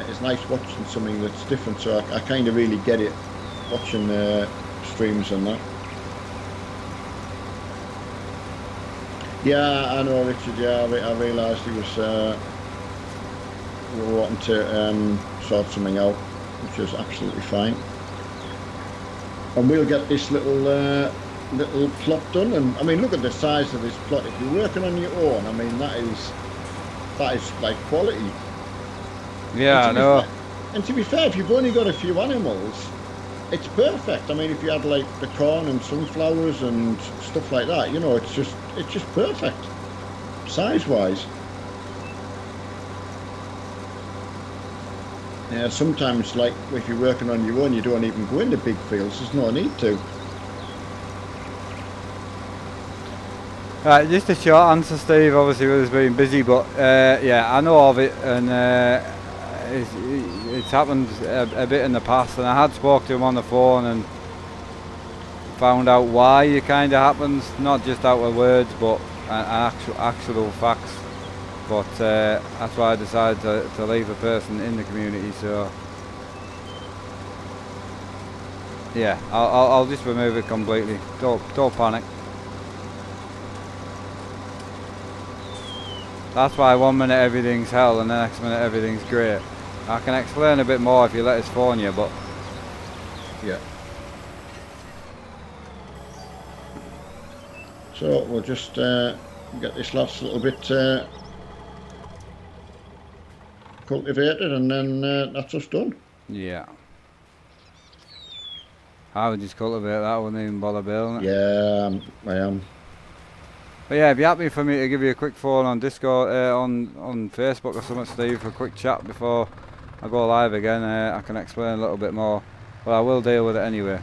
[SPEAKER 1] It's nice watching something that's different, so I kind of really get it, watching streams and that. Yeah, I know, Richard, yeah, I realised he was we were wanting to sort something out, which was absolutely fine. And we'll get this little plot done. And I mean, look at the size of this plot. If you're working on your own, I mean, that is like quality.
[SPEAKER 2] Yeah, I know.
[SPEAKER 1] And to be fair, if you've only got a few animals, it's perfect. I mean, if you had like the corn and sunflowers and stuff like that, it's just perfect, size-wise. Yeah, sometimes, like, if you're working on your own, you don't even go into big fields. There's no need to.
[SPEAKER 2] Right, just a short answer, Steve. Obviously, we've been busy, but yeah, I know of it, and it's happened a bit in the past. And I had spoke to him on the phone and found out why it kind of happens, not just out of words, but actual facts. But that's why I decided to leave a person in the community. So yeah, I'll just remove it completely. Don't panic. That's why 1 minute everything's hell and the next minute everything's great. I can explain a bit more if you let us phone you, but
[SPEAKER 1] yeah. So we'll just get this last little bit cultivated, and then that's us done.
[SPEAKER 2] yeah. I would just cultivate that, I wouldn't even bother building it.
[SPEAKER 1] Yeah, I am.
[SPEAKER 2] But yeah, if you're happy for me to give you a quick phone on Discord, on Facebook or something, Steve, for a quick chat before I go live again, I can explain a little bit more. But I will deal with it anyway.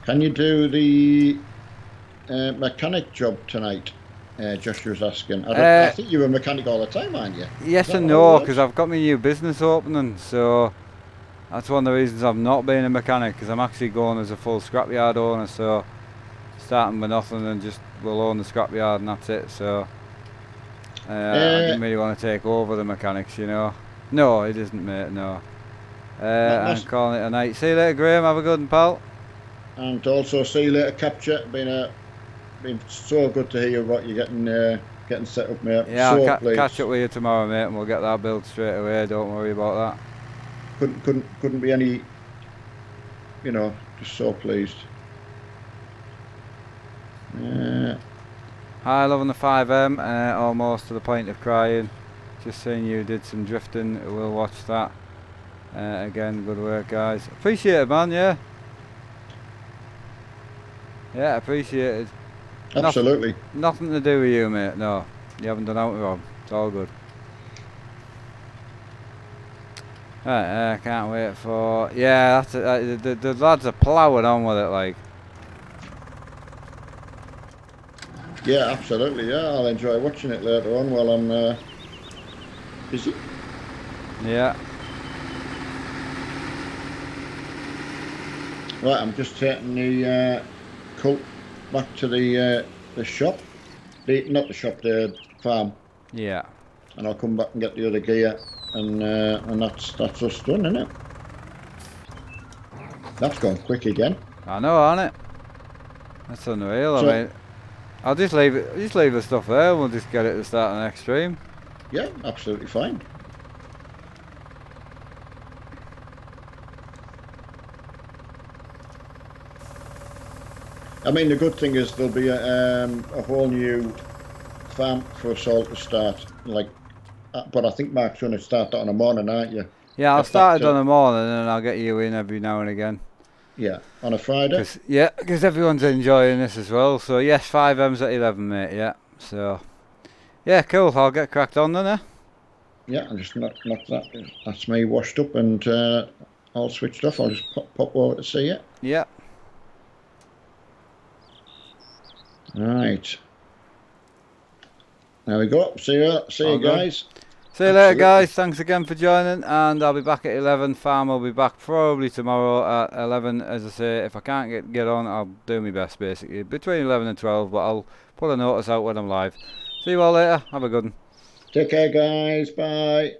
[SPEAKER 1] Can you do the mechanic job tonight? Joshua's asking. I think you're a mechanic all the time, aren't you?
[SPEAKER 2] Yes and no, because I've got my new business opening, so that's one of the reasons I've not been a mechanic, because I'm actually going as a full scrapyard owner, so starting with nothing and just we'll own the scrapyard and that's it. So I didn't really want to take over the mechanics, No, it isn't, mate, no. And calling it a night. See you later, Graham. Have a good one, pal.
[SPEAKER 1] And also see you later, Capture. Been so good to hear what you're getting set up, mate.
[SPEAKER 2] Yeah,
[SPEAKER 1] So
[SPEAKER 2] I'll
[SPEAKER 1] pleased.
[SPEAKER 2] catch up with you tomorrow, mate, and we'll get that built straight away. Don't worry about that.
[SPEAKER 1] Couldn't be any, just so pleased.
[SPEAKER 2] Hi, loving the 5M, almost to the point of crying. Just saying you did some drifting. We'll watch that. Again, good work, guys. Appreciate it, man. Yeah. Yeah, appreciate it.
[SPEAKER 1] Absolutely.
[SPEAKER 2] Nothing to do with you, mate. No, you haven't done anything wrong. It's all good. Right, can't wait for. Yeah, that's it. The lads are ploughing on with it, like.
[SPEAKER 1] Yeah, absolutely. Yeah, I'll enjoy watching it later on while I'm busy.
[SPEAKER 2] Yeah.
[SPEAKER 1] Right, I'm just taking the cult back to the shop. Not the shop, the farm.
[SPEAKER 2] Yeah.
[SPEAKER 1] And I'll come back and get the other gear, and that's us done, isn't it? That's gone quick again.
[SPEAKER 2] I know, aren't it? That's unreal.
[SPEAKER 1] So,
[SPEAKER 2] I mean, I'll just leave it. Just leave the stuff there. We'll just get it to start the next stream.
[SPEAKER 1] yeah, absolutely fine. I mean, the good thing is there'll be a whole new farm for us all to start. But I think Mark's going to start that on a morning, aren't you?
[SPEAKER 2] Yeah, I'll start it on the morning, and I'll get you in every now and again.
[SPEAKER 1] Yeah, on a Friday.
[SPEAKER 2] Because everyone's enjoying this as well. So yes, 5M's at 11, mate. Yeah. So yeah, cool. I'll get cracked on then.
[SPEAKER 1] Yeah, I'll just knock that. That's me washed up and all switched off. I'll just pop over to see it.
[SPEAKER 2] Yeah.
[SPEAKER 1] Right. There we go. See you guys.
[SPEAKER 2] See you later, guys. Thanks again for joining, and I'll be back at 11. Farm will be back probably tomorrow at 11. As I say, if I can't get on, I'll do my best, basically. Between 11 and 12, but I'll put a notice out when I'm live. See you all later. Have a good one.
[SPEAKER 1] Take care, guys. Bye.